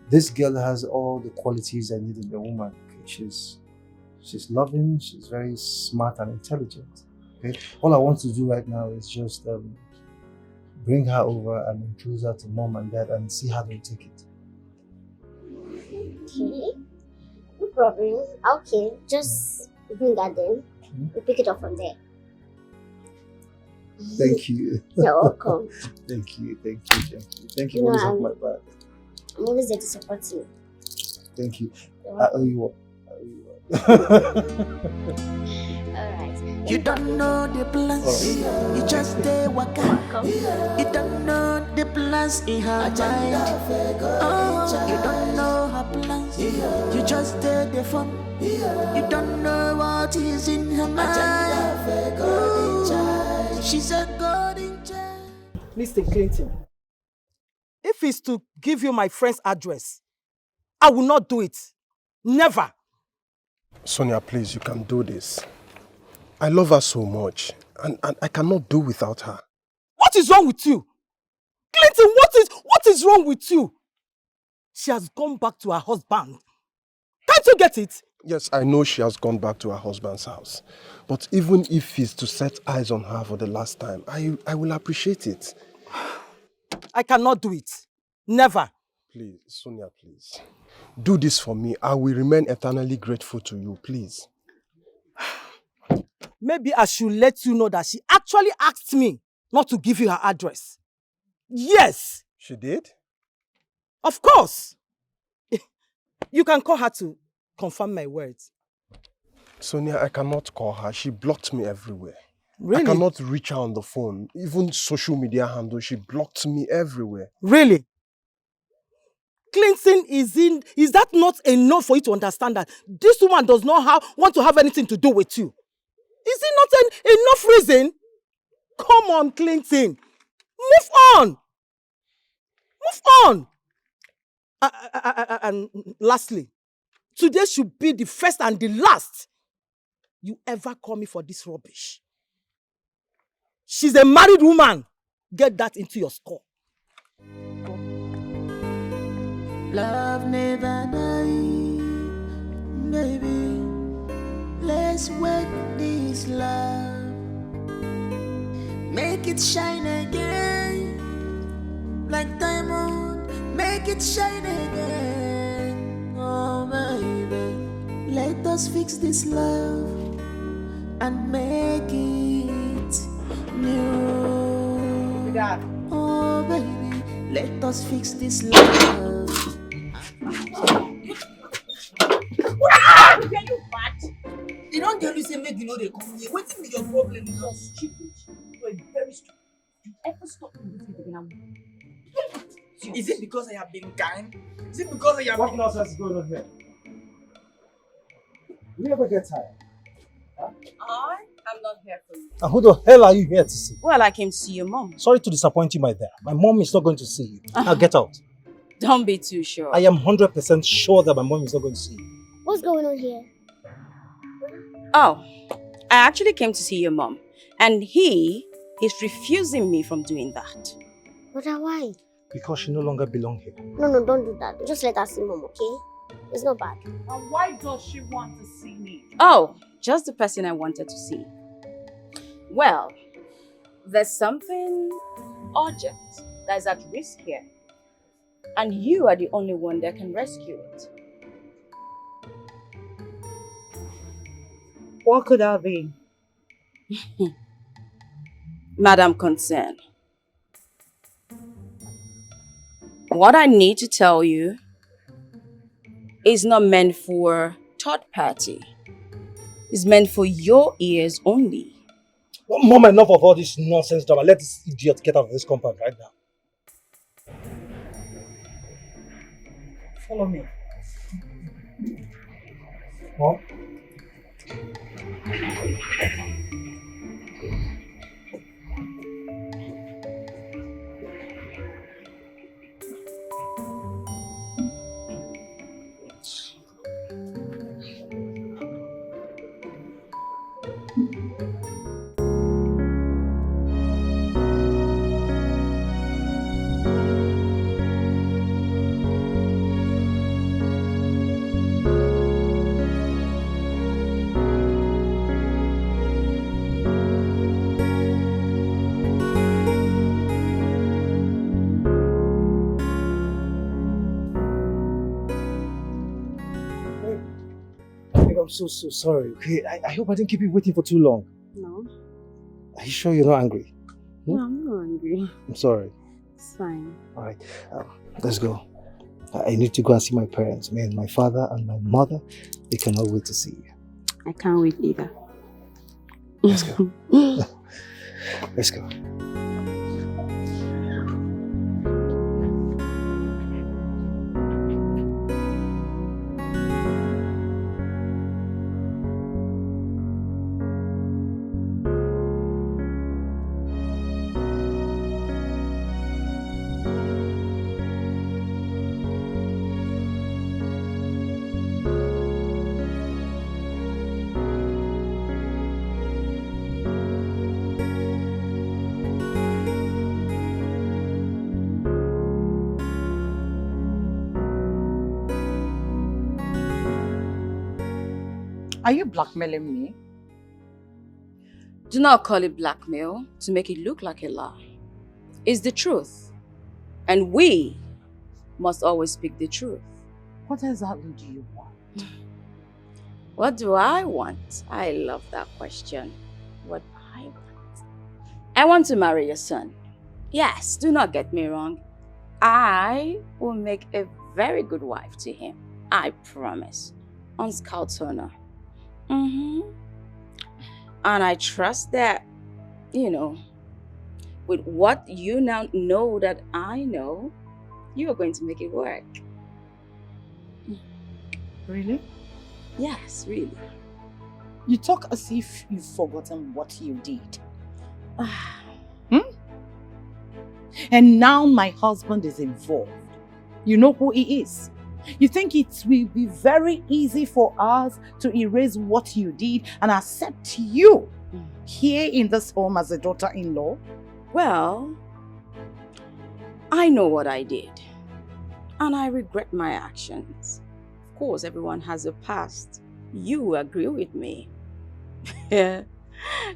this girl has all the qualities I need in a woman. Okay? She's loving, she's very smart and intelligent. Okay? All I want to do right now is just bring her over and introduce her to mom and dad and see how they take it. Okay, no problem. Okay, just bring that in. We'll pick it up from there. Thank you. You're welcome. Thank you. Thank you for always having my back. I'm always there to support you. Thank you. You're I owe you one. Alright. You don't know the plans, you just stay waka. You don't know the plans in her mind. Oh, you don't know her plans, you just stay the fun. You don't know what is in her mind. Ooh, she's a god in child. Mr. Clinton, if it's to give you my friend's address, I will not do it. Never. Sonia, please, you can do this. I love her so much, and I cannot do without her. What is wrong with you? Clinton, what is wrong with you? She has gone back to her husband. Can't you get it? Yes, I know she has gone back to her husband's house. But even if he's to set eyes on her for the last time, I will appreciate it. I cannot do it. Never. Please, Sonia, please. Do this for me. I will remain eternally grateful to you, please. Maybe I should let you know that she actually asked me not to give you her address. Yes. She did? Of course. You can call her to confirm my words. Sonia, I cannot call her. She blocked me everywhere. Really? I cannot reach her on the phone. Even social media handle, she blocked me everywhere. Really? Clinton is that not enough for you to understand that this woman does not want to have anything to do with you? Is it not enough reason? Come on, Clinton. Move on. Move on. And lastly, today should be the first and the last you ever call me for this rubbish. She's a married woman. Get that into your score. Love never dies, baby. Let's work this love, make it shine again, like diamond. Make it shine again, oh baby. Let us fix this love and make it new. Oh baby, let us fix this love. Are you mad? They don't tell you say make you know they come here. What is your problem? You're stupid. You're very stupid. You ever stop me with me? Is it because I have been kind? Is it because I have What nonsense is going on here? Do you ever get tired? I am not here for you. And who the hell are you here to see? Well, I came to see your mom. Sorry to disappoint you, my dear. My mom is not going to see you. Now get out. Don't be too sure. I am 100% sure that my mom is not going to see you. What's going on here? Oh, I actually came to see your mom. And he is refusing me from doing that. But why? Because she no longer belongs here. No, don't do that. Just let her see mom, okay? It's not bad. And why does she want to see me? Oh, just the person I wanted to see. Well, there's something urgent that is at risk here. And you are the only one that can rescue it. What could that be? Madam Concern, what I need to tell you is not meant for third party. It's meant for your ears only. Well, Mom, enough of all this nonsense drama. Let this idiot get out of this compound right now. Follow me. Mom? I'm so sorry, okay? I hope I didn't keep you waiting for too long. No. Are you sure you're not angry? No, I'm not angry. I'm sorry. It's fine. Alright, let's go. I need to go and see my parents. Man, my father and my mother, they cannot wait to see you. I can't wait either. Let's go. Let's go. Are you blackmailing me? Do not call it blackmail to make it look like a lie. It's the truth. And we must always speak the truth. What exactly do you want? What do I want? I love that question. What I want? I want to marry your son. Yes, do not get me wrong. I will make a very good wife to him. I promise. On Scout's honor. And I trust that, with what you now know that I know, you are going to make it work. Really? Yes, really. You talk as if you've forgotten what you did. And now my husband is involved. You know who he is. You think it will be very easy for us to erase what you did and accept you here in this home as a daughter-in-law? Well, I know what I did. And I regret my actions. Of course, everyone has a past. You agree with me.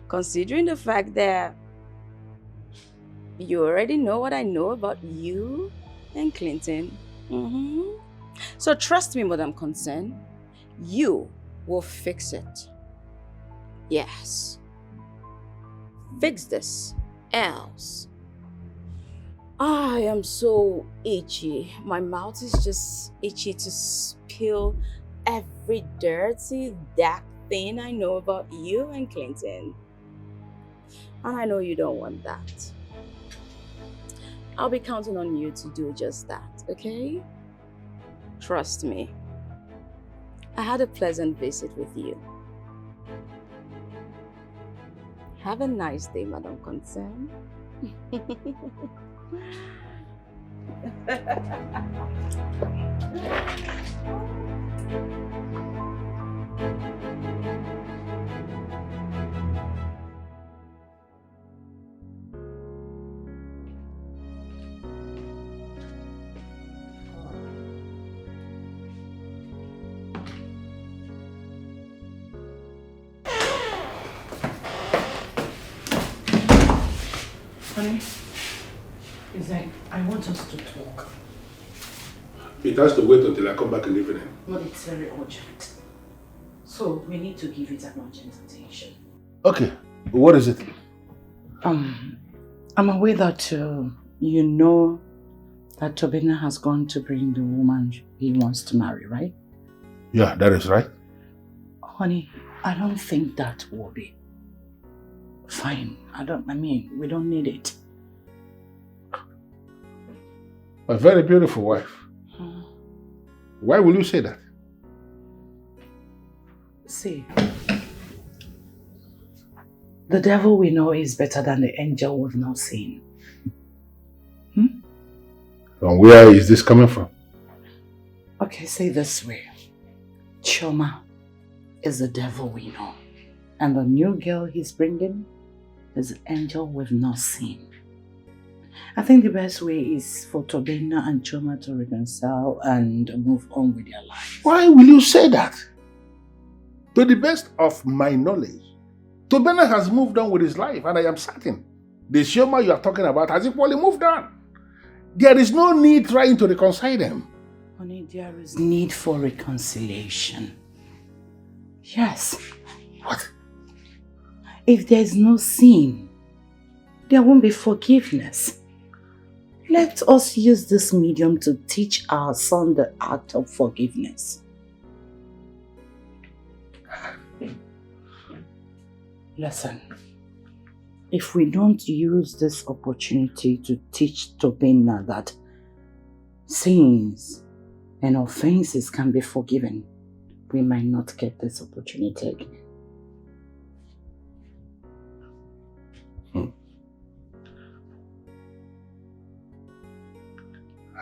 Considering the fact that you already know what I know about you and Clinton. So trust me, Madam Concern, you will fix it. Yes. Fix this, else. I am so itchy. My mouth is just itchy to spill every dirty, dark thing I know about you and Clinton. And I know you don't want that. I'll be counting on you to do just that, okay? Trust me. I had a pleasant visit with you. Have a nice day, Madam Concern. Honey, it's like, I want us to talk. It has to wait until I come back in the evening. But it's very urgent. So we need to give it an urgent attention. Okay, what is it? I'm aware that you know that Tobina has gone to bring the woman he wants to marry, right? Yeah, that is right. Honey, I don't think that will be fine. We don't need it. A very beautiful wife. Why will you say that? See, the devil we know is better than the angel we've not seen. And where is this coming from? Okay, say this way. Choma is the devil we know. And the new girl he's bringing is an angel we've not seen. I think the best way is for Tobena and Choma to reconcile and move on with their lives. Why will you say that? To the best of my knowledge, Tobena has moved on with his life, and I am certain the Chioma you are talking about has equally moved on. There is no need trying to reconcile them. Honey, there is need for reconciliation. Yes. What? If there's no sin, there won't be forgiveness. Let us use this medium to teach our son the art of forgiveness. Listen, if we don't use this opportunity to teach Tobena that sins and offenses can be forgiven, we might not get this opportunity again.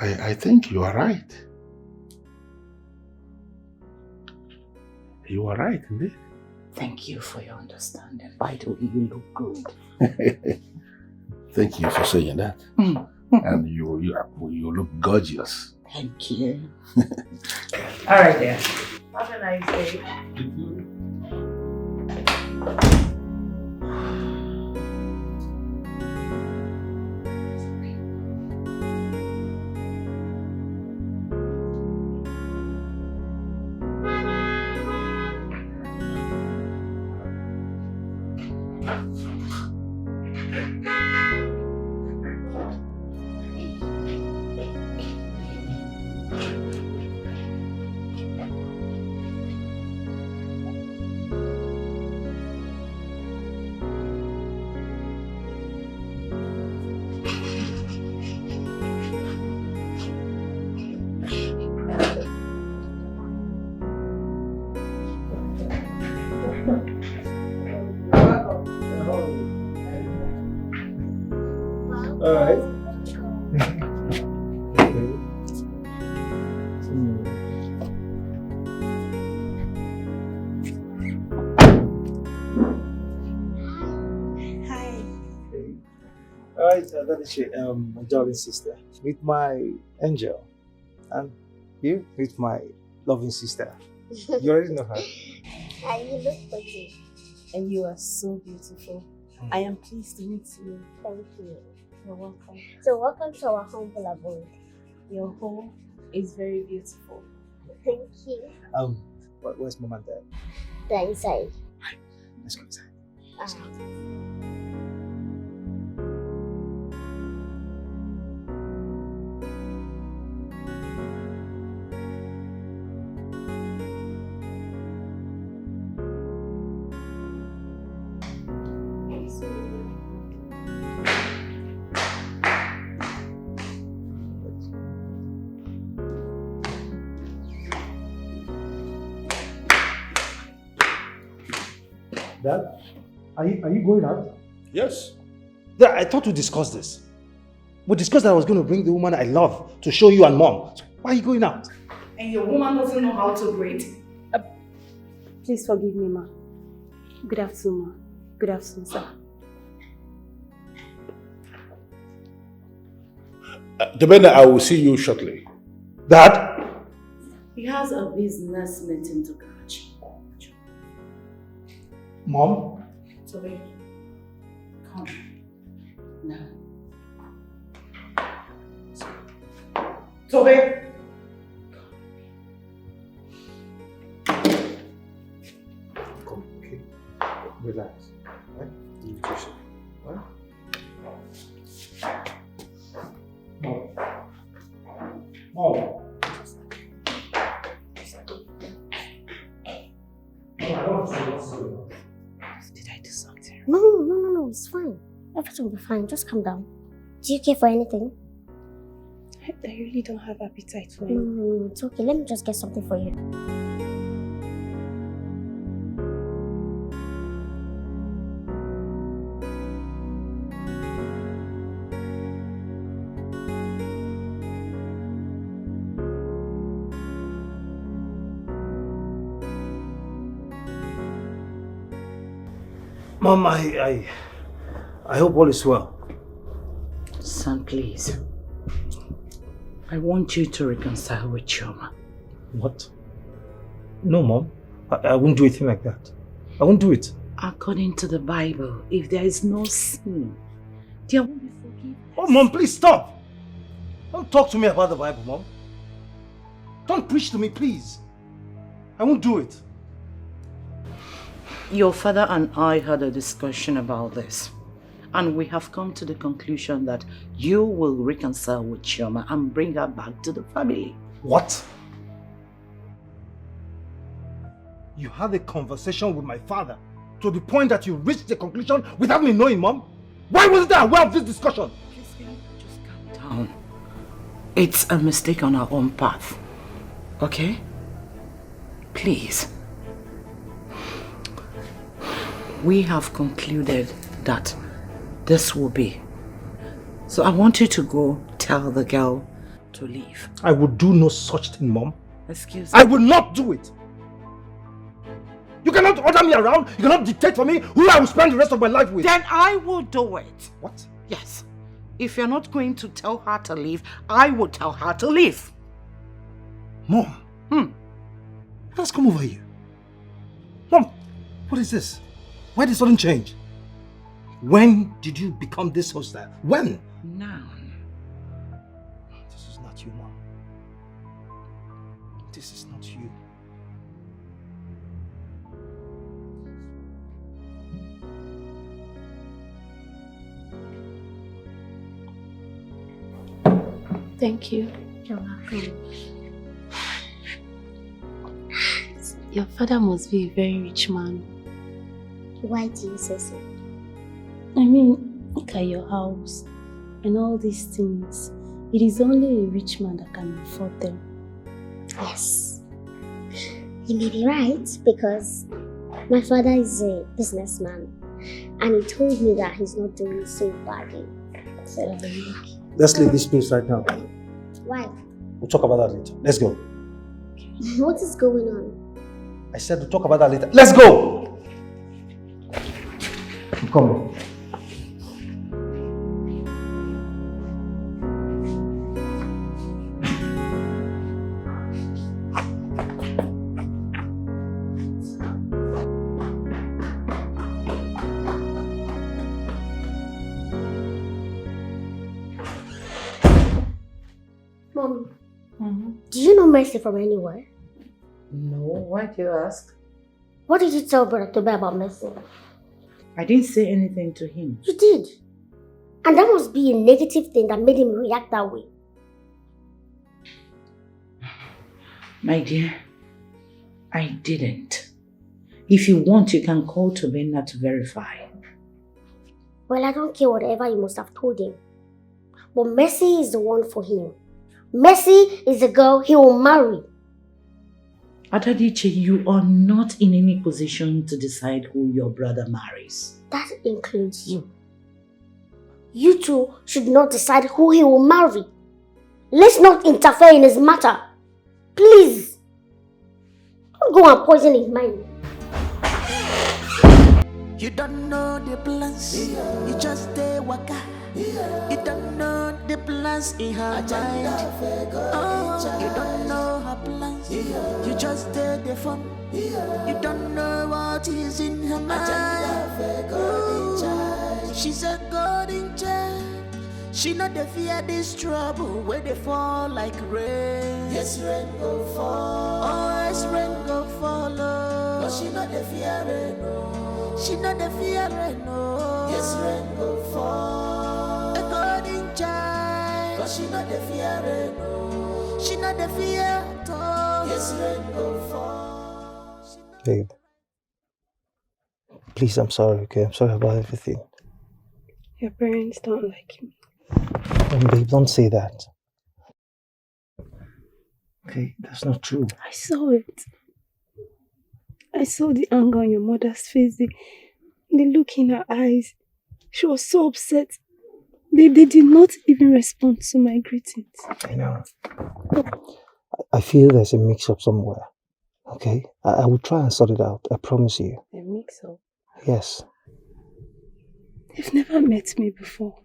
I think you are right. You are right, indeed. Thank you for your understanding. By the way, you look good. Thank you for saying that. And you look gorgeous. Thank you. All right, then. Have a nice day. That is my darling sister. Meet my angel. And you meet my loving sister. You already know her. And you look pretty. And you are so beautiful. I am pleased to meet you. Thank you. You're welcome. So welcome to our humble abode. Your home is very beautiful. Thank you. Where's mom and dad? They're inside. Let's go inside. Dad, are you going out? Yes. Dad, I thought we discussed this. We discussed that I was going to bring the woman I love to show you and mom. So why are you going out? And your woman doesn't know how to greet. Please forgive me, ma. Good afternoon, ma. Good afternoon, sir. Tobena, I will see you shortly. Dad? He has a business meeting to catch. Mom? Toby, come. Now. Toby! Come, okay. Relax. Right? You just, right? Mom. Mom. Did I do something? No, it's fine. Everything will be fine. Just calm down. Do you care for anything? I really don't have appetite for No, it's okay. Let me just get something for you. Mom, I hope all is well. Son, please. I want you to reconcile with Chioma. What? No, Mom. I won't do anything like that. I won't do it. According to the Bible, if there is no sin, there won't be forgiveness. Oh, Mom, please stop. Don't talk to me about the Bible, Mom. Don't preach to me, please. I won't do it. Your father and I had a discussion about this, and we have come to the conclusion that you will reconcile with Chioma and bring her back to the family. What? You had a conversation with my father to the point that you reached the conclusion without me knowing, Mom? Why wasn't I aware of this discussion? Please, can you just calm down? It's a mistake on our own path, okay? Please. We have concluded that this will be. So I want you to go tell the girl to leave. I would do no such thing, Mom. Excuse me. I will not do it. You cannot order me around. You cannot dictate for me who I will spend the rest of my life with. Then I will do it. What? Yes. If you're not going to tell her to leave, I will tell her to leave. Mom. What has come over you? Mom, what is this? Why this sudden change? When did you become this hostile? When? Now. This is not you, Mom. This is not you. Thank you. You're welcome. Your father must be a very rich man. Why do you say so? I mean, look at your house and all these things. It is only a rich man that can afford them. Yes. You may be right, because my father is a businessman and he told me that he's not doing so badly. So, Let's leave this place right now. why? We'll talk about that later. Let's go. What is going on? I said we'll talk about that later. Let's go! I'm coming. Mommy, do you know Mercy from anywhere? No, why do you ask? What did you tell Brother Toby about Mercy? I didn't say anything to him. You did. And that must be a negative thing that made him react that way. My dear, I didn't. If you want, you can call Tobenna to verify. Well, I don't care whatever you must have told him. But Mercy is the one for him. Mercy is the girl he will marry. Adadiche, you are not in any position to decide who your brother marries. That includes you. You two should not decide who he will marry. Let's not interfere in his matter. Please. Don't go and poison his mind. You don't know the plans, you just stay waka. You don't know the plans in her mind. Oh, you don't know her plans, you just stay the fun. You don't know what is in her mind. Ooh, she's a golden child. She not the fear this trouble where they fall like rain. Yes, rain go fall. Oh, yes, rain go follow. But she not the fear rain, no. She not the fear rain, no. Yes, rain go fall. A golden child. But she not the fear rain, no. She not the fear at all. Yes, rain go fall. Babe. Please, I'm sorry, okay? I'm sorry about everything. Your parents don't like him. Babe, don't say that. Okay, that's not true. I saw it. I saw the anger on your mother's face, the look in her eyes. She was so upset. They did not even respond to my greetings. I know. I feel there's a mix-up somewhere. Okay? I will try and sort it out. I promise you. A mix-up? Yes. They've never met me before.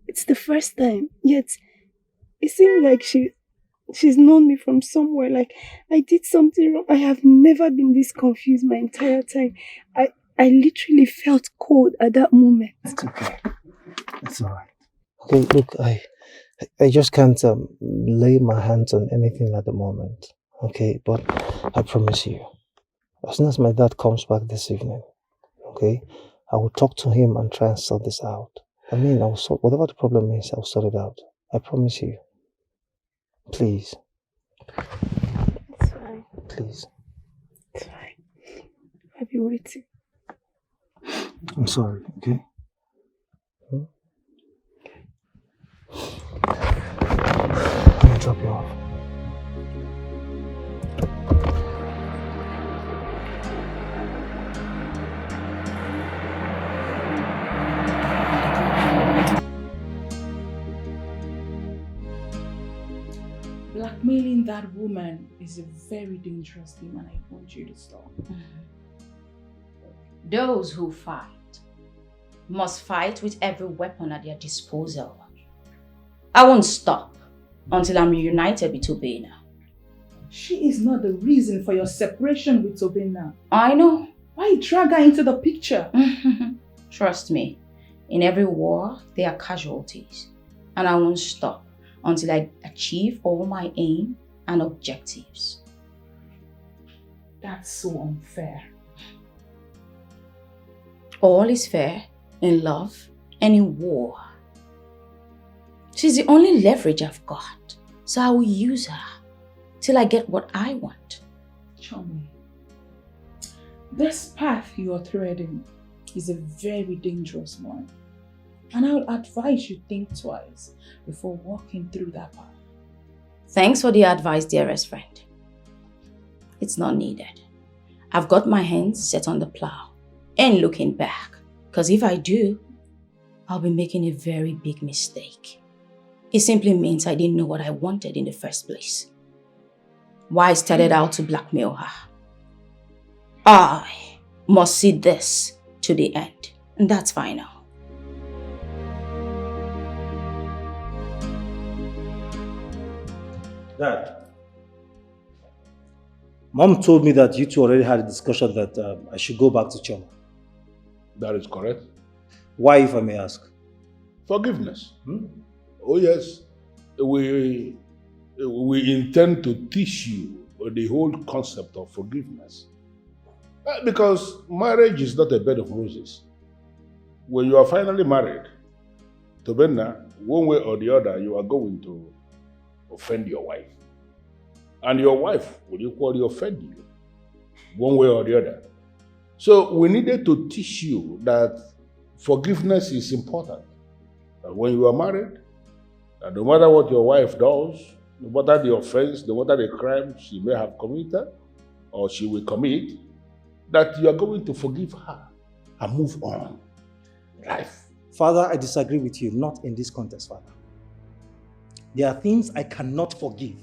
It's the first time, yet it seems like she's known me from somewhere, like I did something wrong. I have never been this confused my entire time. I literally felt cold at that moment. It's okay. It's alright. Okay, look, I just can't lay my hands on anything at the moment. Okay, but I promise you, as soon as my dad comes back this evening, okay, I will talk to him and try and sort this out. I mean, I will sort whatever the problem is, I'll sort it out. I promise you. Please. It's fine. Please. It's fine. I'll be waiting. I'm sorry, okay? Let me drop you off. Blackmailing that woman is a very dangerous thing, and I want you to stop. Those who fight must fight with every weapon at their disposal. I won't stop until I'm reunited with Tobena. She is not the reason for your separation with Tobena. I know. Why drag her into the picture? Trust me, in every war, there are casualties. And I won't stop until I achieve all my aim and objectives. That's so unfair. All is fair in love and in war. She's the only leverage I've got, so I will use her till I get what I want. Chummy, this path you are treading is a very dangerous one. And I would advise you think twice before walking through that path. Thanks for the advice, dearest friend. It's not needed. I've got my hands set on the plow and looking back. Because if I do, I'll be making a very big mistake. It simply means I didn't know what I wanted in the first place. Why I started out to blackmail her. I must see this to the end. And that's final. Dad, Mom told me that you two already had a discussion that I should go back to Choma. That is correct. Why, if I may ask? Forgiveness. Oh yes, we intend to teach you the whole concept of forgiveness. Because marriage is not a bed of roses. When you are finally married, Tobena, one way or the other, you are going to offend your wife. And your wife will equally offend you, one way or the other. So we needed to teach you that forgiveness is important. That when you are married, that no matter what your wife does, no matter the offense, no matter the crime she may have committed or she will commit, that you are going to forgive her and move on in life. Father, I disagree with you, not in this context, Father. There are things I cannot forgive.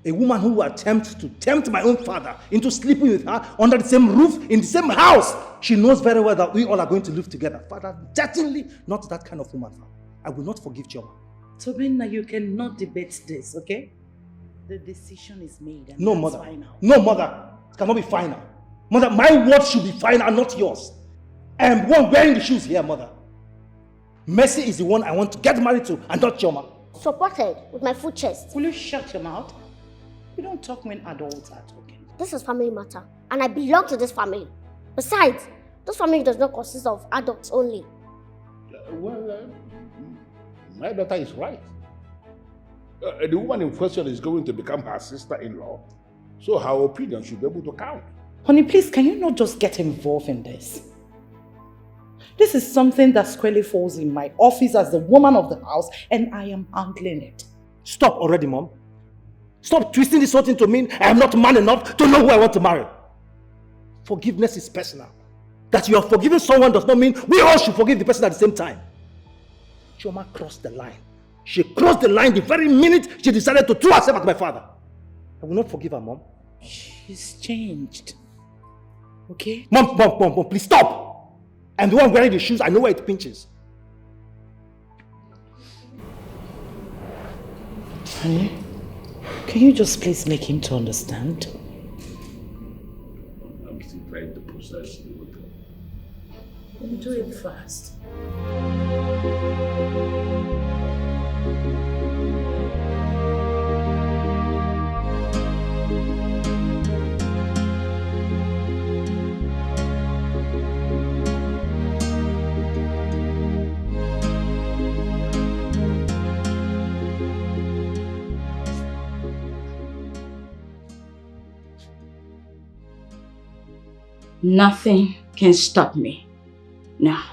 A woman who attempts to tempt my own father into sleeping with her under the same roof, in the same house, she knows very well that we all are going to live together. Father, certainly not that kind of woman, Father. I will not forgive Choma. Tobena, you cannot debate this, okay? The decision is made and No, that's Mother. final. No, Mother. It cannot be final. Mother, my word should be final, not yours. I am the one wearing the shoes here, Mother. Mercy is the one I want to get married to and not Choma. Supported with my full chest. Will you shut your mouth? We don't talk when adults are talking. This is family matter, and I belong to this family. Besides, this family does not consist of adults only. My daughter is right. The woman in question is going to become her sister-in-law, so her opinion should be able to count. Honey, please, can you not just get involved in this? This is something that squarely falls in my office as the woman of the house, and I am handling it. Stop already, Mom. Stop twisting this whole thing to mean I am not man enough to know who I want to marry. Forgiveness is personal. That you are forgiving someone does not mean we all should forgive the person at the same time. Choma crossed the line. She crossed the line the very minute she decided to throw herself at my father. I will not forgive her, Mom. She's changed. Okay? Mom, please stop. I'm the one wearing the shoes. I know where it pinches. Honey, can you just please make him to understand? I'm still trying to process it with him. Then do it fast. Nothing can stop me now.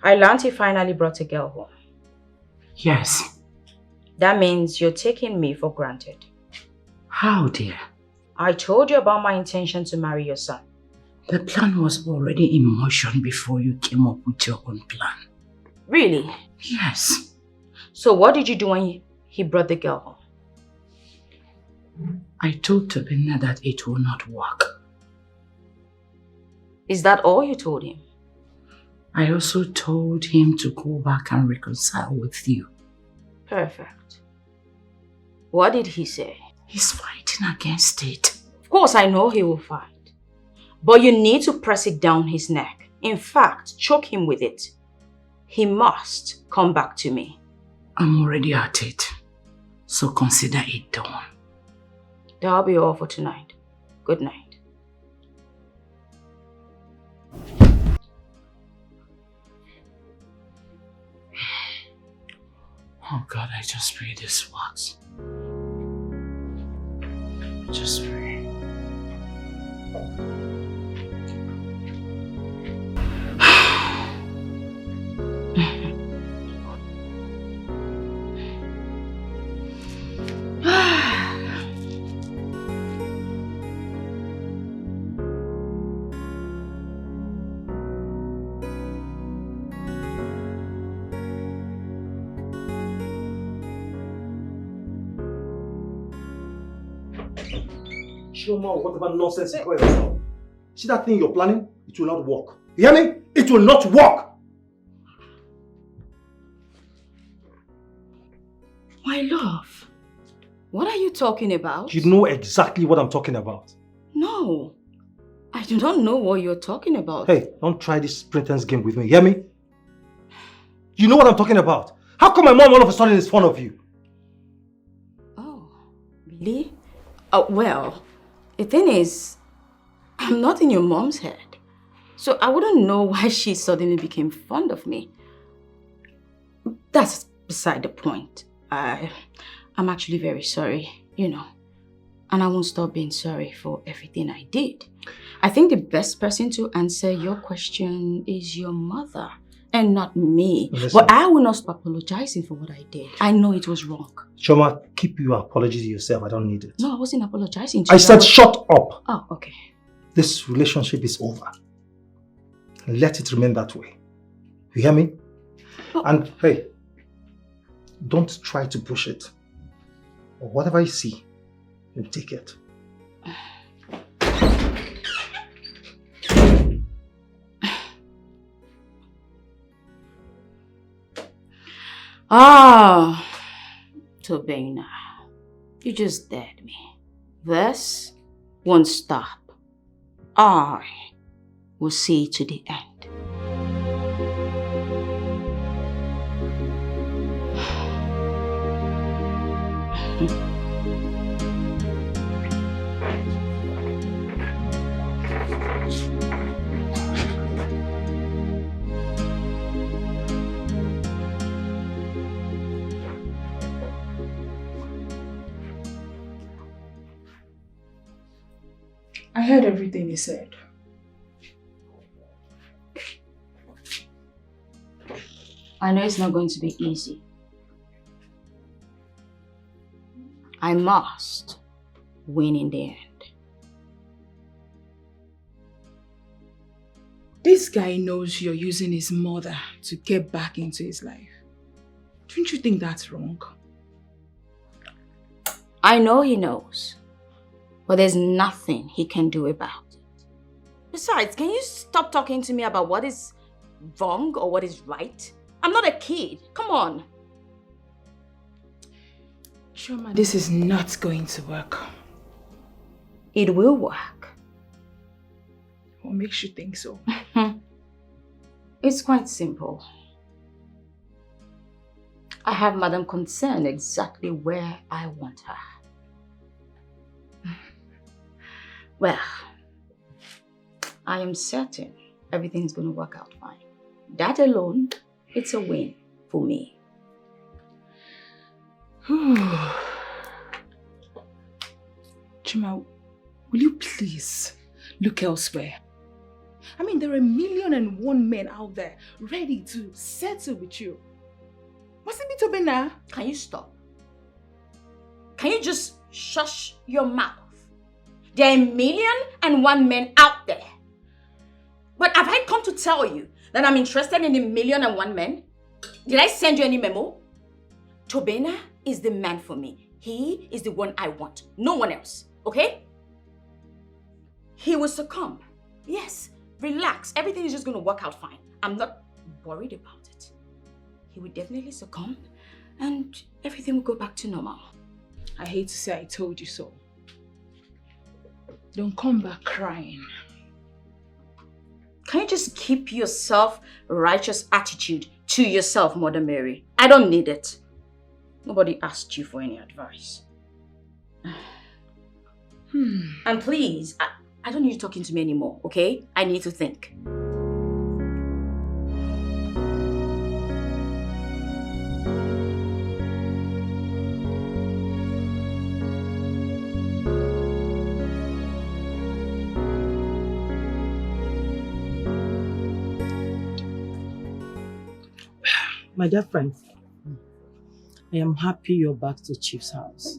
I learned he finally brought a girl home. Yes. That means you're taking me for granted. How, dear? I told you about my intention to marry your son. The plan was already in motion before you came up with your own plan. Really? Yes. So what did you do when he brought the girl home? I told Tobina that it will not work. Is that all you told him? I also told him to go back and reconcile with you. Perfect. What did he say? He's fighting against it. Of course, I know he will fight. But you need to press it down his neck. In fact, choke him with it. He must come back to me. I'm already at it. So consider it done. That'll be all for tonight. Good night. Oh God, I just pray this works. Just pray. Shoma, whatever nonsense you call yourself. See that thing you're planning? It will not work. You hear me? It will not work! My love, what are you talking about? You know exactly what I'm talking about. No, I do not know what you're talking about. Hey, don't try this pretense game with me. Hear me? You know what I'm talking about. How come my mom all of a sudden is fond of you? Oh, really? Well, the thing is, I'm not in your mom's head. So I wouldn't know why she suddenly became fond of me. That's beside the point. I'm actually very sorry, you know. And I won't stop being sorry for everything I did. I think the best person to answer your question is your mother and not me. Listen. But I will not stop apologizing for what I did. I know it was wrong. Shoma, keep your apology to yourself. I don't need it. No, I wasn't apologizing to you. I said shut up. Oh, okay. This relationship is over. Let it remain that way. You hear me? And hey, don't try to push it. Or whatever you see, you take it. Ah, Tobina, you just dared me. This won't stop. I will see to the end. I heard everything you said. I know it's not going to be easy. I must win in the end. This guy knows you're using his mother to get back into his life. Don't you think that's wrong? I know he knows, but there's nothing he can do about it. Besides, can you stop talking to me about what is wrong or what is right? I'm not a kid. Come on. Choma, this is not going to work. It will work. What makes you think so? It's quite simple. I have Madam Concern exactly where I want her. Well, I am certain everything's going to work out fine. That alone, it's a win for me. Chima, will you please look elsewhere? I mean, there are 1,000,001 men out there ready to settle with you. Must it be Tobina? Can you stop? Can you just shush your mouth? There are 1,000,001 men out there. But have I come to tell you that I'm interested in the 1,000,001 men? Did I send you any memo? Tobina is the man for me. He is the one I want. No one else. Okay? He will succumb. Yes. Relax. Everything is just going to work out fine. I'm not worried about it. He will definitely succumb and everything will go back to normal. I hate to say I told you so. Don't come back crying. Can you just keep your self-righteous attitude to yourself, Mother Mary? I don't need it. Nobody asked you for any advice. And please, I don't need you talking to me anymore, okay? I need to think. My dear friends, I am happy you're back to Chief's house.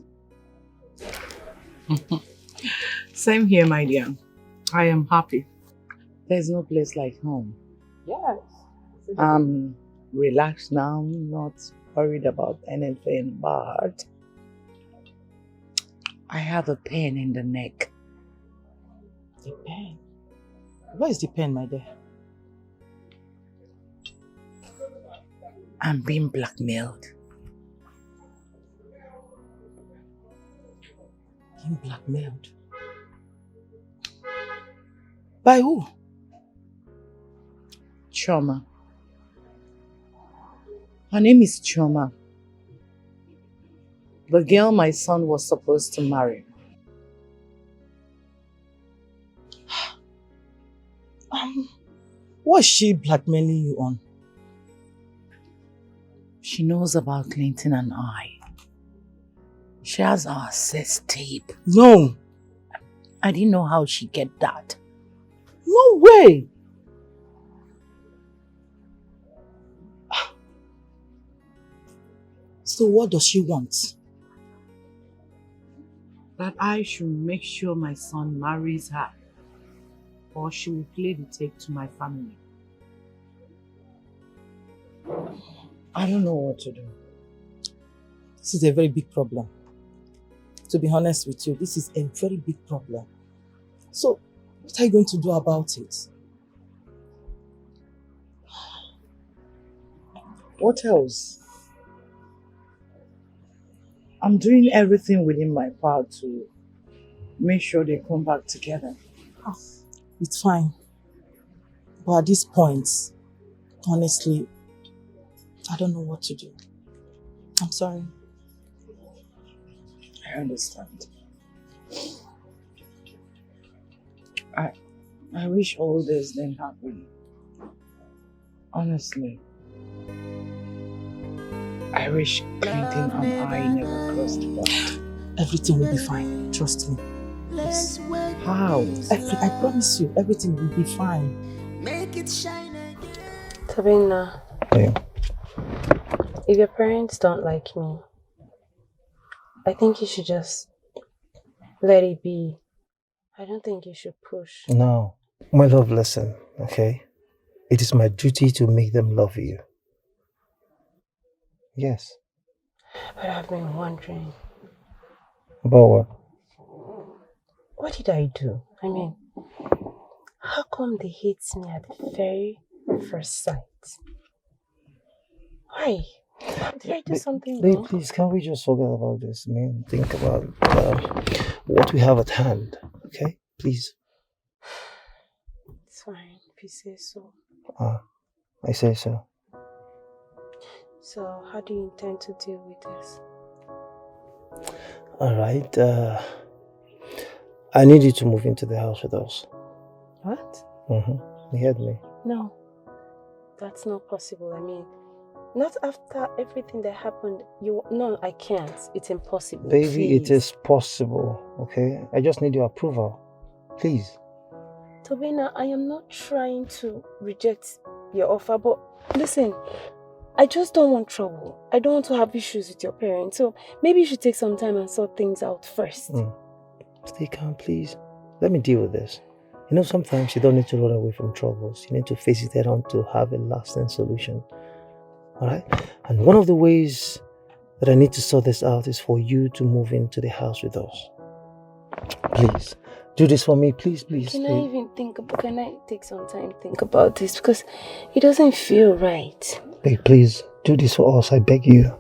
Same here, my dear. I am happy. There's no place like home. Yes. I'm relaxed now, not worried about anything, but I have a pain in the neck. The pain? Where is the pain, my dear? I'm being blackmailed. Being blackmailed? By who? Choma. Her name is Choma. The girl my son was supposed to marry. What's she blackmailing you on? She knows about Clinton and I. She has our sex tape. No. I didn't know how she get that. No way. So what does she want? That I should make sure my son marries her, or she will play the tape to my family. I don't know what to do. This is a very big problem. To be honest with you, this is a very big problem. So, what are you going to do about it? What else? I'm doing everything within my power to make sure they come back together. It's fine. But at this point, honestly, I don't know what to do. I'm sorry. I understand. I wish all this didn't happen. Honestly. I wish Clinton and I never crossed paths. Everything will be fine. Trust me. Yes. How? I promise you, everything will be fine. Make it shine. Sabina, if your parents don't like me, I think you should just let it be. I don't think you should push. No. My love, listen, okay? It is my duty to make them love you. Yes. But I've been wondering, About what? what did I do? I mean, how come they hate me at the very first sight? Why? Did I do something Babe, wrong? please, can we just forget about this? I mean, think about what we have at hand, okay? Please. It's fine if you say so. I say so. So, how do you intend to deal with this? Alright, I need you to move into the house with us. What? You heard me? No, that's not possible. I mean, not after everything that happened. No, I can't. It's impossible. Baby, Please. it is possible, okay? I just need your approval. Please. Tobina, I am not trying to reject your offer, but listen, I just don't want trouble. I don't want to have issues with your parents, so maybe you should take some time and sort things out first. Stay calm, please. Let me deal with this. You know, sometimes you don't need to run away from troubles. You need to face it head on to have a lasting solution. Alright? And one of the ways that I need to sort this out is for you to move into the house with us. Please. Do this for me, please. Can I take some time to think about this? Because it doesn't feel right. Babe, please, do this for us, I beg you.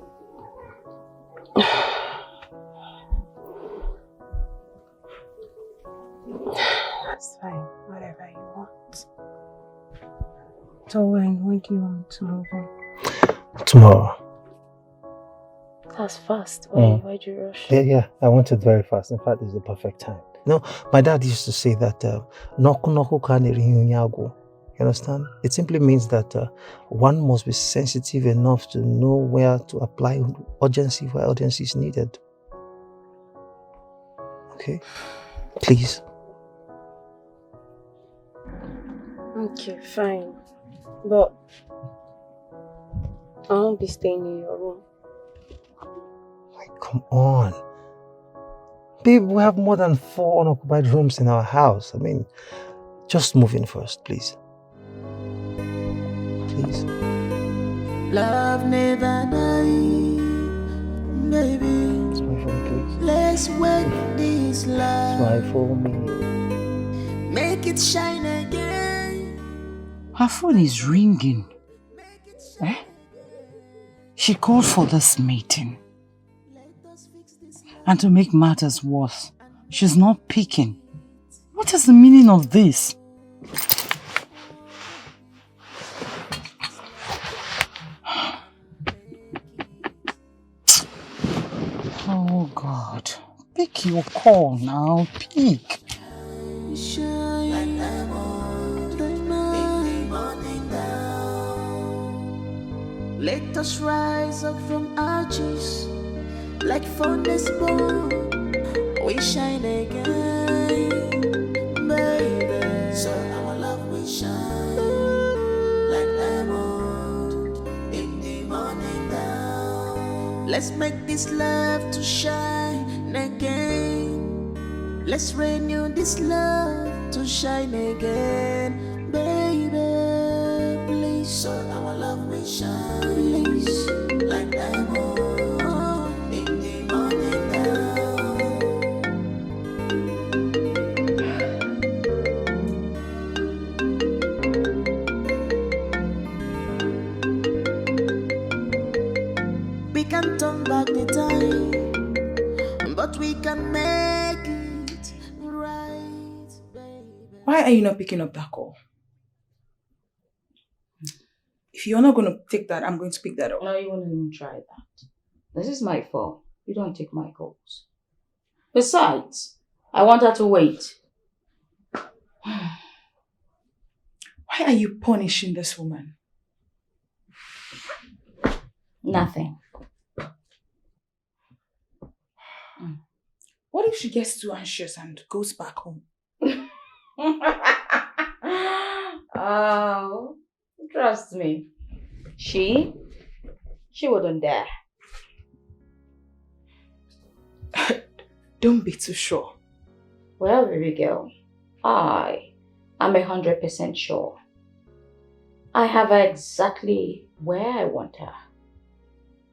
That's fine, whatever you want. So when do you want to move in? Tomorrow. That's fast. Why'd you rush? Yeah, I want it very fast. In fact, it's the perfect time. You know, my dad used to say that "Noku noku kaneri hunyago." You understand? It simply means that one must be sensitive enough to know where to apply urgency where urgency is needed. Okay? Please. Okay, fine. But I won't be staying in your room. Come on. Babe, we have more than 4 unoccupied rooms in our house. I mean, just move in first, please. Please. Love never die, baby. Smile for me, please. Let's wake this love. Smile for me. Make it shine again. Her phone is ringing. She called for this meeting. And to make matters worse, she's not picking. What is the meaning of this? Oh God, pick your call now, pick. Let us rise up from ashes like furnace bone. We shine again, baby. So our love will shine like diamond in the morning down. Let's make this love to shine again. Let's renew this love to shine again, baby. Please, so our love will shine. can make it right, baby. Why are you not picking up that call? If you're not going to take that, I'm going to pick that up. No, you won't even try that. This is my fault. You don't take my calls. Besides, I want her to wait. Why are you punishing this woman? Nothing. What if she gets too anxious and goes back home? Oh, trust me. She wouldn't dare. Don't be too sure. Well, baby girl, I am 100% sure. I have her exactly where I want her.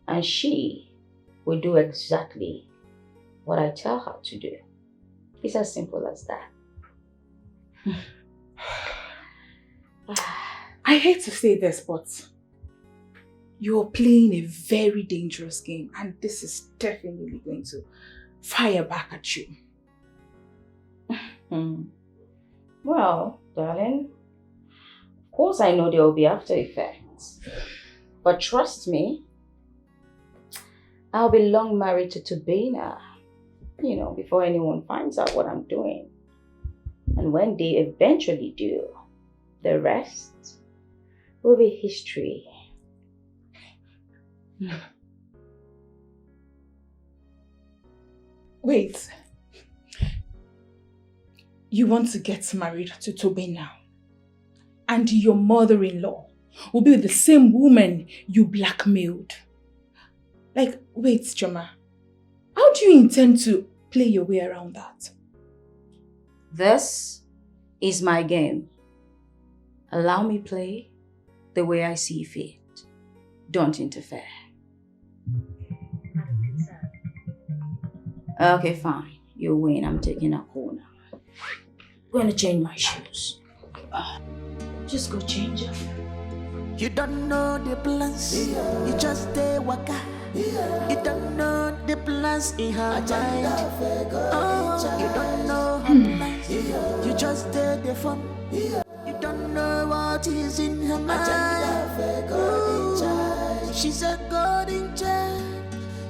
And she will do exactly what I tell her to do. It's as simple as that. I hate to say this, but you're playing a very dangerous game, and this is definitely going to fire back at you. Well, darling, of course I know there will be after effects. But trust me, I'll be long married to Tobina, before anyone finds out what I'm doing. And when they eventually do, the rest will be history. Wait. You want to get married to Tobina, and your mother-in-law will be with the same woman you blackmailed. Wait, Choma. How do you intend to play your way around that? This is my game. Allow me play the way I see fit. Don't interfere. Okay, fine. You win. I'm taking a corner. I'm going to change my shoes. Just go change them. You don't know the plans, you just stay waka. You don't know the plans in her mind. Oh, you don't know her plans, you just stay the fun. You don't know what is in her mind. Ooh, she's a golden child.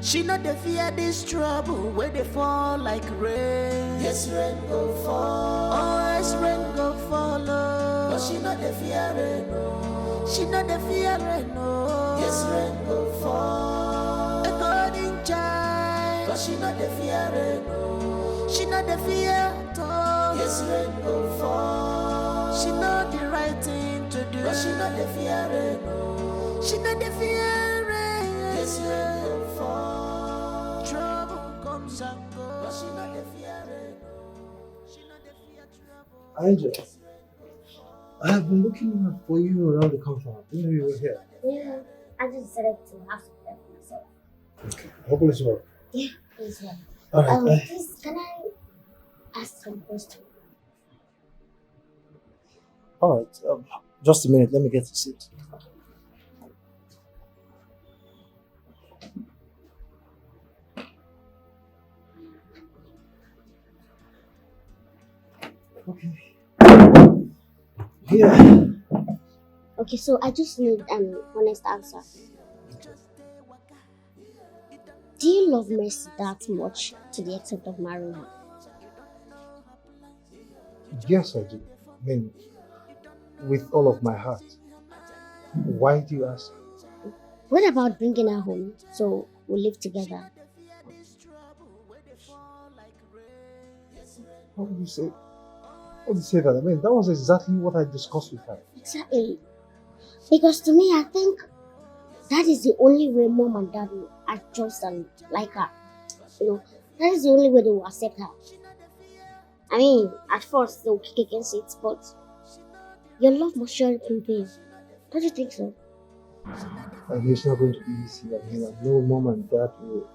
She not the fear this trouble where they fall like rain. Yes, rain go fall. Oh, yes, rain go follow. But she not the fear rain, no. She not the fear rain, no. Yes, rain go fall. A golden child. But she not the fear rain, no. She not the fear at all. Yes, rain go fall. She know the right thing to do. But she not the fear rain, no. She not the fear rain. Yes, rain go fall. Trouble comes and goes. But she not the fear rain, no. She not the fear trouble. Angel, I have been looking for you around the compound. You know you were here. Yeah, I just decided to have some time for myself. Okay, hope it's well. Yeah, it's well. Alright, Please, can I ask some questions? Alright, just a minute, let me get a seat. Okay. Yeah. Okay, so I just need an honest answer. Do you love Mercy that much to the extent of marrying her? Yes, I do. I mean, with all of my heart. Why do you ask? What about bringing her home so we live together? How would you say? How would you say that? I mean, that was exactly what I discussed with her. Exactly. Because to me, I think that is the only way mom and dad will adjust and like her. That is the only way they will accept her. I mean, at first they'll kick against it, but your love must surely prevail. Don't you think so? I mean, it's not going to be easy. I mean, I know mom and dad will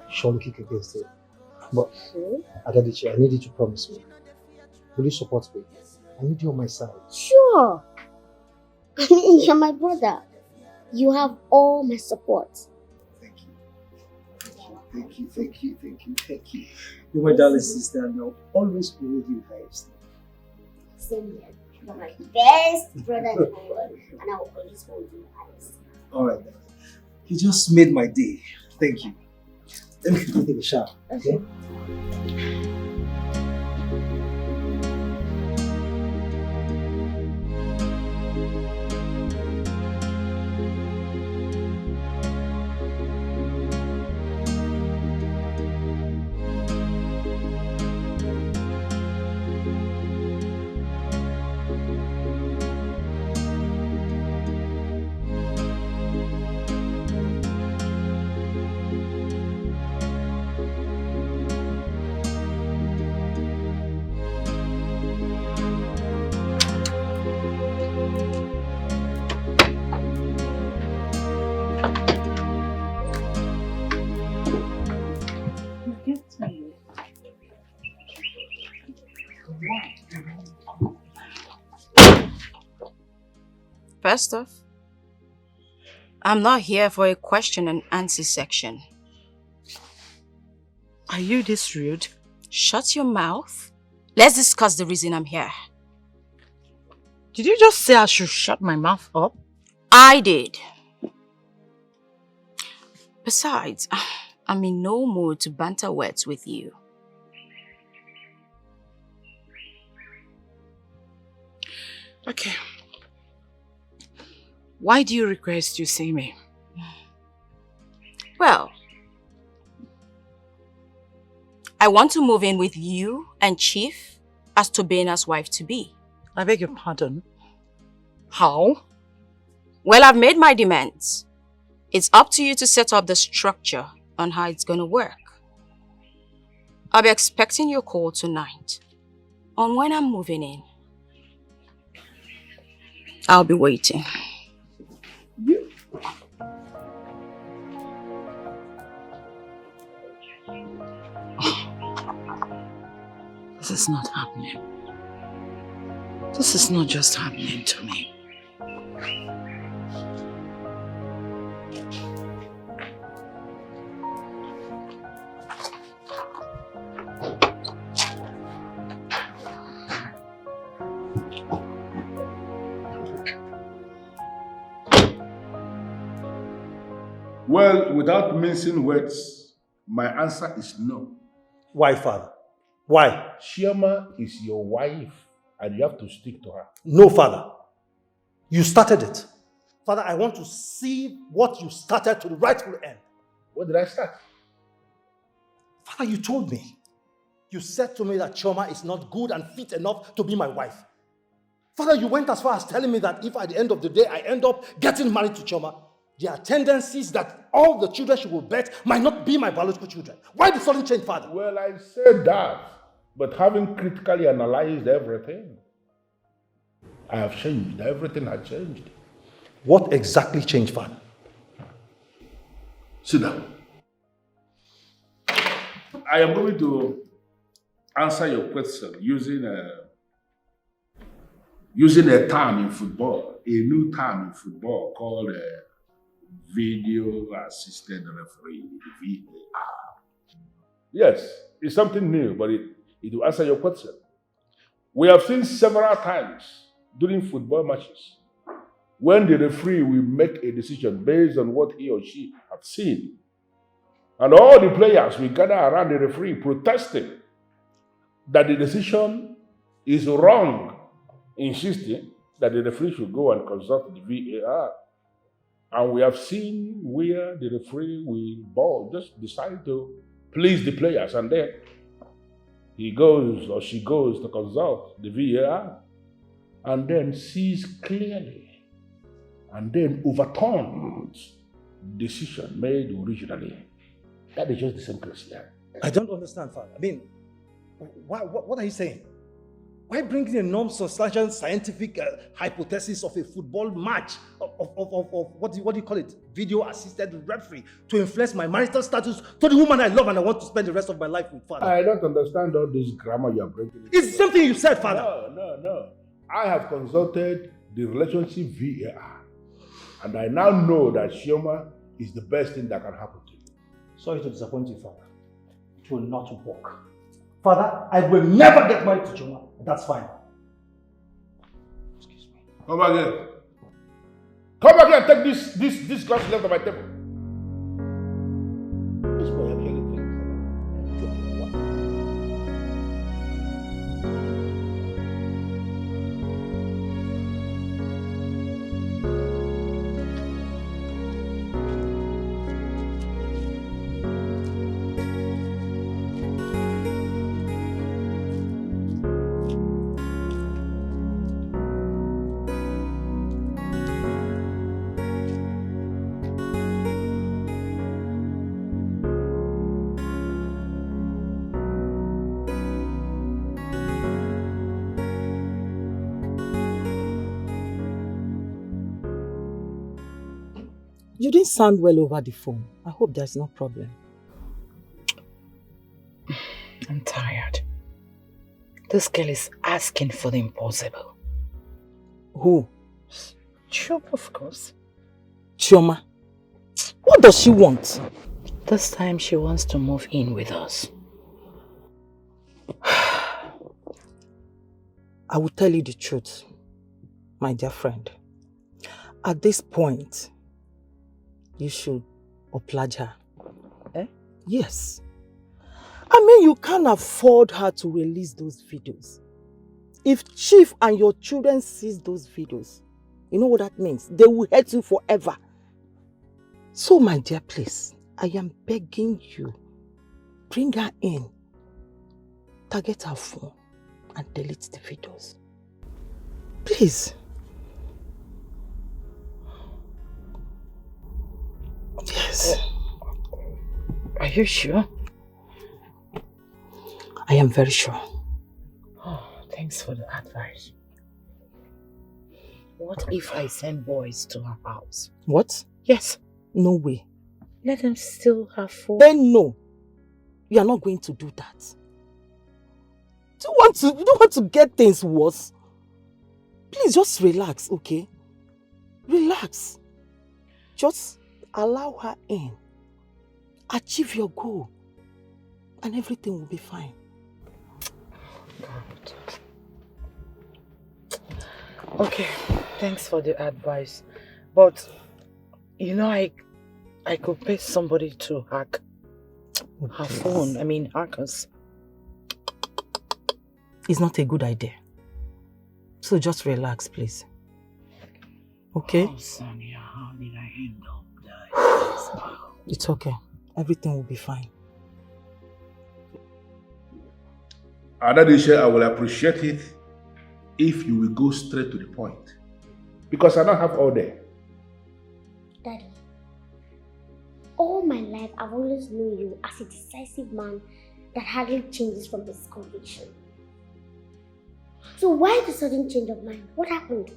surely kick against it. But, Adadichi, I need you to promise me. Will you support me? I need you on my side. Sure. I mean, you're my brother. You have all my support. Thank you. Thank you, thank you, thank you, thank you. You're my darling sister, and I'll always hold you in high esteem. Same here. You're my best brother in the world, and I will always hold you eyes. Alright then. You just made my day. Thank you. Let me take a shower. Okay? First off, I'm not here for a question and answer section. Are you this rude? Shut your mouth. Let's discuss the reason I'm here. Did you just say I should shut my mouth up? I did. Besides, I'm in no mood to banter words with you. Okay. Why do you request to see me? Well, I want to move in with you and Chief as Tobena's wife-to-be. I beg your pardon? How? Well, I've made my demands. It's up to you to set up the structure on how it's gonna work. I'll be expecting your call tonight on when I'm moving in. I'll be waiting. This is not happening. This is not just happening to me. Well, without mincing words, my answer is no. Why, Father? Why? Chioma is your wife, and you have to stick to her. No, Father. You started it. Father, I want to see what you started to the rightful end. What did I start? Father, you told me. You said to me that Chioma is not good and fit enough to be my wife. Father, you went as far as telling me that if at the end of the day I end up getting married to Chioma, there are tendencies that all the children she will bear might not be my biological children. Why the sudden change, Father? Well, I said that, but having critically analyzed everything, I have changed. Everything has changed. What exactly changed, Father? Sit down. I am going to answer your question using a term in football, a new term in football called video assisted referee, VAR. Yes, it's something new, but it will answer your question. We have seen several times during football matches when the referee will make a decision based on what he or she has seen. And all the players will gather around the referee protesting that the decision is wrong, insisting that the referee should go and consult the VAR. And we have seen where the referee will just decide to please the players, and then he goes or she goes to consult the VAR and then sees clearly and then overturns decision made originally. That is just the same case here. I don't understand, Father. I mean, what are you saying? Why bringing a non-substantial scientific hypothesis of a football match of what do you call it? Video-assisted referee to influence my marital status to the woman I love and I want to spend the rest of my life with, Father? I don't understand all this grammar you are breaking. It's something you said, Father. No. I have consulted the relationship VAR, and I now know that Chioma is the best thing that can happen to you. Sorry to disappoint you, Father. It will not work. Father, I will never get married to Choma. That's fine. Come back here. Come back here and take this glass left on my table. This boy actually thinks I'm joking. What? You didn't sound well over the phone. I hope there's no problem. I'm tired. This girl is asking for the impossible. Who? Chioma, of course. Chioma. What does she want? This time she wants to move in with us. I will tell you the truth, my dear friend. At this point, you should oblige her. Eh? Yes. I mean, you can't afford her to release those videos. If Chief and your children sees those videos, you know what that means? They will hate you forever. So, my dear, please, I am begging you, bring her in, target her phone, and delete the videos. Please. Yes. Are you sure? I am very sure. Oh, thanks for the advice. What if I send boys to her house? What? Yes. No way. Let them steal her phone. Then no. You are not going to do that. You don't want to get things worse. Please just relax, okay? Relax. Just allow her in. Achieve your goal. And everything will be fine. God. Okay, thanks for the advice. But, you know, I could pay somebody to hack her phone. I mean, hackers. It's not a good idea. So just relax, please. Okay? Oh, Sonia, how did I end up there? It's okay. Everything will be fine. Adadisha, I will appreciate it if you will go straight to the point. Because I don't have all day. Daddy, all my life I've always known you as a decisive man that hardly changes from his conviction. So why the sudden change of mind? What happened?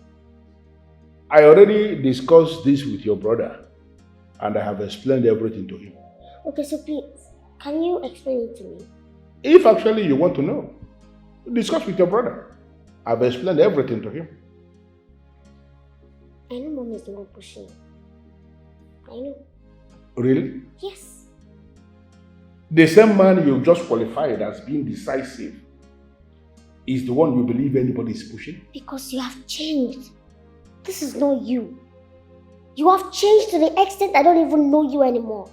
I already discussed this with your brother and I have explained everything to him. Okay, so please, can you explain it to me? If actually you want to know, discuss with your brother. I've explained everything to him. I know Mom is the one pushing. I know. Really? Yes. The same man you just qualified as being decisive is the one you believe anybody is pushing? Because you have changed. This is not you. You have changed to the extent I don't even know you anymore.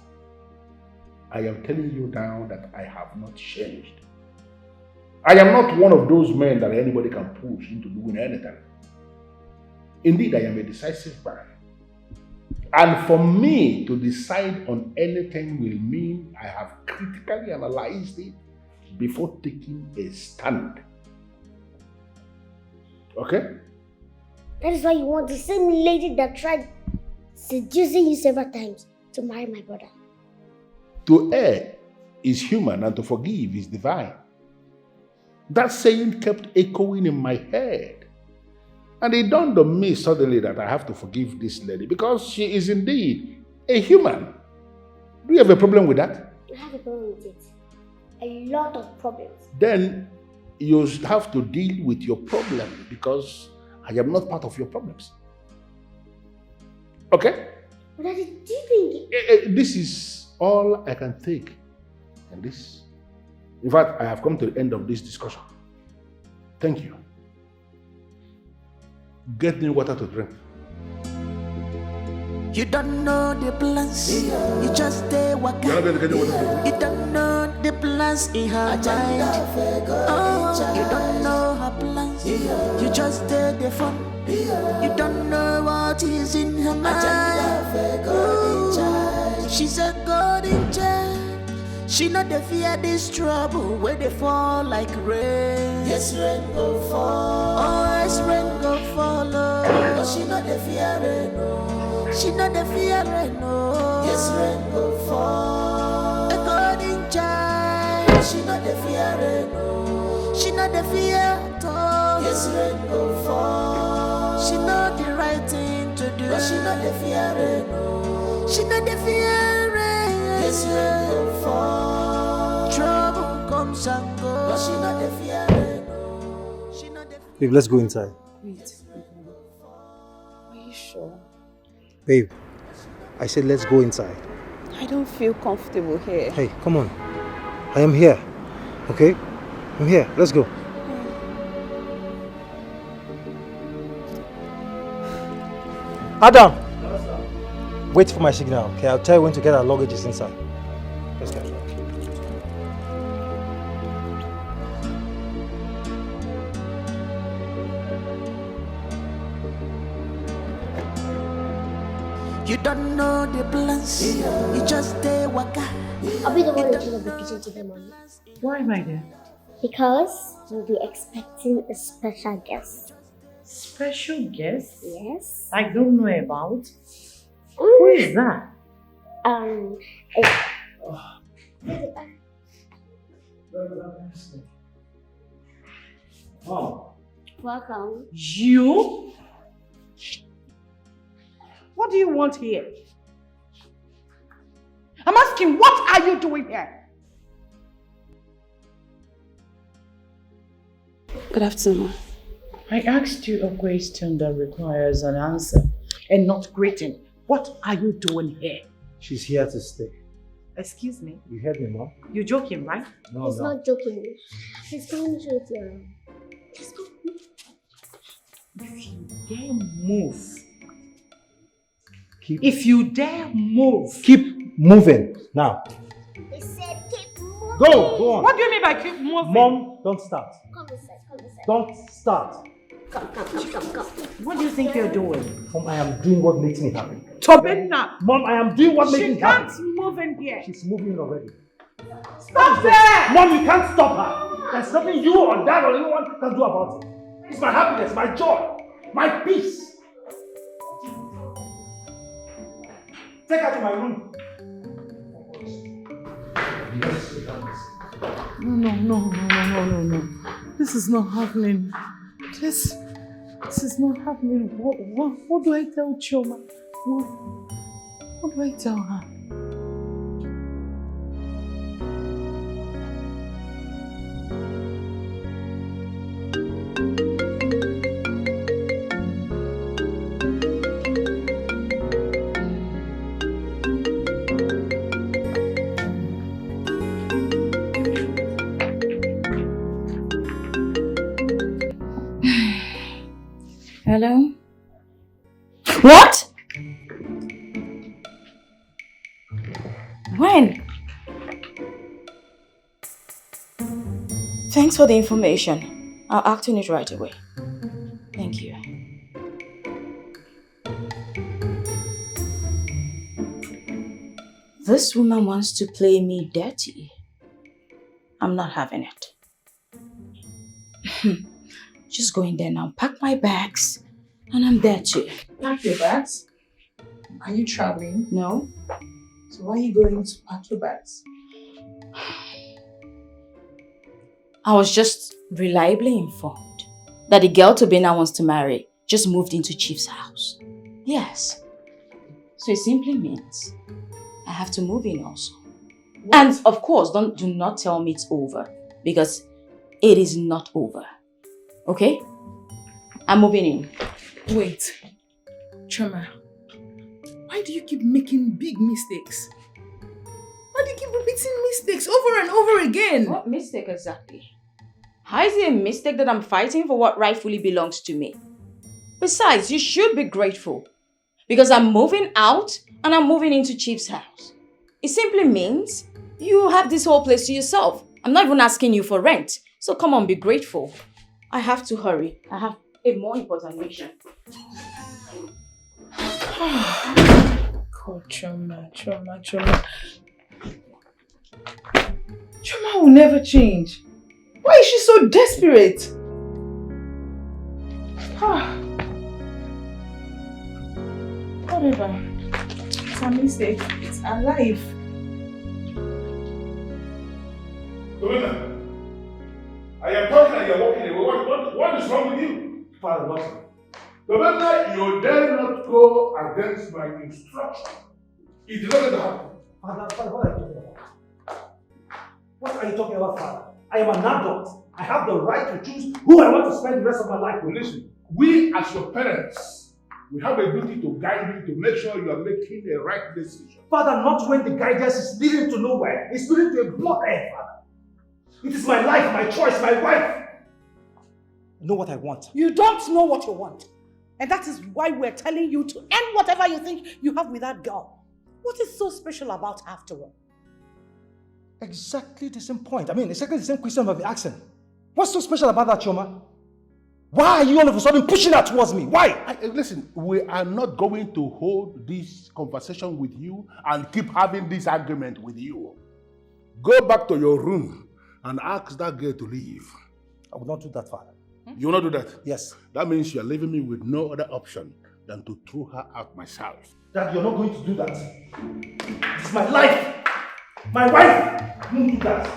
I am telling you now that I have not changed. I am not one of those men that anybody can push into doing anything. Indeed, I am a decisive man. And for me to decide on anything will mean I have critically analyzed it before taking a stand. Okay? That is why you want the same lady that tried seducing you several times to marry my brother. To err is human and to forgive is divine. That saying kept echoing in my head. And it dawned on me suddenly that I have to forgive this lady because she is indeed a human. Do you have a problem with that? I have a problem with it. A lot of problems. Then you have to deal with your problem because I am not part of your problems. Okay? But Daddy, do you think... This is all I can take in this. In fact, I have come to the end of this discussion. Thank you. Get me water to drink. You don't know the plans, you just stay waka. You don't know the plans in her mind. Oh, you don't know her plans, you just stay the fun. You don't know what is in her mind. Ooh, she's a golden child. She not the fear this trouble where they fall like rain. Yes, rain go fall. Oh, yes, rain go follow. But she not the fear rain, no. She not the fear rain, no. Yes, rain go fall. A golden child. She not the fear rain, no. She not the fear at all. Yes, rain go fall. She not the right thing to do. But she not the fear rain, no. She not the fear rain. Yes, rain go fall. Trouble comes and goes. But she not the fear rain, no. She not the fear. Babe, let's go inside. Wait. Are you sure? Babe, I said let's go inside. I don't feel comfortable here. Hey, come on. I am here. Okay? I'm here. Let's go. Adam! Wait for my signal, okay? I'll tell you when to get our luggages inside. Let's go. You don't know the plans, you just stay waka. I'll be the one in charge of the kitchen today, Mommy. Why, my dear? Because we'll be expecting a special guest. Special guest? Yes. I don't know about. Who is that? Oh. Welcome. You? What do you want here? I'm asking, what are you doing here? Good afternoon. I asked you a question that requires an answer and not greeting. What are you doing here? She's here to stay. Excuse me? You heard me, Mom? You're joking, right? No, He's not joking. He's going to show it to you. Just go. If you dare move. If you dare move. Keep moving now. He said keep moving. Go on. What do you mean by keep moving? Mom, don't start. Come inside, come inside. Don't start. Come. What do you think you're doing? Mom, I am doing what makes me happy. Tobina! Mom, I am doing what makes me happy. She can't move in here. She's moving already. Stop there! Mom, you can't stop her. There's nothing you or Dad or anyone can do about it. It's my happiness, my joy, my peace. Take her to my room. No. This is not happening. This is not happening. What do I tell Choma? What do I tell her? Hello? What? When? Thanks for the information. I'll act on it right away. Thank you. This woman wants to play me dirty. I'm not having it. Just go in there now, pack my bags, and I'm there too. Pack your bags? Are you traveling? No. So why are you going to pack your bags? I was just reliably informed that the girl Tobina wants to marry just moved into Chief's house. Yes. So it simply means I have to move in also. What? And of course, do not tell me it's over, because it is not over. Okay? I'm moving in. Wait. Choma, why do you keep making big mistakes? repeating mistakes over and over again. What mistake exactly? How is it a mistake that I'm fighting for what rightfully belongs to me? Besides, you should be grateful. Because I'm moving out and I'm moving into Chief's house. It simply means you have this whole place to yourself. I'm not even asking you for rent. So come on, be grateful. I have to hurry. I have a more important mission. God, Choma. Choma will never change. Why is she so desperate? Whatever. It's a mistake. It's a life. I am talking and you are walking away. What is wrong with you? Father, what? Remember, you dare not go against my instruction. It is not going to happen. Father, what are you talking about? What are you talking about, Father? I am an adult. I have the right to choose who I want to spend the rest of my life with. Listen, we as your parents, we have a duty to guide you to make sure you are making the right decision. Father, not when the guidance is leading to nowhere. It's leading to a blood end, Father. It is my life, my choice, my wife. I know what I want. You don't know what you want. And that is why we're telling you to end whatever you think you have with that girl. What is so special about her after all? Exactly the same point. I mean, exactly the same question I've been asking. What's so special about that, Choma? Why are you all of a sudden pushing that towards me? Why? Listen, we are not going to hold this conversation with you and keep having this argument with you. Go back to your room and ask that girl to leave. I will not do that, Father. You will not do that? Yes. That means you are leaving me with no other option than to throw her out myself. Dad, you're not going to do that. It's my life. My wife. You won't do that.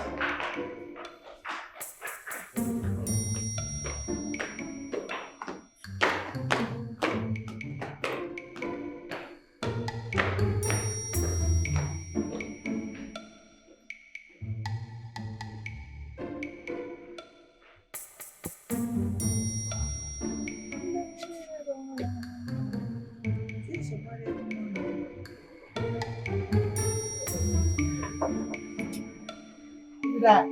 That.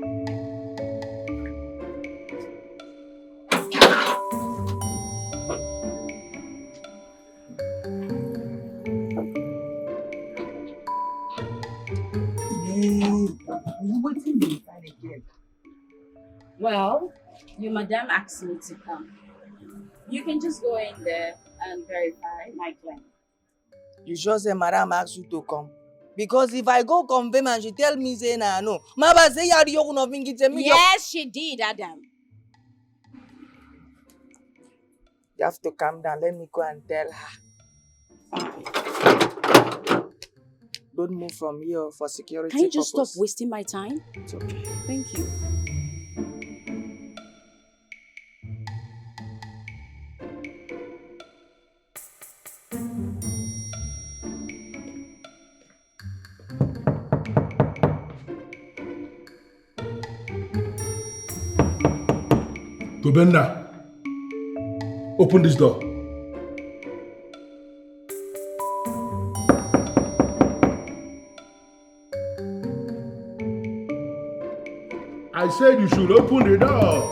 Well, your madam asked me to come. You can just go in there and verify my claim. You sure say madam asked you to come? Because if I go confirm and she tell me say nah no, Mama say you are not thinking to me. Yes, she did, Adam. You have to calm down. Let me go and tell her. Don't move from here for security Can you just purpose. stop wasting my time? It's okay. Thank you. Tobenda, open this door. I said you should open the door.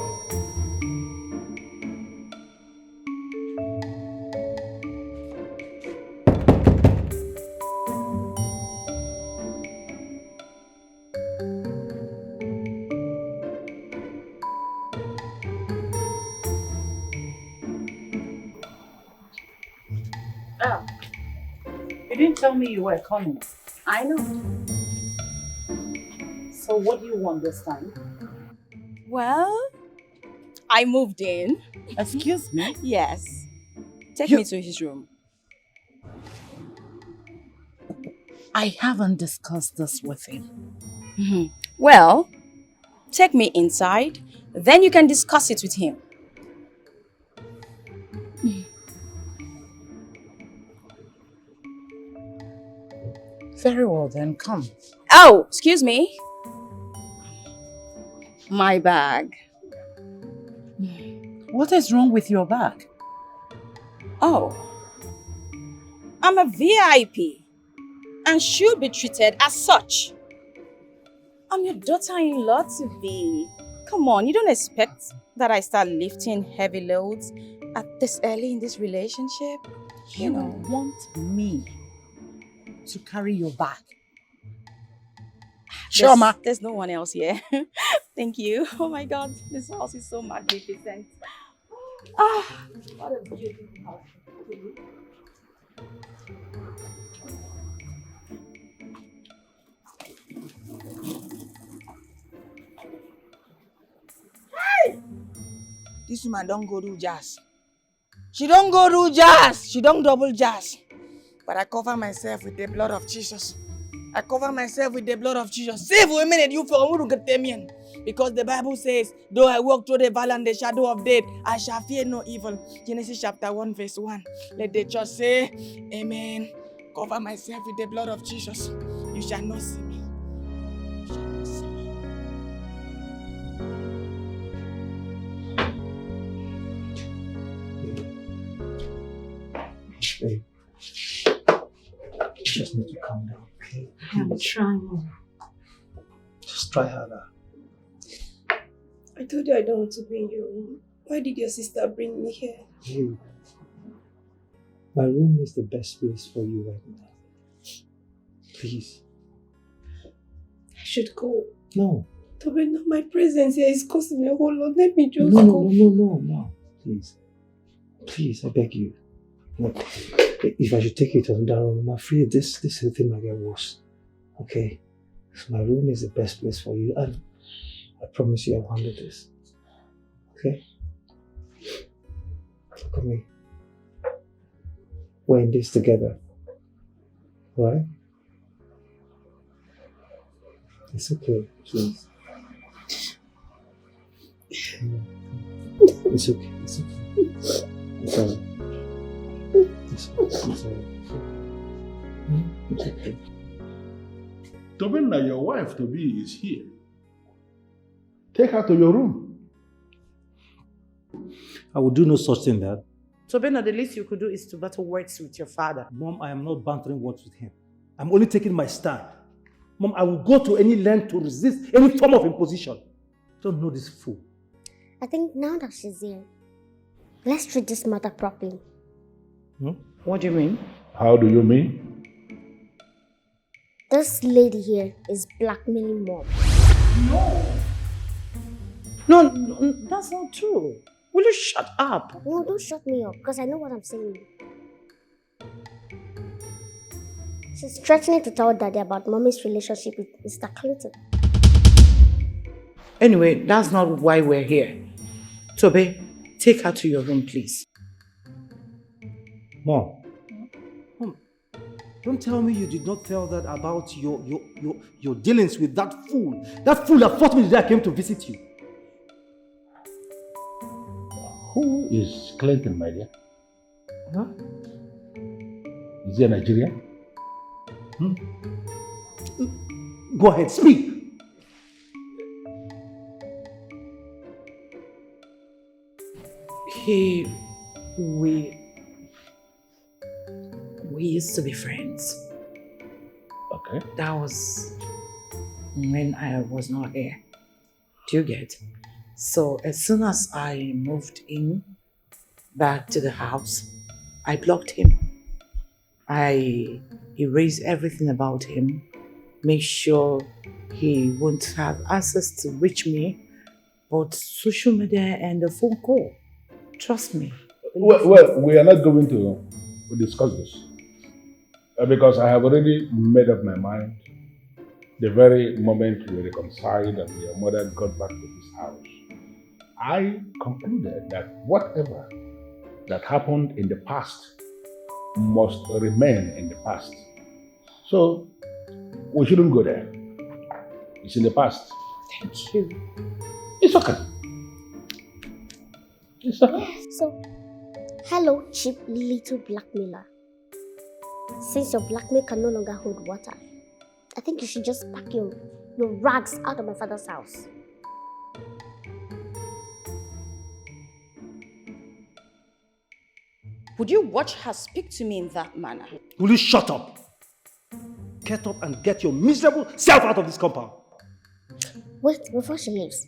Oh, you didn't tell me you were coming. I know. So what do you want this time? Well, I moved in. Excuse me? Yes. Take me to his room. I haven't discussed this with him. Well, take me inside, then you can discuss it with him. Very well then, come. Oh, excuse me. My bag. What is wrong with your bag? Oh, I'm a VIP and should be treated as such. I'm your daughter-in-law to be. Come on, you don't expect that I start lifting heavy loads at this early in this relationship? You want me to carry your bag? There's no one else here. Thank you. Oh my God, this house is so magnificent. Ah, what a beautiful house. This woman don't go do jazz. She don't go do jazz. She don't double jazz. But I cover myself with the blood of Jesus. I cover myself with the blood of Jesus. Save for a minute, you for who get them in. Because the Bible says, though I walk through the valley and the shadow of death, I shall fear no evil. Genesis chapter 1 verse 1. Let the church say, amen. Cover myself with the blood of Jesus. You shall not see me. You shall not see me. Babe, you just need to calm down, okay? I'm trying. Just try harder. I told you I don't want to be in your room. Why did your sister bring me here? Hey, my room is the best place for you right now. Please. I should go. No. Tobe, now my presence here is costing a whole lot. Let me just No, go. no. Please. Please, I beg you. Look, if I should take you to another room, I'm afraid this whole thing might get worse. Okay? So my room is the best place for you, and I promise you I'll handle this. Okay? Look at me. We're in this together. Right? It's okay, please. It's okay. It's okay. It's alright. It's alright. It's okay. Tobenna, your wife to be is here. Take her to your room. I will do no such thing, Dad. Tobenna, the least you could do is to battle words with your father. Mom, I am not bantering words with him. I'm only taking my stand. Mom, I will go to any length to resist any form of imposition. Don't know this fool. I think now that she's here, let's treat this matter properly. What do you mean? How do you mean? This lady here is blackmailing Mom. No, that's not true. Will you shut up? No, don't shut me up, because I know what I'm saying. She's threatening to tell Daddy about Mommy's relationship with Mr. Clinton. Anyway, that's not why we're here. Tobe, take her to your room, please. Mom, don't tell me you did not tell that about your dealings with that fool. That fool that fought me the day I came to visit you. Who is Clinton, my dear? Huh? Is he a Nigerian? Go ahead, speak. We used to be friends. Okay. That was when I was not here. Do you get? So as soon as I moved in back to the house, I blocked him. I erased everything about him, make sure he won't have access to reach me, but social media and the phone call. Trust me. Well, we are not going to discuss this because I have already made up my mind. The very moment we reconciled and your mother got back to this house, I concluded that whatever that happened in the past must remain in the past. So we shouldn't go there. It's in the past. Thank you. It's okay. It's okay. So, hello, cheap little blackmailer. Since your blackmail can no longer hold water, I think you should just pack your rags out of my father's house. Would you watch her speak to me in that manner? Will you shut up? Get up and get your miserable self out of this compound. Wait, before she leaves.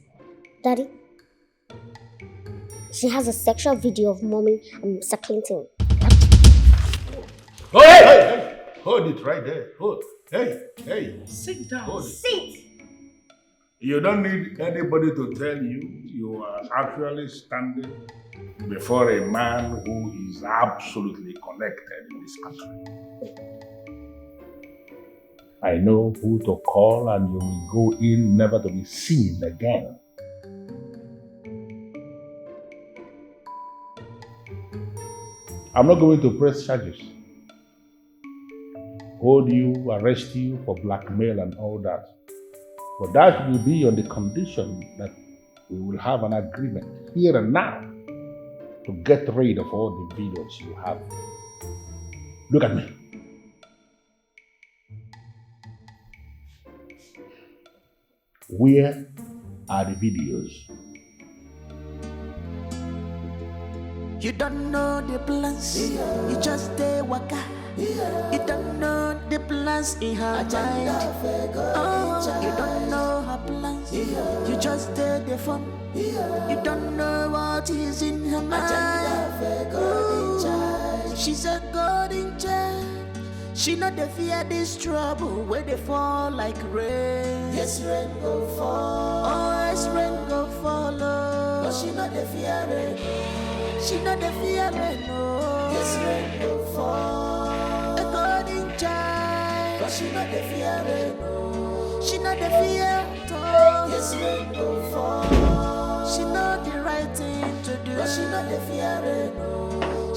Daddy, she has a sexual video of mommy Escalating. Oh, hey! Hold it right there. Hey. Sit down. Hold it. Sit! You don't need anybody to tell you you are actually standing before a man who is absolutely connected in this country. I know who to call and you will go in never to be seen again. I'm not going to press charges, hold you, arrest you for blackmail and all that. But that will be on the condition that we will have an agreement here and now to get rid of all the videos you have. Look at me. Where are the videos? You don't know the plans, you just stay waka. You don't know the plans in her mind. Oh, you don't know her plans, you just stay the fun. You don't know what is in her mind. Ooh, she's a golden child. She not the fear this trouble where they fall like rain. Yes, rain go fall. Oh, yes, rain go follow. But she not the fear rain. She not the fear rain. Oh, yes, rain go fall. A golden child. But she not the fear rain. She not the fear at all. Yes, rain go fall. She not the right thing to do. But she not the fear rain.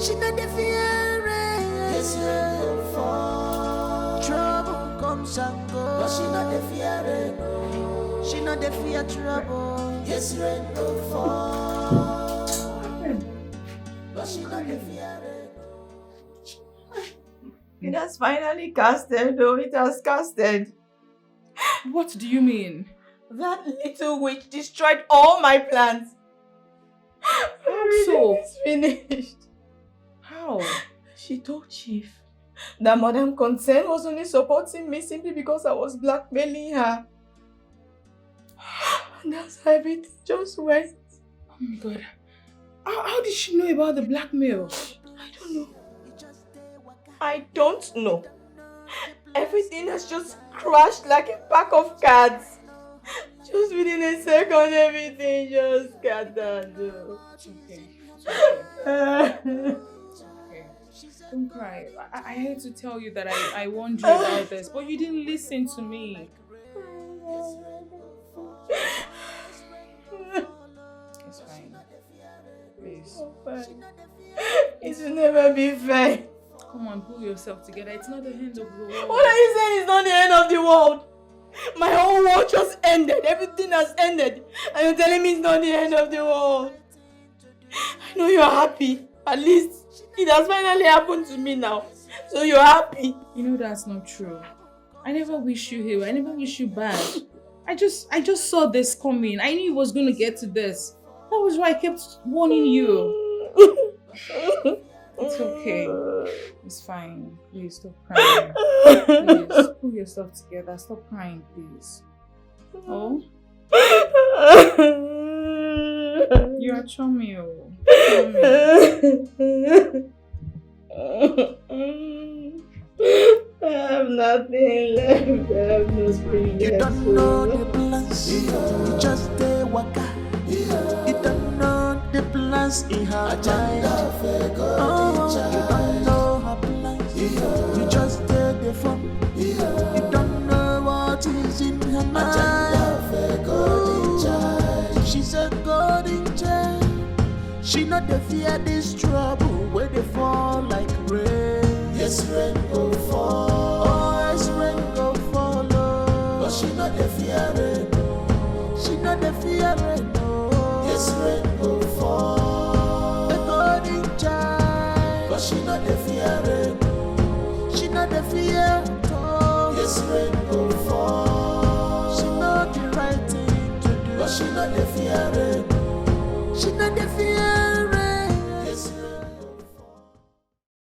She not the fear rain. Yes, rain go fall. Trouble comes and goes. But she not the fear rain. She not the fear trouble. Yes, rain go fall. But she not the fear rain. It has finally casted, though it has casted. What do you mean? That little witch destroyed all my plans. So? It's finished. How? She told Chief that Madam Concern was only supporting me simply because I was blackmailing her. And that's how everything just went. Oh my God. How did she know about the blackmail? I don't know. I don't know. Everything has just crashed like a pack of cards. Just within a second, everything just scattered. Okay. Don't cry. I hate to tell you that I warned you about this, but you didn't listen to me. It's fine. Please. It will never be fine. Come on, pull yourself together. It's not the end of the world. What are you saying? It's not the end of the world. My whole world just ended. Everything has ended. And you're telling me it's not the end of the world. I know you're happy. At least it has finally happened to me now. So you're happy. You know that's not true. I never wish you here. I never wish you bad. I just saw this coming. I knew it was going to get to this. That was why I kept warning you. It's okay. It's fine. Please stop crying. Please pull yourself together. Stop crying, please. Oh? You are charming. I have nothing left. I have nothing left. You don't know the plans. You just stay waka. You don't know the plans in her mind. Oh, you don't know her plans. You just stay the fun. You don't know what is in her mind. Ooh, she's a golden child. She not the fear this trouble where they fall like rain. Yes, rain go fall. Oh, yes, rain go follow. But she not the fear rain. She not the fear rain. Yes, rain go fall. A golden child. But she not the fear rain. She not the fear. Yes, rain go fall. She not the right thing to do. But she not the fear rain. She not the fear rain.